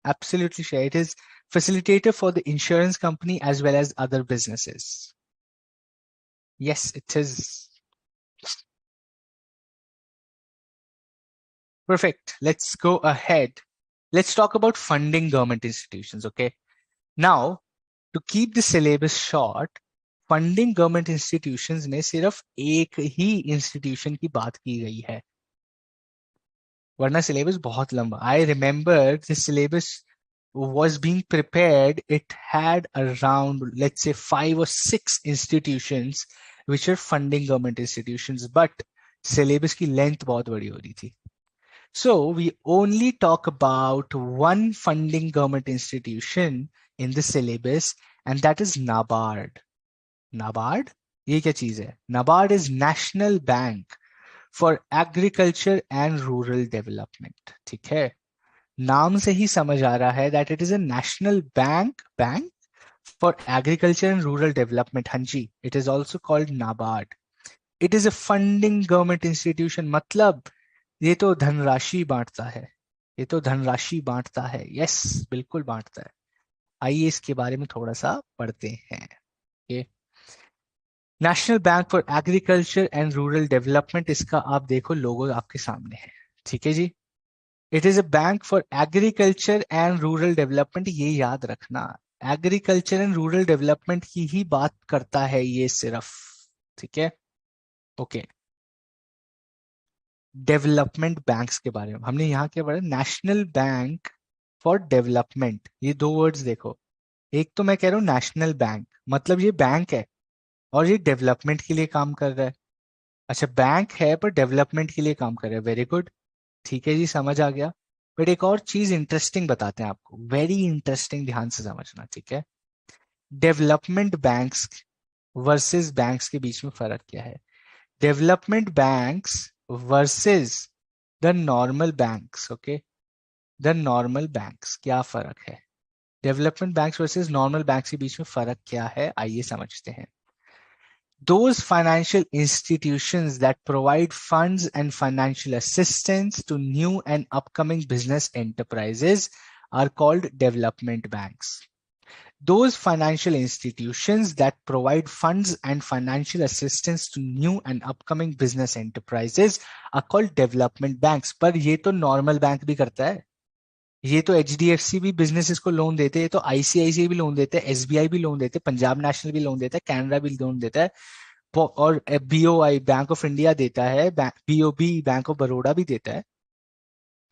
Absolutely, sure. It is facilitator for the insurance company as well as other businesses. Yes, it is. Perfect. Let's go ahead. Let's talk about funding government institutions, okay? Now, to keep the syllabus short, funding government institutions में सिर्फ एक ही institution की बात की गई है, वरना syllabus बहुत लंबा. I remember the syllabus was being prepared. It had around, let's say, 5 or 6 institutions which are funding government institutions, but syllabus की length बहुत बड़ी हो रही थी. So we only talk about one funding government institution in the syllabus, and that is NABARD. NABARD? ये क्या चीज है? NABARD is National Bank for Agriculture and Rural Development. ठीक है, नाम से ही समझ आ रहा है that it is a national bank for agriculture and rural development. हाँ जी, it is also called NABARD. It is a funding government institution. मतलब ये तो धनराशि बांटता है, ये तो धनराशि बांटता है. यस, बिल्कुल बांटता है. आइए इसके बारे में थोड़ा सा पढ़ते हैं. National bank for agriculture and rural development, इसका आप देखो लोगो आपके सामने है. ठीक है जी. It is a bank for agriculture and rural development. ये याद रखना, एग्रीकल्चर एंड रूरल डेवलपमेंट की ही बात करता है ये सिर्फ. ठीक है, ओके. डेवलपमेंट बैंक्स के बारे में हमने यहाँ क्या पढ़ा? National bank for development. ये दो वर्ड्स देखो. एक तो मैं कह रहा हूँ नेशनल बैंक, मतलब ये बैंक है और ये डेवलपमेंट के लिए काम कर रहा है. अच्छा, बैंक है पर डेवलपमेंट के लिए काम कर रहा है. Very good. ठीक है जी, समझ आ गया. बट एक और चीज इंटरेस्टिंग बताते हैं आपको, वेरी इंटरेस्टिंग, ध्यान से समझना. ठीक है, डेवलपमेंट बैंक्स वर्सेस बैंक्स के बीच में फर्क क्या है? Development banks versus the normal banks. Okay, the normal banks, क्या फर्क है? Development banks versus normal banks के बीच में फर्क क्या है, आइए समझते हैं. Those financial institutions that provide funds and financial assistance to new and upcoming business enterprises are called development banks. Those financial institutions that provide funds and financial assistance to new and upcoming business enterprises are called development banks. पर ये तो normal bank भी करता है. ये तो HDFC भी businesses को लोन देते हैं, ये तो ICICI भी लोन देते हैं, SBI भी लोन देते हैं, पंजाब नेशनल भी लोन देता है, कैनरा भी लोन देता है, और BOI बैंक ऑफ इंडिया देता है, BOB बैंक ऑफ बड़ौदा भी देता है.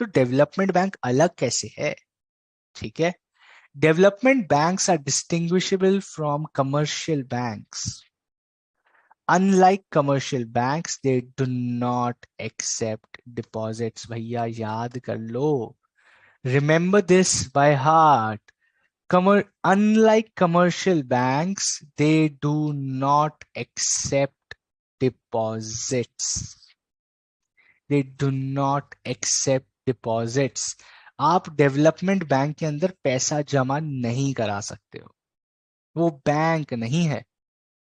तो डेवलपमेंट बैंक अलग कैसे है? ठीक है, development banks are distinguishable from commercial banks. Unlike commercial banks, they do not accept deposits. भैया याद कर लो, remember this by heart. Unlike commercial banks, they do not accept deposits. They do not accept deposits. आप development bank के अंदर पैसा जमा नहीं करा सकते हो. वो बैंक नहीं है.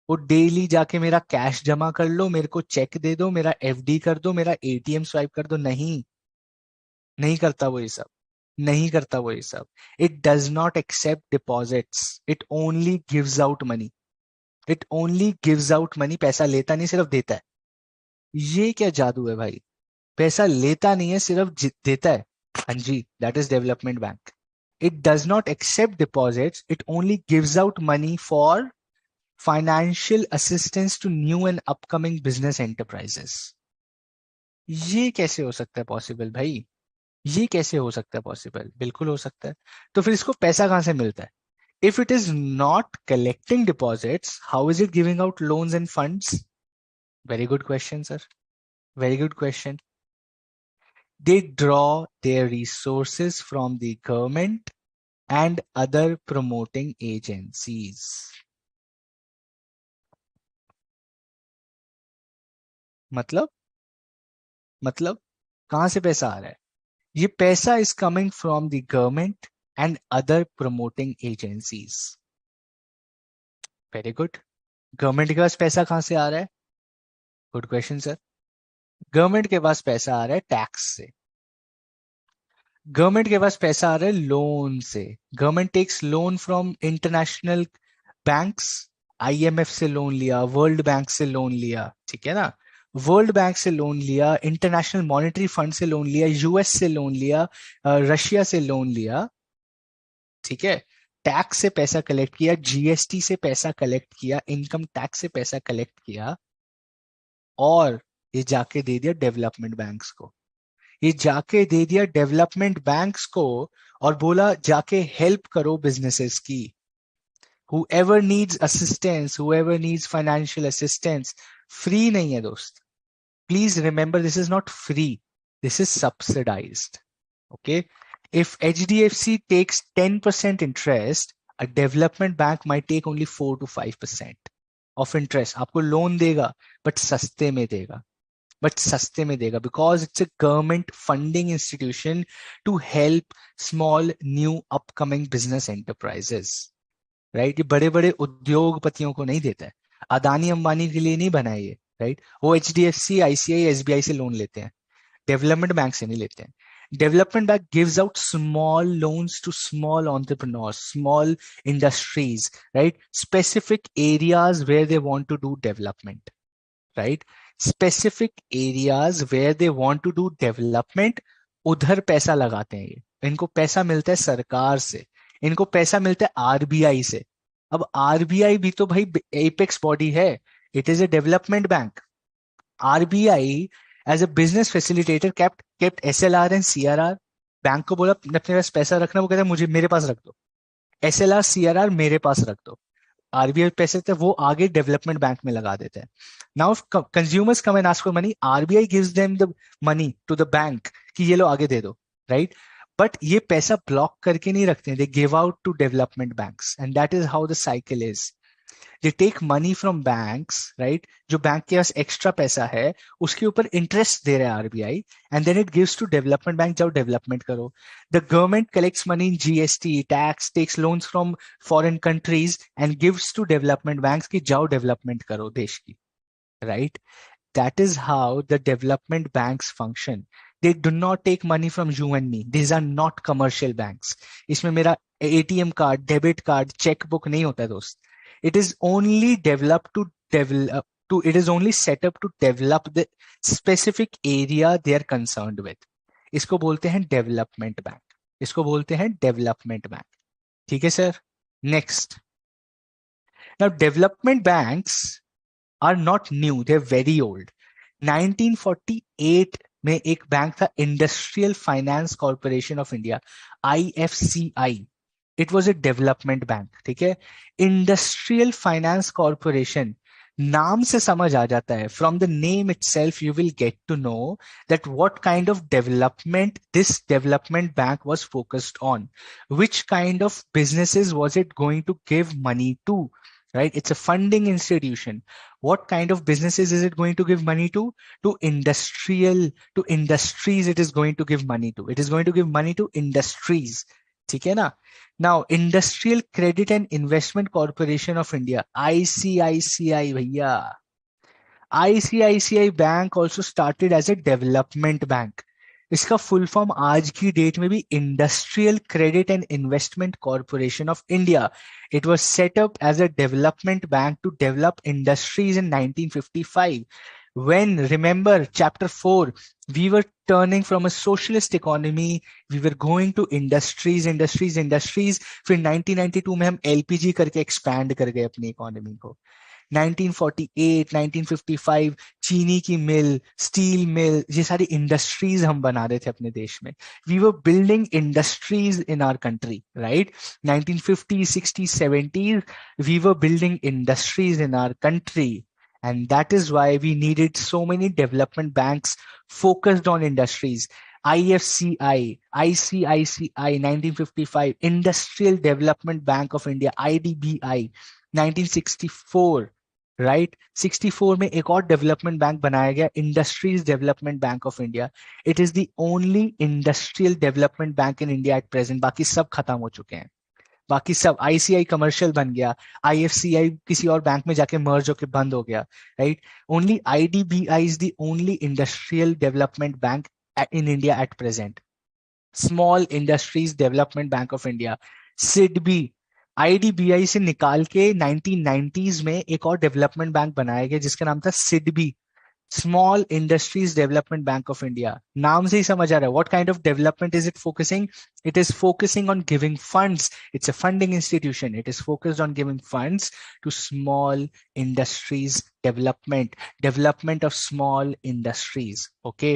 वो डेली जाके मेरा कैश जमा कर लो, मेरे को चेक दे दो, मेरा FD कर दो, मेरा ATM स्वाइप कर दो. नहीं, नहीं करता वो ये सब. नहीं करता वो ये सब. It does not accept deposits. It only gives out money. It only gives out money, पैसा लेता नहीं सिर्फ देता है। ये क्या जादू है भाई, पैसा लेता नहीं है सिर्फ देता है। हाँ जी, that is development bank. It does not accept deposits, it only gives out money for financial assistance to new and upcoming business enterprises. ये कैसे हो सकता है पॉसिबल भाई, ये कैसे हो सकता है पॉसिबल? बिल्कुल हो सकता है। तो फिर इसको पैसा कहां से मिलता है? If it is not collecting deposits, how is it giving out loans end funds? Very good question sir, very good question. They draw their resources from the government and other promoting agencies. मतलब मतलब कहां से पैसा आ रहा है? ये पैसा is coming from the government and other promoting agencies. Very good. Government के पास पैसा कहां से आ रहा है? Good question sir. गवर्नमेंट के पास पैसा आ रहा है टैक्स से। गवर्नमेंट के पास पैसा आ रहा है लोन से। Government takes loan from international banks. IMF से लोन लिया, वर्ल्ड बैंक से लोन लिया, ठीक है ना? वर्ल्ड बैंक से लोन लिया, इंटरनेशनल मॉनेटरी फंड से लोन लिया, यूएस से लोन लिया, रशिया से लोन लिया, ठीक है? टैक्स से पैसा कलेक्ट किया, जीएसटी से पैसा कलेक्ट किया, इनकम टैक्स से पैसा कलेक्ट किया, और ये जाके दे दिया डेवलपमेंट बैंक्स को। ये जाके दे दिया डेवलपमेंट बैंक्स को और बोला जाके हेल्प करो बिजनेसेस की। whoever needs assistance, whoever needs financial assistance, free नहीं है दोस्त। Please remember, this is not free, this is subsidized. Okay, if HDFC takes 10% interest, a development bank might take only 4 to 5% of interest। आपको loan देगा but सस्ते में देगा, but सस्ते में देगा, because it's a government funding institution to help small new upcoming business enterprises. Right, ये बड़े बड़े उद्योगपतियों को नहीं देता है, अदानी अंबानी के लिए नहीं बना है ये। राइट, वो एचडीएफसी, आईसीआई, एसबीआई से लोन लेते हैं, डेवलपमेंट बैंक से नहीं लेते हैं। Development bank gives out small loans to small entrepreneurs, small industries, right, specific areas where they want to do development. Right, specific areas where they want to do development, उधर पैसा लगाते हैं ये। इनको पैसा मिलता है सरकार से, इनको पैसा मिलता है आरबीआई से। अब आरबीआई भी तो भाई एपेक्स बॉडी है, it is a development bank. RBI as a business facilitator kept SLR and CRR. Bank को बोला अपने पास पैसा रखना, वो कहता है मुझे मेरे पास रख दो, एसएलआर सीआरआर मेरे पास रख दो। आरबीआई पैसे थे वो आगे डेवलपमेंट बैंक में लगा देते हैं। Now consumers come and ask for money, RBI gives them the money to the bank कि ये लो आगे दे दो। राइट, बट ये पैसा ब्लॉक करके नहीं रखते हैं, they give out to development banks, and that is how the cycle is. They take money from banks, right, जो बैंक के पास एक्स्ट्रा पैसा है उसके ऊपर इंटरेस्ट दे रहा है RBI, and then it gives to development bank, जाओ डेवलपमेंट करो। The government collects money in GST tax, takes loans from foreign countries and gives to development banks कि जाओ डेवलपमेंट करो देश की। Right, that is how the development banks function. They do not take money from you and me. These are not commercial banks. इसमें मेरा ATM card, debit card, cheque book नहीं होता है दोस्त। It is only developed to develop to, it is only set up to develop the specific area they are concerned with. इसको बोलते हैं development bank, इसको बोलते हैं डेवलपमेंट बैंक। ठीक है sir. Next, now development banks are not new, they're very old. 1948 में एक बैंक था industrial finance corporation of India, IFCI. It was a development bank. ठीक है, इंडस्ट्रियल फाइनेंस कॉर्पोरेशन, नाम से समझ आ जाता है, from the name itself you will get to know that what kind of development this development bank was focused on, which kind of businesses was it going to give money to. Right, it's a funding institution. What kind of businesses is it going to give money to? To industries it is going to give money to. It is going to give money to industries. ठीक है ना? Now, Industrial Credit and Investment Corporation of India, ICICI भैया, ICICI Bank also started as a development bank. इसका full form आज की date में भी industrial credit and investment corporation of India. It was set up as a development bank to develop industries in 1955. When, remember, chapter 4, we were turning from a socialist economy, we were going to industries, industries, industries. फिर 1992 में हम LPG करके expand कर गए अपनी economy को. 1948, 1955 चीनी की मिल, स्टील मिल, ये सारी इंडस्ट्रीज हम बना रहे थे अपने देश में. We were building industries in our country, right. 1950, 60, 70 we were building industries in our country, and that is why we needed so many development banks focused on industries. IFCI, ICICI, 1955, Industrial Development Bank of India, IDBI, 1964, right. 64 में एक और development bank बनाया गया, industries development bank of India. It is the only industrial development bank in India at present. बाकी सब खत्म हो चुके हैं. बाकी सब, आईसीआई कमर्शियल बन गया, आईएफसीआई किसी और बैंक में जाके मर्ज होके बंद हो गया, right. Only IDBI is the only industrial development bank in India at present. Small industries development bank of India, SIDBI. IDBI से निकाल के 1990s में एक और डेवलपमेंट बैंक बनाया गया जिसका नाम था SIDBI, small industries development bank of India. नाम से ही समझ आ रहा है what kind of development is it focusing. It is focusing on giving funds. It's a funding institution. It is focused on giving funds to small industries development, development of small industries. Okay.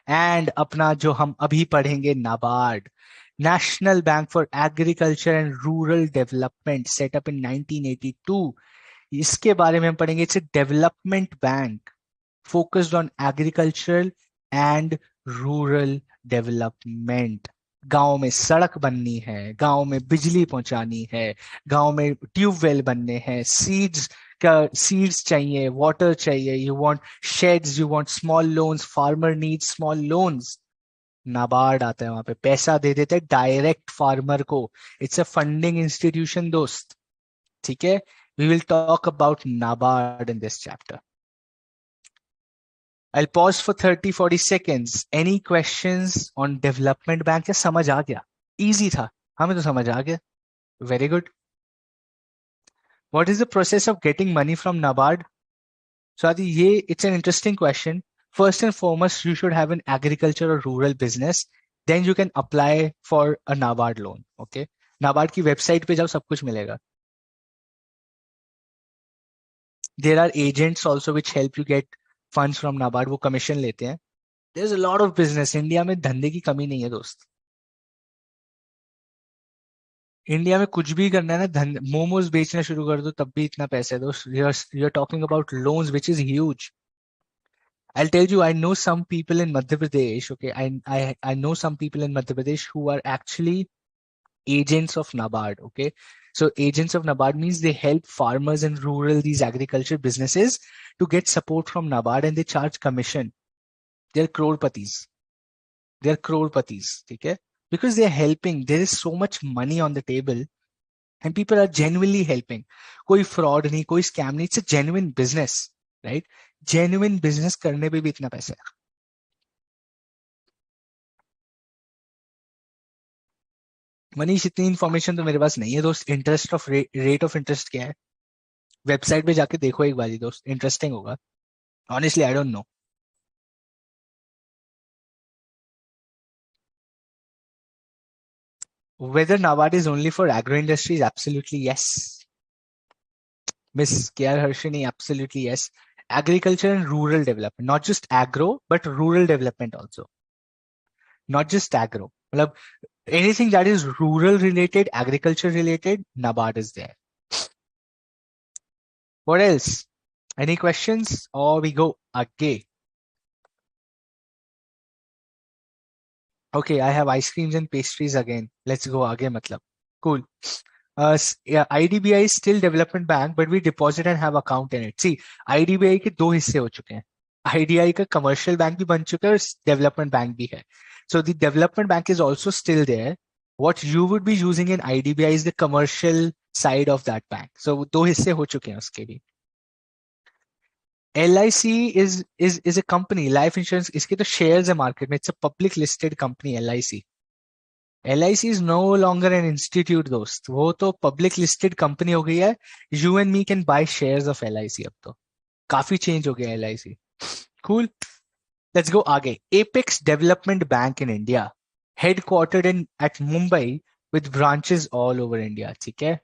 And अपना जो हम अभी पढ़ेंगे, NABARD, national bank for agriculture and rural development, set up in 1982. इसके बारे में हम पढ़ेंगे. It's a development bank focused on agricultural and rural development. गांव में सड़क बननी है, गांव में बिजली पहुंचानी है, गांव में ट्यूबवेल बनने हैं, सीड्स चाहिए, वाटर चाहिए, you want sheds, you want small loans, farmer needs small loans. NABARD आता है वहां पे, पैसा दे देते हैं डायरेक्ट फार्मर को. इट्स अ फंडिंग इंस्टीट्यूशन दोस्त. ठीक है. We will talk about NABARD in this chapter. I'll pause for 30-40 seconds. Any questions on development bank? या समझ आ गया? Easy था, हमें तो समझ आ गया. Very good. What is the process of getting money from NABARD? So Adi, it's an interesting question. First and foremost, you should have an agriculture or rural business. Then you can apply for a NABARD loan. Okay. NABARD की website पे जाओ, सब कुछ मिलेगा. There are agents also which help you get funds from NABARD. वो commission लेते हैं. There's a lot of business. India में धंधे की कमी नहीं है दोस्त. इंडिया में कुछ भी करना है ना, मोमोज बेचना शुरू कर दो तब भी इतना पैसा है दोस्त. you're talking about loans which is huge. I'll tell you, I know some people in Madhya Pradesh. Okay, I know some people in Madhya Pradesh who are actually agents of NABARD. Okay, so agents of NABARD means they help farmers in rural, these agriculture businesses, to get support from NABARD, and they charge commission. They're crorpatis. They're crorpatis. Okay, because they're helping. There is so much money on the table, and people are genuinely helping. कोई fraud नहीं, कोई scam नहीं. It's a genuine business, right? Genuine business करने पे भी इतना पैसा है. मनीष, इतनी इन्फॉर्मेशन तो मेरे पास नहीं है दोस्त. Interest of rate of interest क्या है? वेबसाइट पे जाके देखो एक बारी दोस्त, इंटरेस्टिंग होगा. Honestly I don't no. Whether NABARD is only for agro industries? Absolutely yes. Miss KR Harshini, absolutely yes. Agriculture and rural development, not just agro, but rural development also. Not just agro. मतलब anything that is rural related, agriculture related, NABARD is there. What else? Any questions? Or we go again? Okay, I have ice creams and pastries again. Let's go again, matlab. Cool. Yeah, IDBI is still development bank, but we deposit and have account in it. See, IDBI के दो हिस्से हो चुके हैं. IDBI का commercial bank भी बन चुका है और development bank भी है. So the development bank is also still there. What you would be using in IDBI is the commercial side of that bank. So दो हिस्से हो चुके हैं उसके भी. LIC is a company, life insurance, इसके तो शेयर्स है मार्केट में, it's a public listed company LIC. LIC is no longer an institute दोस्त, वो तो पब्लिक लिस्टेड कंपनी हो गई है. You and me can buy shares of LIC. अब तो काफी चेंज हो गया LIC. कूल. लेट्स गो आगे. Apex development bank in India, headquartered in at Mumbai with branches all over India. ठीक है.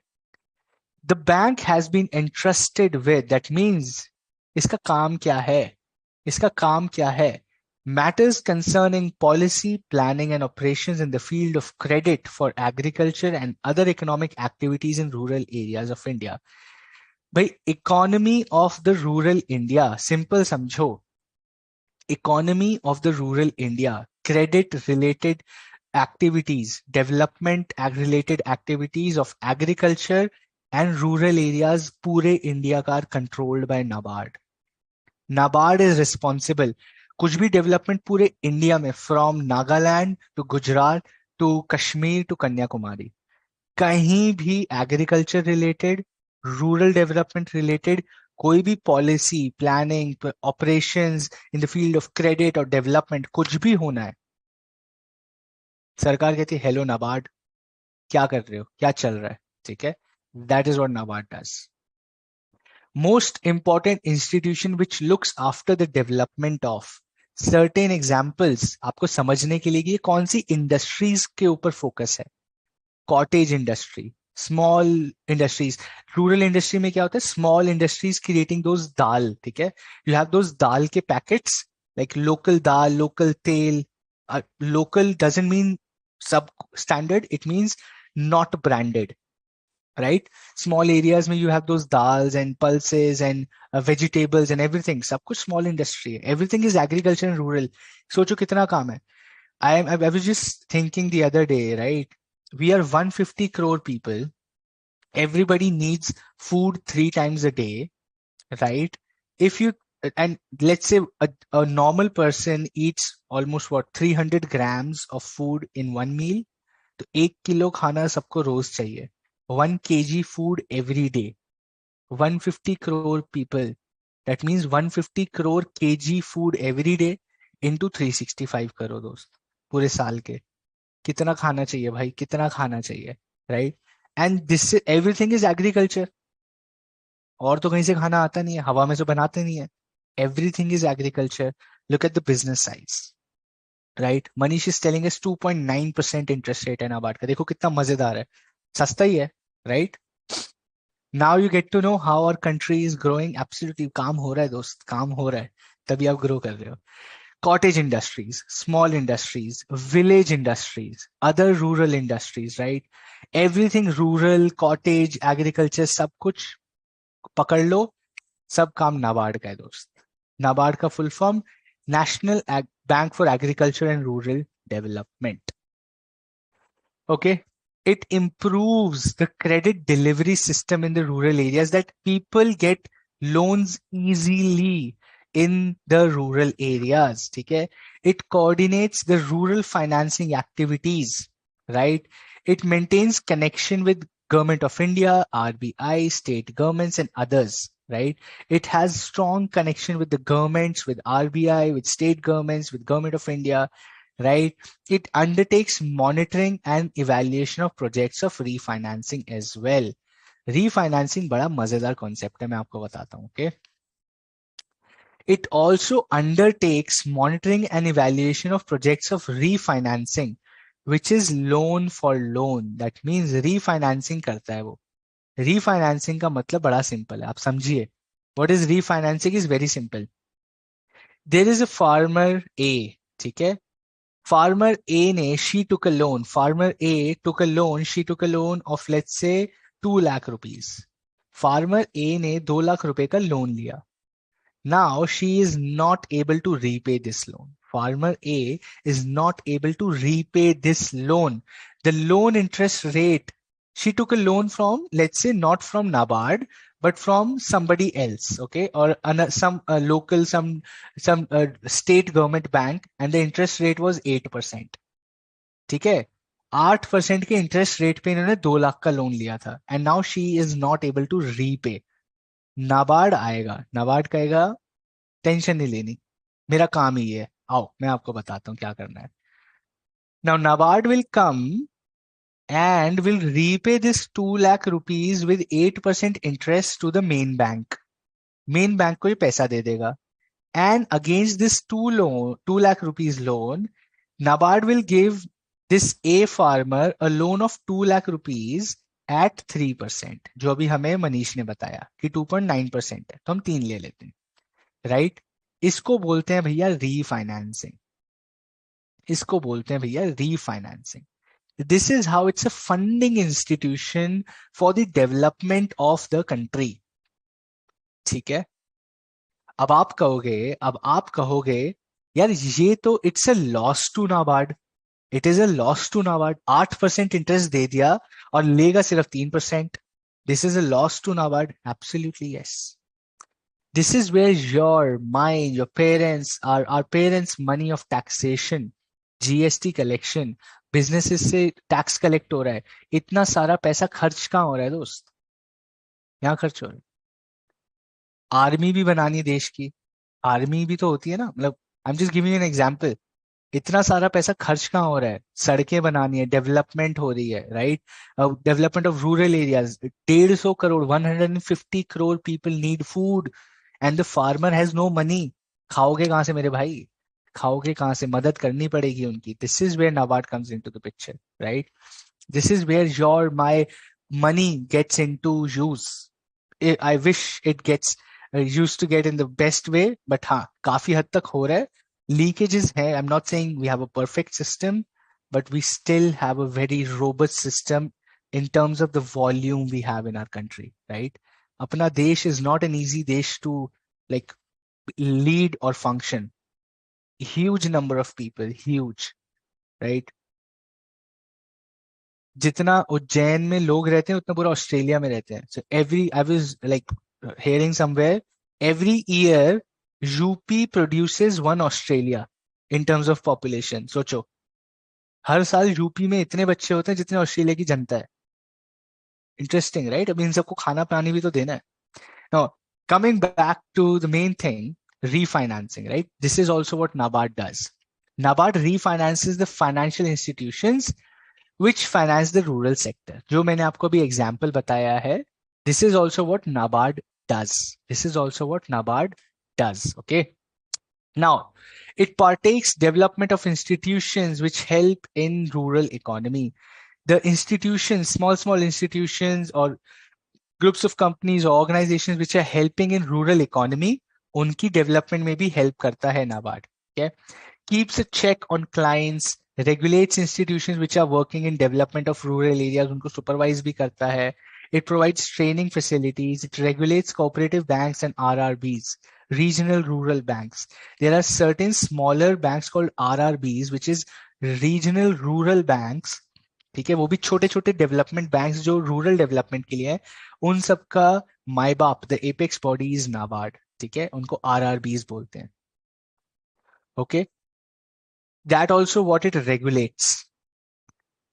The bank has been entrusted with, that means इसका काम क्या है? इसका काम क्या है? Matters concerning policy, planning and operations in the field of credit for agriculture and other economic activities in rural areas of India. भाई economy of the rural India, simple समझो. Economy of the rural India, credit related activities, development related activities of agriculture and rural areas पूरे India का are controlled by NABARD. NABARD is responsible. कुछ भी development पूरे India में, from Nagaland to Gujarat to Kashmir to Kanyakumari, कहीं भी agriculture related, rural development related कोई भी policy, planning, operations in the field of credit और डेवलपमेंट कुछ भी होना है, सरकार कहती है हेलो नाबार्ड, क्या कर रहे हो, क्या चल रहा है. ठीक है. That is what NABARD does. Most important institution which looks after the development of certain examples. आपको समझने के लिए कि ये कौन सी इंडस्ट्रीज के ऊपर फोकस है. Cottage industry, small industries. Rural industry में क्या होता है? स्मॉल इंडस्ट्रीज क्रिएटिंग दोज दाल. ठीक है. यू हैव दोज दाल के पैकेट्स, लाइक लोकल दाल, लोकल तेल. लोकल डजंट मीन सब standard, it means not branded. Right? Small areas में you have those dals and pulses and vegetables and everything. सब कुछ small industry है. Everything is agriculture and rural. सोचो कितना काम है. I was just thinking the other day, right? We are 150 crore people. Everybody needs food 3 times a day, right? If you, and let's say a normal person eats almost what, 300 grams of food in one meal. तो 1 kilo खाना सबको रोज चाहिए. 1 kg food every day. 150 crore people. That means 150 crore kg food every day into 365 crore दोस्त, पूरे साल के. कितना खाना चाहिए भाई, कितना खाना चाहिए, right? And this everything is agriculture. और तो कहीं से खाना आता नहीं है, हवा में तो बनाते नहीं है. Everything is agriculture. Look at the business size. Right. Manish is telling us 2.9% interest rate है नाबार्ड का. देखो कितना मजेदार है, सस्ता ही है, right. Now you get to know how our country is growing. Absolutely काम हो रहा है दोस्त, काम हो रहा है, तभी आप ग्रो कर रहे हो. Cottage industries, small industries, village industries, other rural industries, right. Everything rural, cottage, agriculture, सब कुछ पकड़ लो, सब काम नाबार्ड का है दोस्त. नाबार्ड का full form national bank for agriculture and rural development. Okay. It improves the credit delivery system in the rural areas, that people get loans easily in the rural areas. ठीक है. It coordinates the rural financing activities, right? It maintains connection with Government of India, RBI, state governments and others, right? It has strong connection with the governments, with RBI, with state governments, with Government of India, right? It undertakes monitoring and evaluation of projects of refinancing as well. Refinancing बड़ा मजेदार concept है, मैं आपको बताता हूं. Okay. It also undertakes monitoring and evaluation of projects of refinancing, which is loan for loan. That means refinancing करता है वो. Refinancing का मतलब बड़ा सिंपल है, आप समझिए. What is refinancing is very simple. There is a farmer A, ठीक है. Farmer A ने, she took a loan. Farmer A took a loan. She took a loan of let's say 2 lakh rupees. Farmer A ने 2 लाख रुपए का loan लिया. Now she is not able to repay this loan. Farmer A is not able to repay this loan. The loan interest rate, she took a loan from, let's say, not from NABARD, but from somebody else, okay, or some local, some state government bank, and the interest rate was 8%. ठीक है. 8% के interest rate पे इन्होंने 2 लाख का loan लिया था, and now she is not able to repay. NABARD आएगा, NABARD कहेगा टेंशन नहीं लेनी, मेरा काम ही है। आओ मैं आपको बताता हूँ क्या करना है। Now NABARD will come and will repay this 2 lakh rupees with 8% interest to the main bank. Main bank को ये पैसा दे देगा। And against this 2 lakh rupees loan, NABARD will give this A farmer a loan of 2 lakh rupees at 3%, जो अभी हमें मनीष ने बताया कि 2.9% है, तो हम 3 ले लेते हैं, राइट। इसको बोलते हैं भैया रीफाइनेंसिंग, इसको बोलते हैं भैया refinancing. This is how it's a funding institution for the development of the country. ठीक है। अब आप कहोगे यार ये तो it's a loss to NABARD, it is a loss to NABARD, 8% interest दे दिया और लेगा सिर्फ 3%, this is a loss to NABARD. Absolutely yes. This is where your mind, your parents, our parents' money of taxation, GST collection, businesses से tax collect हो रहा है, इतना सारा पैसा खर्च कहाँ हो रहा है दोस्त? यहाँ खर्च हो रहा है। आर्मी भी बनानी है देश की, आर्मी भी तो होती है ना, मतलब I am just giving an example. इतना सारा पैसा खर्च कहाँ हो रहा है? सड़कें बनानी है, डेवलपमेंट हो रही है, right. Development of rural areas, 150 crore, 150 crore people need food and the farmer has no money. खाओगे कहां से मेरे भाई? खाओगे कहां से? मदद करनी पड़ेगी उनकी। This is where NABARD comes into the picture, right. This is where your my money gets into use. I wish it gets use to get in the best way, but हाँ काफी हद तक हो रहा है। लीकेजेस है, I am not saying we have a perfect system, but we still have a very robust system in terms of the volume we have in our country, right? अपना देश is not an easy देश to like lead or function. Huge number of people, huge, right? जितना उज्जैन में लोग रहते हैं उतना पूरा ऑस्ट्रेलिया में रहते हैं। So every I was like hearing somewhere every year UP produces one Australia in terms of population. सोचो हर साल यूपी में इतने बच्चे होते हैं जितने ऑस्ट्रेलिया की जनता है। Interesting right. अभी इन सबको खाना पानी भी तो देना है। Now coming back to the main thing, refinancing, right? This is also what NABARD does. NABARD refinances the financial institutions which finance the rural sector. जो मैंने आपको भी एग्जाम्पल बताया है, this is also what NABARD does. This is also what NABARD does. Okay. Now, it partakes development of institutions which help in rural economy. The institutions, small institutions or groups of companies or organizations which are helping in rural economy, उनकी development में भी help करता है NABARD. okay? Keeps a check on clients, regulates institutions which are working in development of rural areas, उनको supervise भी करता है। It provides training facilities, it regulates cooperative banks and RRBs, regional rural banks. There are certain smaller banks called RRBs, which is regional rural banks, ठीक है। वो भी छोटे छोटे डेवलपमेंट बैंक्स जो रूरल डेवलपमेंट के लिए है, उन सब का माई बाप the apex body is NABARD, ठीक है। उनको आरआरबीज बोलते हैं। Okay, that also what it regulates.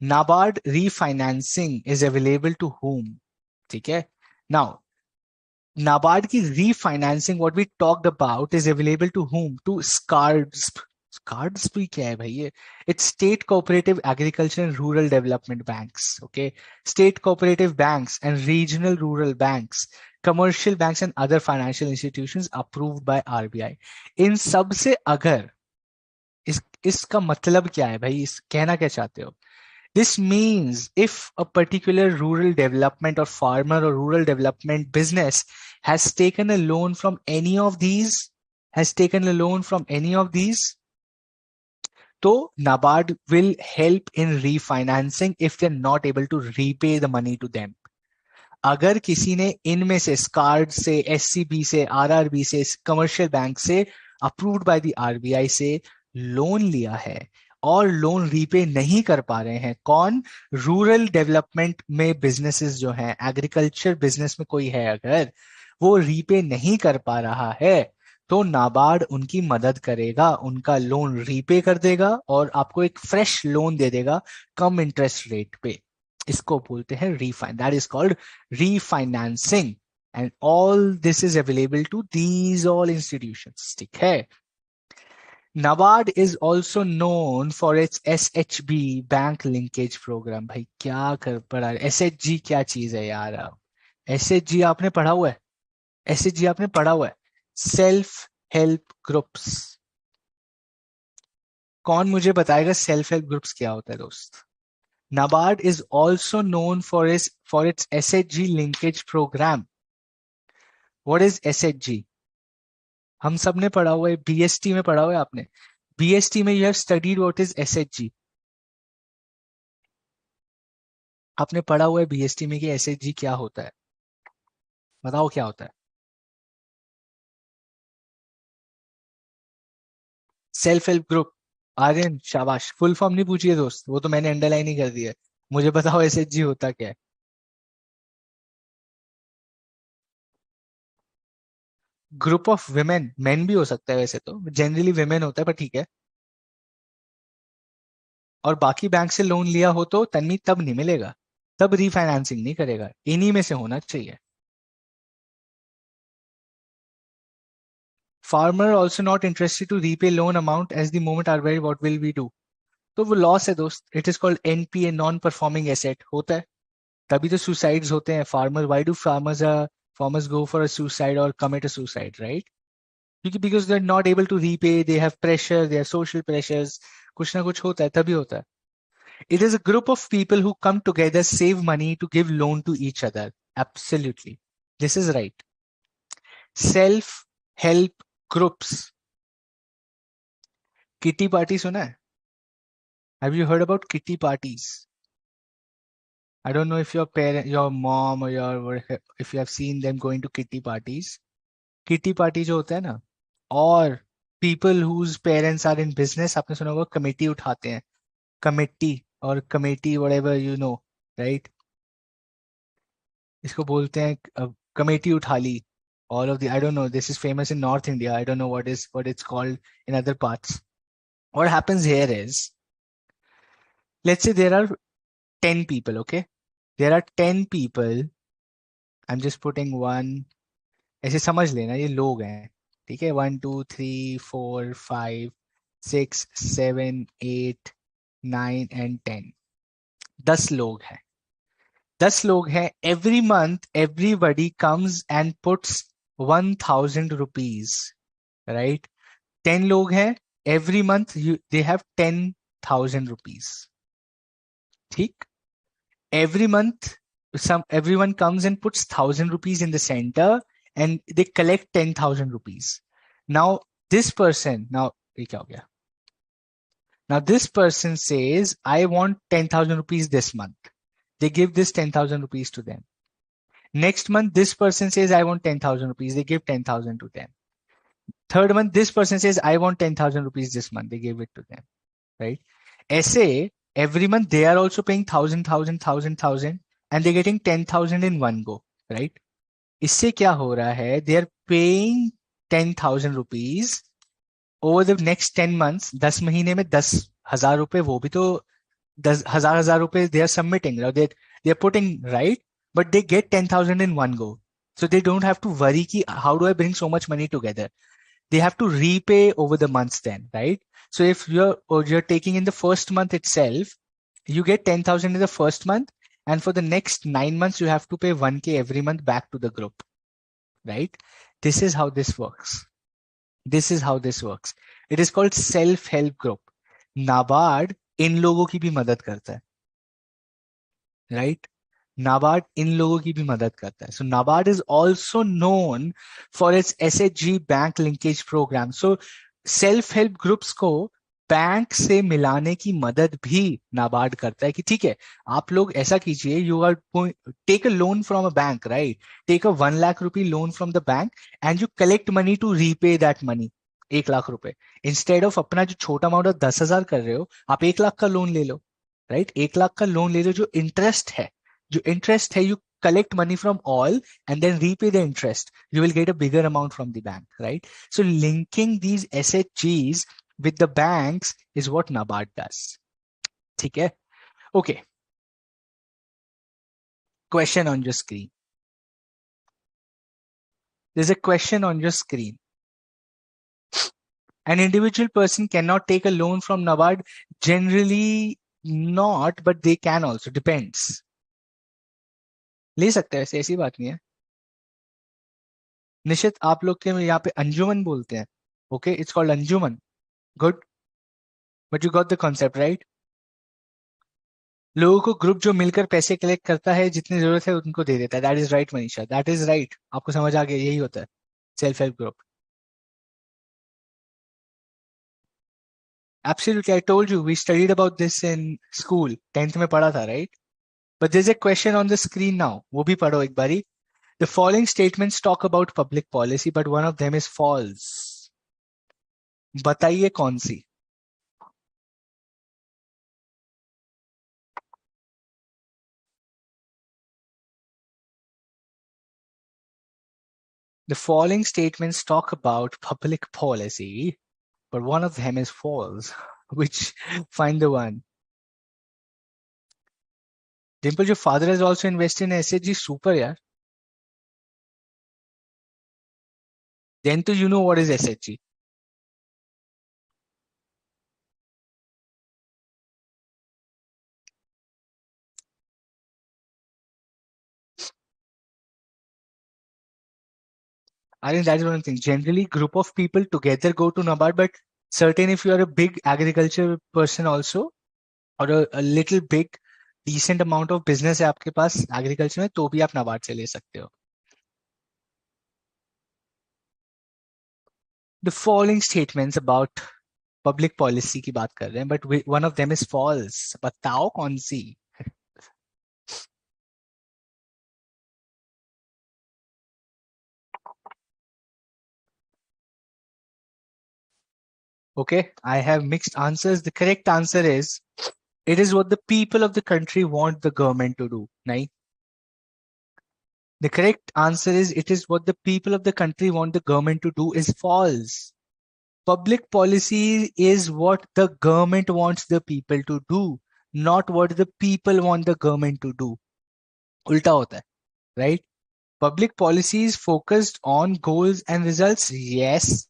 NABARD refinancing is available to home, ठीक है। नाउ NABARD की refinancing what we talked about is available to whom? To SCARDS. SCARDS भी क्या है भाई ये? It's State Cooperative Agriculture and Rural Development Banks. Okay, State Cooperative Banks and Regional Rural Banks, commercial banks and other financial institutions approved by RBI. इन सब से अगर इसका मतलब क्या है भाई? कहना क्या चाहते हो? This means if a particular rural development or farmer or rural development business has taken a loan from any of these, तो NABARD will help in refinancing if they're not able to repay the money to them. अगर किसी ने इनमें से scarred से, SCB से, RRB से, commercial bank से, अप्रूव्ड बाय द आरबीआई से लोन लिया है और लोन रीपे नहीं कर पा रहे हैं, कौन? रूरल डेवलपमेंट में बिजनेसेस जो हैं, एग्रीकल्चर बिजनेस में कोई है अगर वो रीपे नहीं कर पा रहा है, तो नाबार्ड उनकी मदद करेगा, उनका लोन रीपे कर देगा और आपको एक फ्रेश लोन दे देगा कम इंटरेस्ट रेट पे। इसको बोलते हैं refine, that is called refinancing. and all this is available to these all institutions. ठीक है? NABARD is also known for its SHB bank linkage program. भाई क्या कर पढ़ा है? SHG क्या चीज है यार? SHG आपने पढ़ा हुआ है? SHG आपने पढ़ा हुआ है? Self help groups. कौन मुझे बताएगा सेल्फ हेल्प ग्रुप्स क्या होता है दोस्त? NABARD is also known for its SHG linkage program. What is SHG? हम सब ने पढ़ा हुआ है, BST में पढ़ा हुआ है आपने. BST में you have studied what is SHG. आपने पढ़ा हुआ है BST में कि SHG क्या होता है. बताओ क्या होता है. Self help group. आर्यन शाबाश. फुल फॉर्म नहीं पूछिए दोस्त, वो तो मैंने अंडरलाइन ही कर दिया है. मुझे बताओ SHG होता क्या है. Group of women. मेन भी हो सकता है वैसे तो, जनरली विमेन होता है पर ठीक है. और बाकी बैंक से लोन लिया हो तो तन्वी तब नहीं मिलेगा, तब रीफाइनेंसिंग नहीं करेगा. इन्हीं में से होना चाहिए. Farmer also not interested to repay loan amount as the moment are very what will we do. तो वो लॉस है दोस्त. It is called NPA, non performing asset होता है. तभी तो सुसाइड्स होते हैं. Farmer, why do farmers go for a suicide or commit a suicide, right? क्योंकि because they're not able to repay, they have pressure, they have social pressures. कुछ ना कुछ होता है, तभी होता है. It is a group of people who come together, save money to give loan to each other. Absolutely. This is right. Self-help groups. Kitty party सुना है? Have you heard about kitty parties? I don't know if your parent, your mom or if you have seen them going to kitty parties. Kitty party जो होता है ना, और people whose parents are in business, आपने सुना होगा committee उठाते हैं. कमेटी और committee whatever you know, right? इसको बोलते हैं कमेटी उठा ली. All of the, I don't know, this is famous in North India. I don't know what it's called in other parts. What happens here is, let's say there are 10 people, okay? There are 10 people. I'm just putting one. ऐसे समझ लेना ये लोग हैं. ठीक है? 1 2 3 4 5 6 7 8 9 and 10. 10 लोग हैं. 10 लोग हैं. Every month everybody comes and puts 1,000 rupees, right? 10 लोग हैं. Every month they have 10,000 rupees. ठीक? Every month everyone comes and puts 1,000 rupees in the center and they collect 10,000 rupees. Now this person, ये क्या हो गया? Now this person says, I want 10,000 rupees this month. They give this 10,000 rupees to them. Next month, this person says, I want 10,000 rupees. They give 10,000 to them. Third month, this person says, I want 10,000 rupees this month. They give it to them, right? Essay, every month, they are also paying 1,000, and they're getting 10,000 in one go, right? इससे क्या हो रहा है? They are paying 10,000 rupees over the next 10 months. 10 महीने में 10,000 रुपए, वो भी तो 10,000 रुपए they are submitting, they are putting, right? But they get 10,000 in one go. So they don't have to worry ki, how do I bring so much money together? They have to repay over the months then, right? So if you're taking in the first month itself, you get 10,000 in the first month, and for the next 9 months, you have to pay 1K every month back to the group, right? This is how this works. This is how this works. It is called self-help group. NABARD इन लोगों की भी मदद करता है, right? NABARD इन लोगों की भी मदद करता है. So NABARD is also known for its SHG bank linkage program. So self-help groups को बैंक से मिलाने की मदद भी नाबार्ड करता है कि ठीक है, आप लोग ऐसा कीजिए, you are take a loan from a bank, right? Take a 1 lakh rupee loan from the bank and you collect money to repay that money. 1 lakh रुपए. इंस्टेड ऑफ अपना जो छोटा अमाउंट 10,000 कर रहे हो, आप 1 लाख का लोन ले लो, राइट? 1 लाख का लोन ले लो. जो इंटरेस्ट है, you collect money from all and then repay the interest. You will get a bigger amount from the bank, right? So linking these SHGs with the banks is what NABARD does. ठीक है? Okay. Question on your screen. There's a question on your screen. An individual person cannot take a loan from NABARD. Generally not, but they can also. Depends. ले सकते हैं, ऐसी बात नहीं है. निशित, आप लोग के यहाँ पे अंजुमन बोलते हैं. Okay, it's called Anjuman. Good. But you got the concept, right? लोगों को ग्रुप जो मिलकर पैसे कलेक्ट करता है, जितनी जरूरत है उनको दे देता है. That is right Manisha, that is right. आपको समझ आ गया, यही होता है self help group. Absolutely, I told you we studied about this in school. 10th में पढ़ा था, right? But there's a question on the screen now. वो भी पढ़ो एक बारी. The following statements talk about public policy, but one of them is false. बताइए कौन सी? The following statements talk about public policy, but one of them is false. Which, find the one. Dimple, your father has also invested in SHG. Super, yeah. Then too, you know what is SHG. I think that's one thing. Generally, group of people together go to NABARD, but certain if you are a big agriculture person also, और a little big decent amount of business है आपके पास agriculture में, तो भी आप नाबार्ड से ले सकते हो. The following statements about public policy की बात कर रहे हैं, but one of them is false. बताओ कौन सी? Okay, I have mixed answers. The correct answer is, it is what the people of the country want the government to do. नहीं. The correct answer is, it is what the people of the country want the government to do is false. Public policy is what the government wants the people to do, not what the people want the government to do. उल्टा होता है, right? Public policy is focused on goals and results. Yes.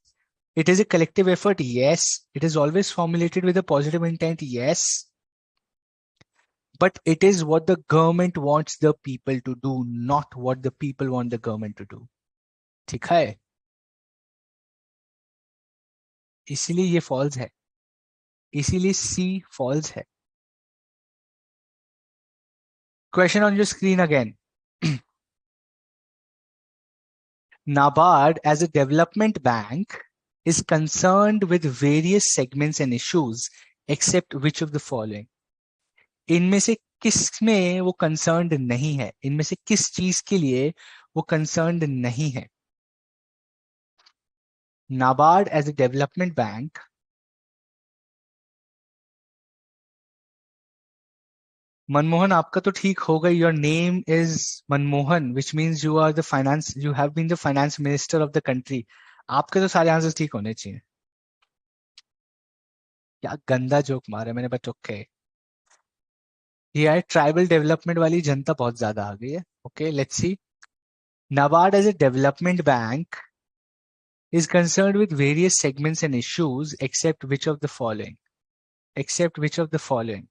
It is a collective effort. Yes. It is always formulated with a positive intent. Yes. But it is what the government wants the people to do, not what the people want the government to do. ठीक है? इसीलिए ये false है. इसीलिए C false है. Question on your screen again. NABARD as a development bank is concerned with various segments and issues except which of the following? इनमें से किस में वो concerned नहीं है? इनमें से किस चीज के लिए वो concerned नहीं है? NABARD as a development bank Manmohan, आपका तो ठीक हो गई. Your name is Manmohan, which means you are the finance, you have been the finance minister of the country. आपके तो सारे आंसर ठीक होने चाहिए. क्या गंदा जोक मारा मैंने, बट ओके. ये है ट्राइबल डेवलपमेंट वाली जनता बहुत ज्यादा आ गई है. Okay, let's see. NABARD as a development bank is concerned with various segments and issues except which of the following? Except which of the following?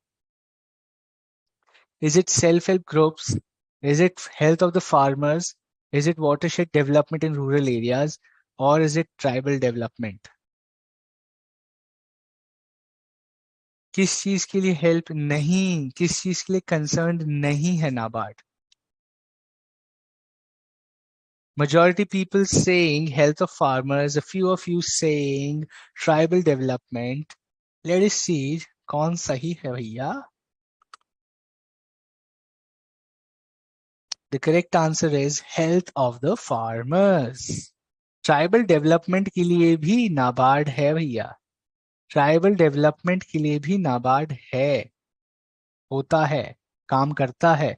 Is it self-help groups? Is it health of the farmers? Is it watershed development in rural areas? Or is it tribal development? किस चीज के लिए help नहीं, किस चीज के लिए concern नहीं है NABARD? Majority people saying health of farmers, a few of you saying tribal development. Let us see कौन सही है भैया. The correct answer is health of the farmers. Tribal development के लिए भी नाबार्ड है भैया. ट्राइबल डेवलपमेंट के लिए भी नाबार्ड है, होता है, काम करता है.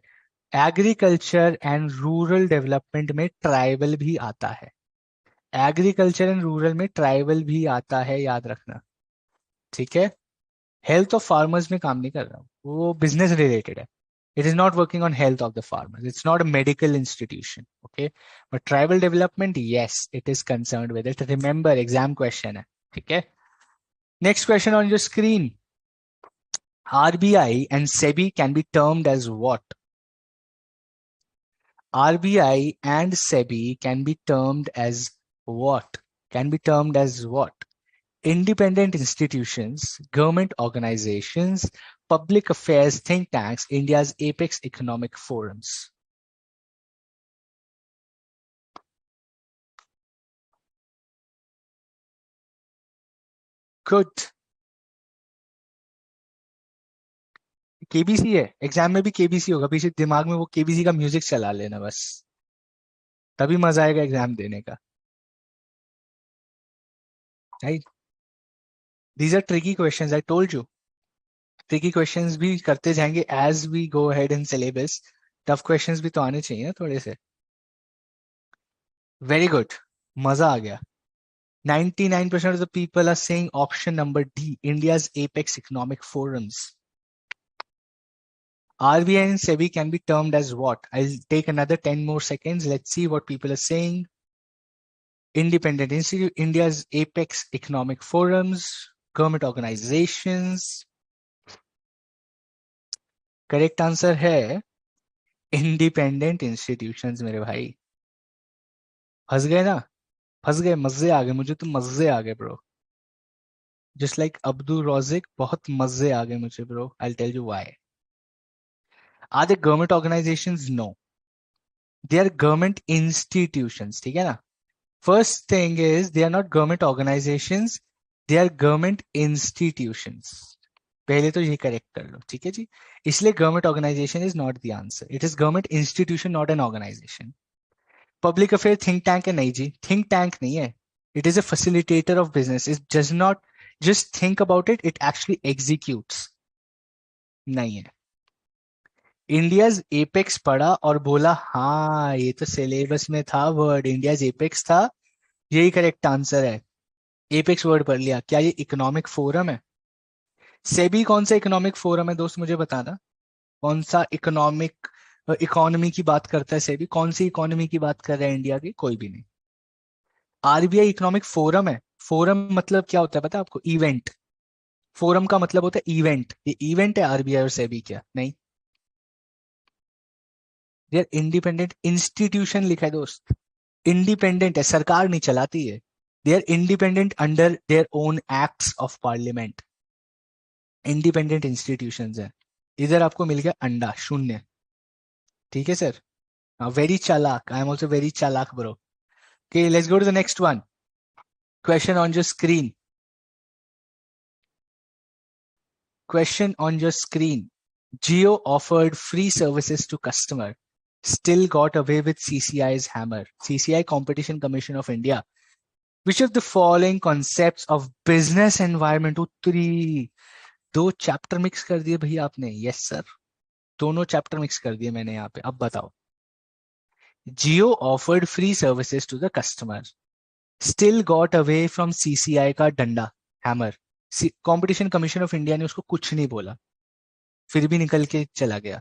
एग्रीकल्चर एंड रूरल डेवलपमेंट में ट्राइबल भी आता है. एग्रीकल्चर एंड रूरल में ट्राइबल भी आता है, याद रखना. ठीक है. हेल्थ ऑफ फार्मर्स में काम नहीं कर रहा हूं, वो बिजनेस रिलेटेड है. It is not working on health of the farmers. It's not a medical institution. Okay. But tribal development, yes, it is concerned with it. Remember, exam question hai. Okay. Next question on your screen. RBI and SEBI can be termed as what? RBI and SEBI can be termed as what? Can be termed as what? Independent institutions, government organizations, public affairs think tanks, India's apex economic forums. Good. KBC है, exam में भी KBC होगा, पीछे दिमाग में वो KBC का music चला लेना बस, तभी मजा आएगा एग्जाम देने का. Right, these are tricky questions, I told you. Tricky questions भी करते जाएंगे as we go ahead in syllabus. Tough questions भी तो आने चाहिए ना थोड़े से. वेरी गुड, मजा आ गया. 99% of the people are saying option number D, India's apex economic forums. RBI and SEBI can be termed as what? I'll take another 10 more seconds. Let's see what people are saying. Independent Institute, India's apex economic forums, government organizations. Correct answer है independent institutions मेरे भाई. फंस गए ना, फंस गए, मजे आ गए, मुझे तो मजे आ गए bro. Just like Abdul Razik, बहुत मजे आ गए मुझे bro. I'll tell you why. Are they government organizations? No. They are government institutions. ठीक है ना? First thing is they are not government organizations. They are government institutions. पहले तो ये करेक्ट कर लो, ठीक है जी. इसलिए government organization is not the answer. It is government institution, not an organization. Public affair think tank है? नहीं जी, थिंक टैंक नहीं है. It is a facilitator of business. It does not just think about it, it actually executes. नहीं है. India's apex पढ़ा और बोला हाँ ये तो सिलेबस में था वर्ड, इंडियाज एपेक्स था, यही करेक्ट आंसर है. एपेक्स वर्ड पढ़ लिया. क्या ये इकोनॉमिक फोरम है? सेबी कौन सा इकोनॉमिक फोरम है दोस्त, मुझे बताना. कौन सा इकोनॉमिक इकोनॉमी की बात करता है सेबी? कौन सी इकोनॉमी की बात कर रहा है इंडिया की? कोई भी नहीं. आरबीआई इकोनॉमिक फोरम है. फोरम मतलब क्या होता है पता है आपको? इवेंट. फोरम का मतलब होता है इवेंट. ये इवेंट है आरबीआई और सेबी? क्या नहीं. यार इंडिपेंडेंट इंस्टीट्यूशन लिखा है दोस्त. इंडिपेंडेंट है, सरकार नहीं चलाती है. They are independent under their own acts of parliament. Independent institutions है. इधर आपको मिल गया अंडा, शून्य. ठीक है सर. वेरी चालाक, आई एम ऑल्सो वेरी चालाक bro. Okay, let's go to the next one. Question on your screen. Question on your screen. Jio offered free services to customer, still got away with CCI's hammer. CCI Competition Commission of India. Which of the following concepts of business environment? उत्तरी. दो chapter mix कर दिए भैया आपने. Yes sir, दोनों chapter mix कर दिए मैंने यहाँ पे. अब बताओ. Jio offered free services to the customer, still got away from CCI का डंडा, hammer. Competition commission of India ने उसको कुछ नहीं बोला, फिर भी निकल के चला गया.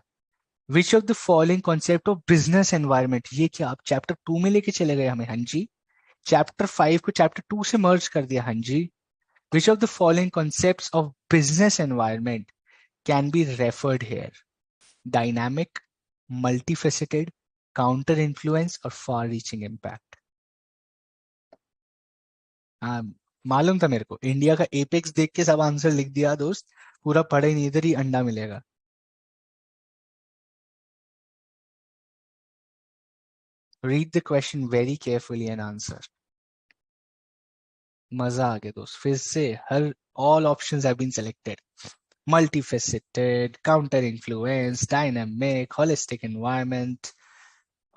विच of the following concept of business environment? ये क्या आप चैप्टर 2 में लेके चले गए हमें? हाँ जी. चैप्टर 5 को चैप्टर 2 से मर्ज कर दिया. हाँ जी. Which of the following concepts of business environment can be referred here? Dynamic, multifaceted, counter influence और फार रीचिंग इम्पैक्ट. हाँ, मालूम था मेरे को. इंडिया का एपेक्स देख के सब आंसर लिख दिया दोस्त. पूरा पढ़े नहीं, इधर ही अंडा मिलेगा. Read the question very carefully and answer. मजा आ गया दोस्त. फिर से हर all options have been selected. Multifaceted, counter influence, dynamic, holistic environment.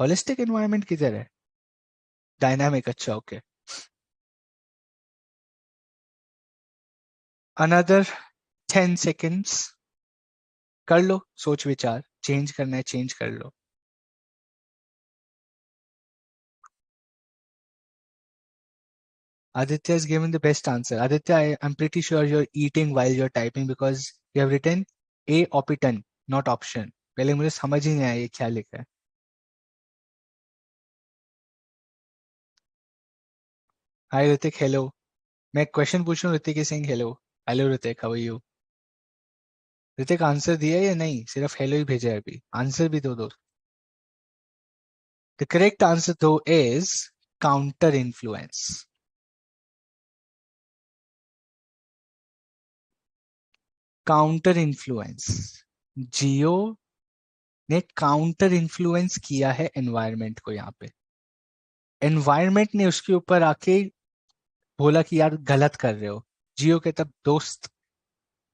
Holistic environment किधर है? डायनामिक. अच्छा ओके. Another 10 seconds. कर लो सोच विचार. चेंज करना है चेंज कर लो. Aditya has given the best answer. Aditya, I'm pretty sure you're eating while you're typing because you have written A option, not option. पहले मुझे समझ ही नहीं आया ये क्या लिखा है। Hi Hrithik, hello. मैं क्वेश्चन पूछ रहा हूँ, Hrithik is saying hello. Hello Hrithik, how are you? Hrithik answer दिया या नहीं? सिर्फ हेलो ही भेजा है अभी, आंसर भी दो दो। द करेक्ट आंसर दो is counter influence. Counter influence. Jio ने काउंटर इन्फ्लुएंस किया है एनवायरनमेंट को। यहाँ पे एनवायरनमेंट ने उसके ऊपर आके बोला कि यार गलत कर रहे हो। जियो के तब दोस्त,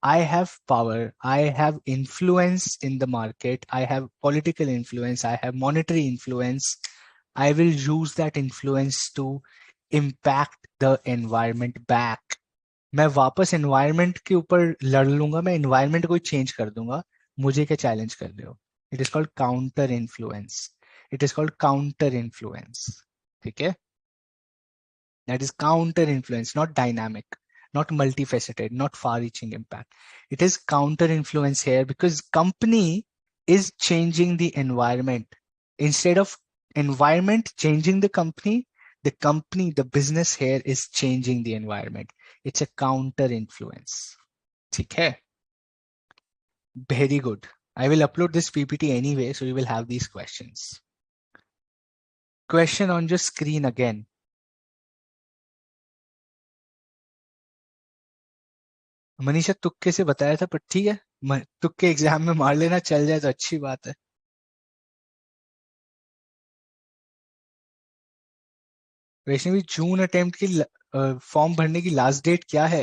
I have power, I have influence in the market, I have political influence, I have monetary influence. I will use that influence to impact the environment back. मैं वापस environment के ऊपर लड़ लूंगा, मैं environment को चेंज कर दूंगा। मुझे क्या चैलेंज कर रहे हो? It is called counter influence. It is called counter influence. ठीक है? That is counter influence, not dynamic, not multifaceted, not far reaching impact. It is counter influence here because company is changing the environment. Instead of environment changing the company, the business here is changing the environment. It's a counter influence. ठीक है? Very good. I will upload this PPT anyway, so you will have these questions. Question on your screen again. Manisha तुक्के से बताया था, पर ठीक है, तुक्के एग्जाम में मार लेना, चल जाए तो अच्छी बात है। वैष्णवी, जून अटेम्प्ट की फॉर्म भरने की लास्ट डेट क्या है?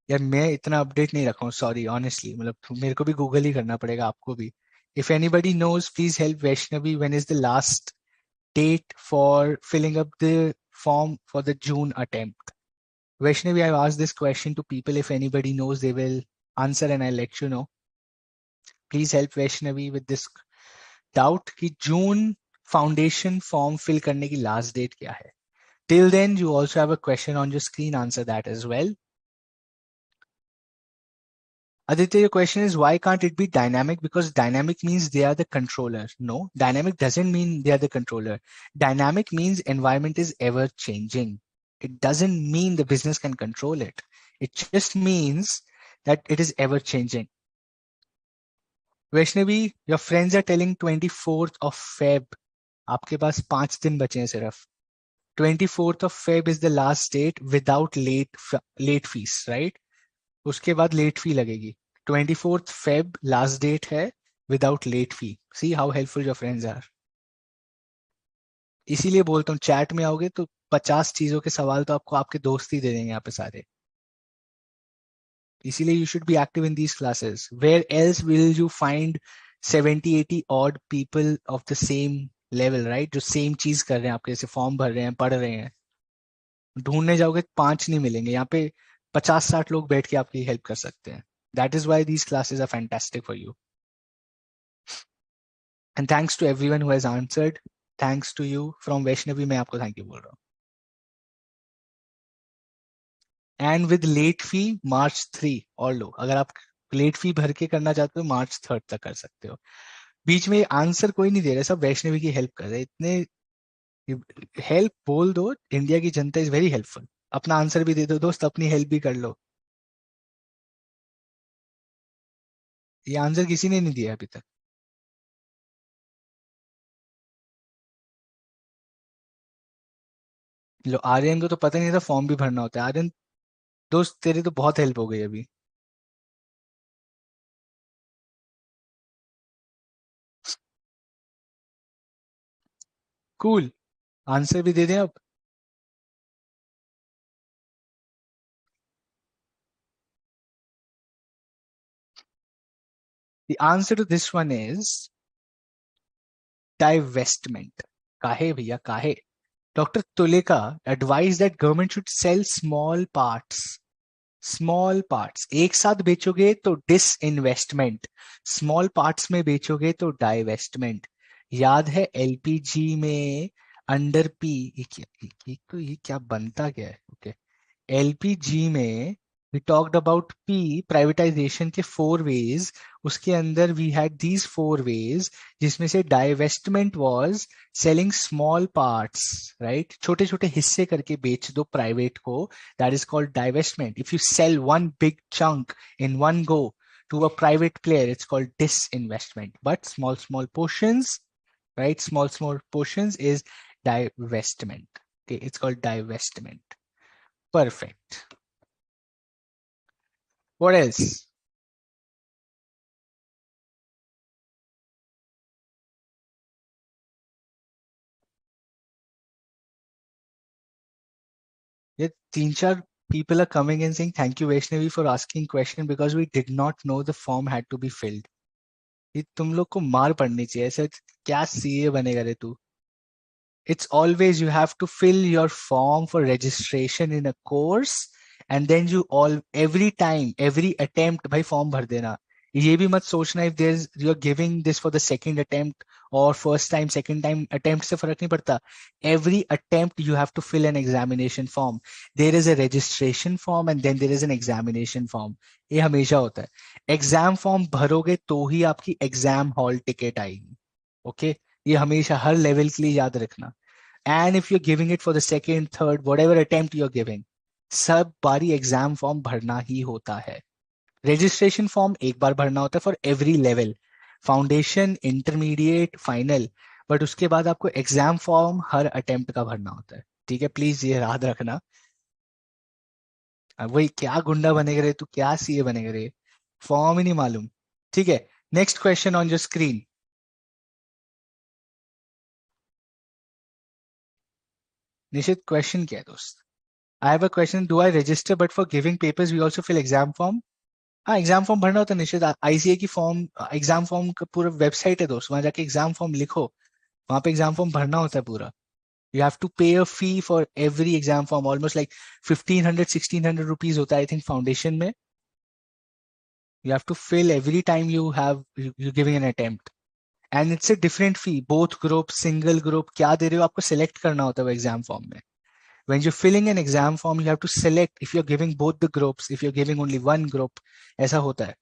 यार मैं इतना अपडेट नहीं रखा हूँ, सॉरी ऑनेस्टली, मतलब मेरे को भी गूगल ही करना पड़ेगा, आपको भी। If anybody knows please help Vaishnavi, when is the last date for filling up the form for the June attempt? Vaishnavi, I've asked this question to people. If anybody knows, they will answer and I'll let you know. Please help Vaishnavi with this doubt कि जून foundation form fill करने की last date क्या है? Till then, you also have a question on your screen. Answer that as well. Aditya, your question is why can't it be dynamic? Because dynamic means they are the controller. No, dynamic doesn't mean they are the controller. Dynamic means environment is ever changing. It doesn't mean the business can control it. It just means that it is ever changing. Vaishnavi, your friends are telling 24th of Feb. आपके पास 5 दिन बचे हैं सिर्फ। 24th of Feb is the last date without late fees, right? उसके बाद late fee लगेगी। 24th Feb last date है without late fee. See how helpful your friends are. इसीलिए बोलता हूँ चैट में आओगे तो 50 चीजों के सवाल तो आपको आपके दोस्त ही दे देंगे यहाँ पे सारे। इसीलिए you should be active in these classes. Where else will you find 70-80 odd people of the same level, right, जो सेम चीज कर रहे हैं आपके जैसे, फॉर्म भर रहे हैं, पढ़ रहे हैं। ढूंढने जाओगे 5 नहीं मिलेंगे, यहाँ पे 50-60 लोग बैठ के आपकी हेल्प कर सकते हैं। That is why these classes are fantastic for you. And thanks to everyone who has answered. Thanks to you from Vaishnavi, मैं आपको थैंक यू बोल रहा हूँ। And with late fee March 3 और लो, अगर आप लेट फी भर के करना चाहते हो March 3 तक कर सकते हो। बीच में आंसर कोई नहीं दे रहा, सब वैष्णवी की हेल्प कर रहे हैं। इतने हेल्प बोल दो, इंडिया की जनता इज वेरी हेल्पफुल। अपना आंसर भी दे दो दोस्त, अपनी हेल्प भी कर लो। ये आंसर किसी ने नहीं दिया अभी तक। लो, आर्यन को तो पता नहीं था फॉर्म भी भरना होता है। आर्यन दोस्त, तेरी तो बहुत हेल्प हो गई अभी। कूल, आंसर भी दे दें अब। The answer to this one is divestment. काहे भैया काहे? Dr. Tuleka advised that government should sell small parts. Small parts एक साथ बेचोगे तो डिसइन्वेस्टमेंट, स्मॉल पार्ट्स में बेचोगे तो डाइवेस्टमेंट। याद है एलपीजी में अंडर पी, ये क्या बनता क्या है? ओके, एलपीजी में We talked about P, privatization के 4 ways. उसके अंदर we had these 4 ways, जिसमें से divestment was selling small parts, right? छोटे छोटे हिस्से करके बेच दो private को. That is called divestment. If you sell one big chunk in one go to a private player, it's called disinvestment. But small portions, right? Small portions is divestment. Okay, it's called divestment. Perfect. What else? Yeah, तीन चार people are coming and saying thank you Vaishnavi for asking question because we did not know the form had to be filled. ये तुम लोग को मार पड़नी चाहिए ऐसे. क्या सीए बनेगा रे तू? It's always you have to fill your form for registration in a course and then you all every time every attempt भाई form भर देना. ये भी मत सोचना if there's you're giving this for the second attempt or first time second time attempt से फर्क नहीं पड़ता. Every attempt you have to fill an examination form. There is a registration form and then there is an examination form. ये हमेशा होता है. Exam form भरोगे तो ही आपकी exam hall ticket आएगी. Okay? ये हमेशा हर लेवल के लिए याद रखना. And if you're giving it for the second, third, whatever attempt you're giving, सब बारी एग्जाम फॉर्म भरना ही होता है. रजिस्ट्रेशन फॉर्म एक बार भरना होता है for every level, foundation, intermediate, final. But उसके बाद आपको एग्जाम फॉर्म हर अटेम्प्ट का भरना होता है. ठीक है, प्लीज ये याद रखना. अब वही क्या गुंडा बनेगा रे तू, क्या सीए बनेगा रे, फॉर्म ही नहीं मालूम. ठीक है, next question on your screen. Nishit question क्या है दोस्त? I have a question. Do I register but for giving papers we also fill exam form? हाँ, एग्जाम फॉर्म भरना होता है निश्चित. आईसीए की फॉर्म, एग्जाम फॉर्म का पूरा वेबसाइट है दोस्त, वहां जाके एग्जाम फॉर्म लिखो, वहां पे एग्जाम फॉर्म भरना होता है पूरा. You have to pay a fee for every exam form, almost like 1500 1600 rupees होता है आई थिंक फाउंडेशन में. You have to fill every time you giving an attempt and it's a different fee. Both group, single group, क्या दे रहे हो आपको select करना होता है एग्जाम फॉर्म में. When you're filling an exam form, you have to select if you're giving both the groups, if you're giving only one group. ऐसा होता है.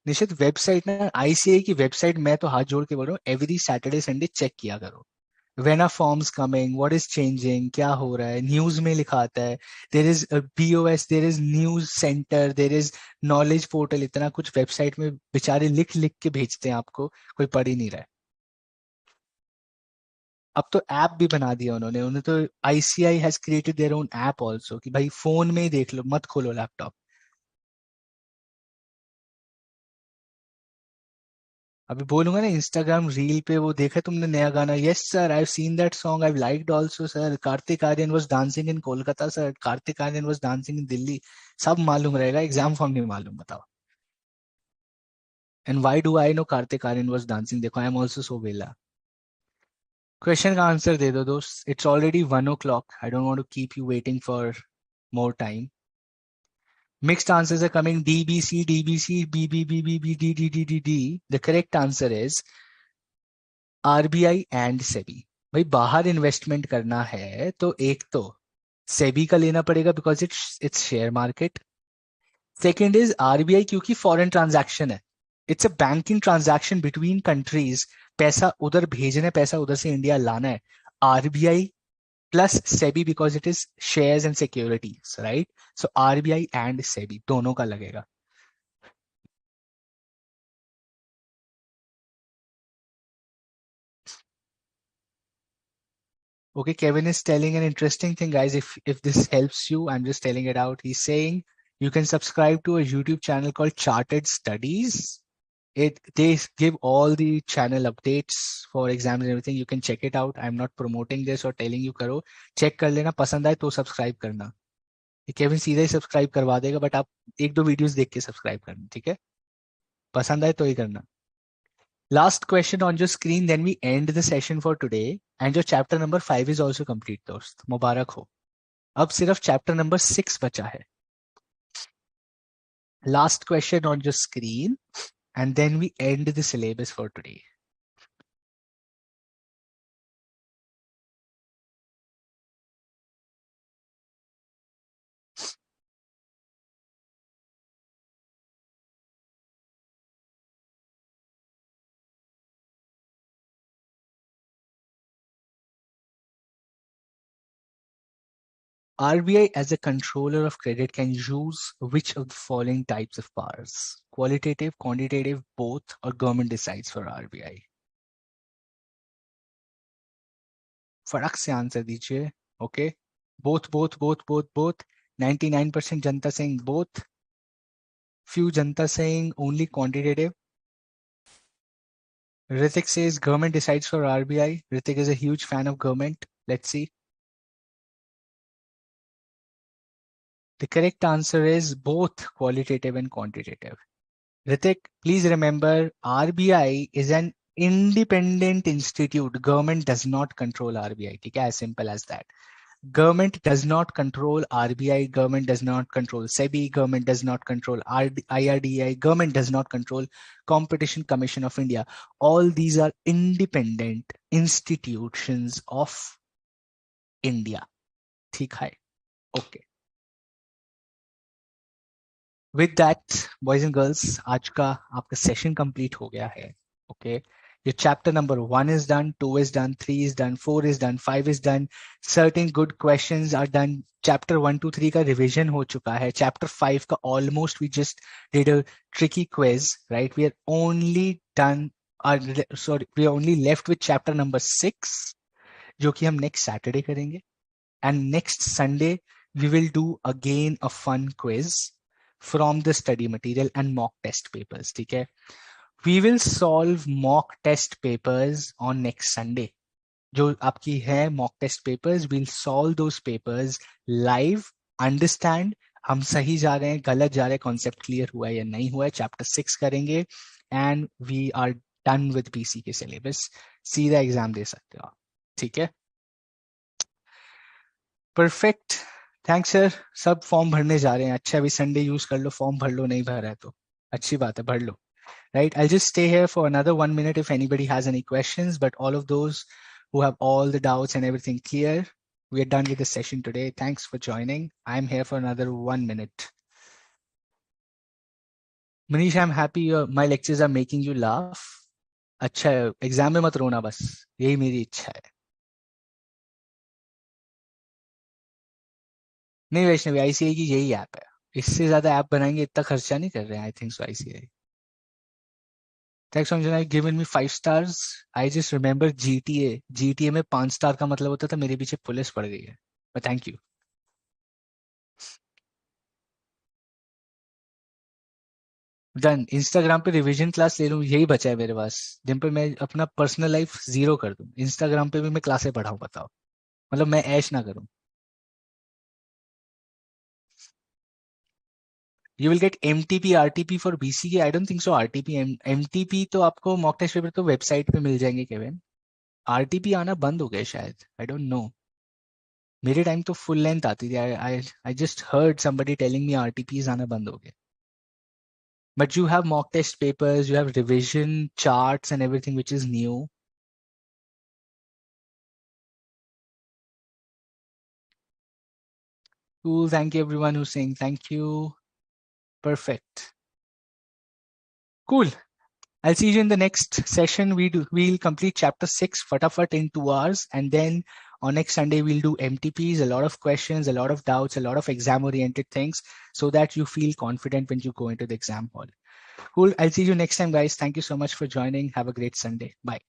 निश्चित वेबसाइट ना, आईसीए की वेबसाइट, मैं तो हाथ जोड़ के बोल रहा हूँ एवरी सैटरडे संडे चेक किया करो. When are forms coming, what is changing, क्या हो रहा है, न्यूज में लिखा आता है. There is BOS, there is news center, there is knowledge portal, इतना कुछ वेबसाइट में बेचारे लिख लिख के भेजते हैं आपको, कोई पढ़ ही नहीं रहा है. अब तो ऐप भी बना दिया उन्होंने. उन्हें तो ICI has created their own app also कि भाई फोन में ही देख लो, मत खोलो लैपटॉप. अभी बोलूंगा ना इंस्टाग्राम रील पे, वो देखा तुमने नया गाना? Yes sir, I have seen that song, I have liked also sir. Kartik Aaryan was dancing in Kolkata sir, Kartik Aaryan was dancing in Delhi. सब मालूम रहेगा, एग्जाम फॉर्म नहीं मालूम, बताओ. And why do I know Kartik Aaryan was dancing? देखो आई एम आल्सो सो वेला. Question का answer दे दो दोस्त. It's already 1 o'clock. I don't want to keep you waiting for more time. Mixed answers are coming. D, B, C, D, B, C, B, B, B, B, B, D, D, D, D, D. The correct answer is RBI and SEBI. भाई बाहर investment करना है तो एक तो सेबी का लेना पड़ेगा because its share market. Second is RBI क्योंकि फॉरेन ट्रांजैक्शन है. It's a banking transaction between countries. पैसा उधर भेजना है, पैसा उधर से इंडिया लाना है. RBI plus SEBI because it is shares and securities, right? So RBI and SEBI दोनों का लगेगा. Okay, Kevin is telling an interesting thing, guys. If this helps you, I'm just telling it out. He's saying you can subscribe to a YouTube channel called Chartered Studies. They give all the channel updates for exams and everything. You can check it out. I'm not promoting this or telling you करो. Check कर लेना, पसंद आए तो subscribe करना. ये Kevin सीधा ही subscribe करवा देगा, बट आप एक दो वीडियोस देख के सब्सक्राइब करना, ठीक है? पसंद आए तो ही करना. Last question on your screen, then we end the session for today. And your chapter number 5 is also complete, दोस्त. मुबारक हो. अब सिर्फ चैप्टर नंबर 6 बचा है. Last question on your screen. and then we end the syllabus for today. RBI as a controller of credit can use which of the following types of powers? Qualitative, quantitative, both, or government decides for RBI? फटाक से answer दीजिए. Okay, both. 99% Janata saying both. Few Janata saying only quantitative. Ritik says government decides for RBI. Ritik is a huge fan of government. Let's see. The correct answer is both qualitative and quantitative. Ritik, please remember RBI is an independent institute. Government does not control RBI. Okay? As simple as that. Government does not control RBI. Government does not control SEBI. Government does not control IRDAI. Government does not control Competition Commission of India. All these are independent institutions of India. ठीक है? Okay. With that, boys and girls, आज का आपका session complete हो गया है. Okay. Your chapter number 1 is done, 2 is done, 3 is done, 4 is done, 5 is done. Certain good questions are done. Chapter 1 to 3 का revision हो चुका है. Chapter 5 का almost we just did a tricky quiz, right? We are only done, we are only left with chapter number 6, जो कि हम next Saturday करेंगे. And next Sunday, we will do again a fun quiz from the study material and mock test papers. ठीक है? We will solve mock test papers on next Sunday. जो आपकी है mock test papers, we'll solve those papers live, understand हम सही जा रहे हैं, गलत जा रहे हैं, concept clear हुआ है या नहीं हुआ है, chapter 6 करेंगे, and we are done with BCK syllabus. सीधा एग्जाम दे सकते हो आप. ठीक है? Perfect. Thanks sir. सब फॉर्म भरने जा रहे हैं. अच्छा, अभी संडे यूज कर लो, फॉर्म भर लो. नहीं भरा है तो अच्छी बात है, भर लो. Right, I'll just stay here for another 1 minute if anybody has any questions, but all of those who have all the doubts and everything clear, we are done with the session today. Thanks for joining. I'm here for another 1 minute. Manish, I'm happy my lectures are making you laugh. अच्छा है, exam में मत रोना, बस यही मेरी इच्छा है. नहीं वैष्णवी, आईसीआई की यही ऐप है. इससे ज्यादा ऐप बनाएंगे, इतना खर्चा नहीं कर रहे हैं. I think so ICI. Thanks Sanjana, you've given me 5 stars. I just remember GTA. GTA में 5 स्टार का मतलब होता था मेरे पीछे पुलिस पड़ गई है. But thank you. Done. Instagram पे रिवीजन क्लास ले लूं, यही बचा है मेरे पास, जिन पे मैं अपना पर्सनल लाइफ जीरो कर दूं. Instagram पे भी मैं क्लासें पढ़ाऊं, बताओ. मतलब मैं ऐश ना करूं. You will get MTP, RTP for BCK. I don't think so. RTP, MTP तो आपको मॉक टेस्ट पेपर तो वेबसाइट पे मिल जाएंगे केविन. RTP आना बंद हो गया शायद. I don't know. मेरे टाइम तो फुल लेंथ आती थी. I just heard somebody telling me RTPs आना बंद हो गए. But you have mock test papers, you have revision charts and everything which is new. Cool. Thank you everyone who's saying thank you. Perfect. Cool. I'll see you in the next session. We'll complete chapter 6 fatafat in 2 hours, and then on next Sunday we'll do MTPs, a lot of questions, a lot of doubts, a lot of exam oriented things, so that you feel confident when you go into the exam hall. Cool. I'll see you next time, guys. Thank you so much for joining. Have a great Sunday. Bye.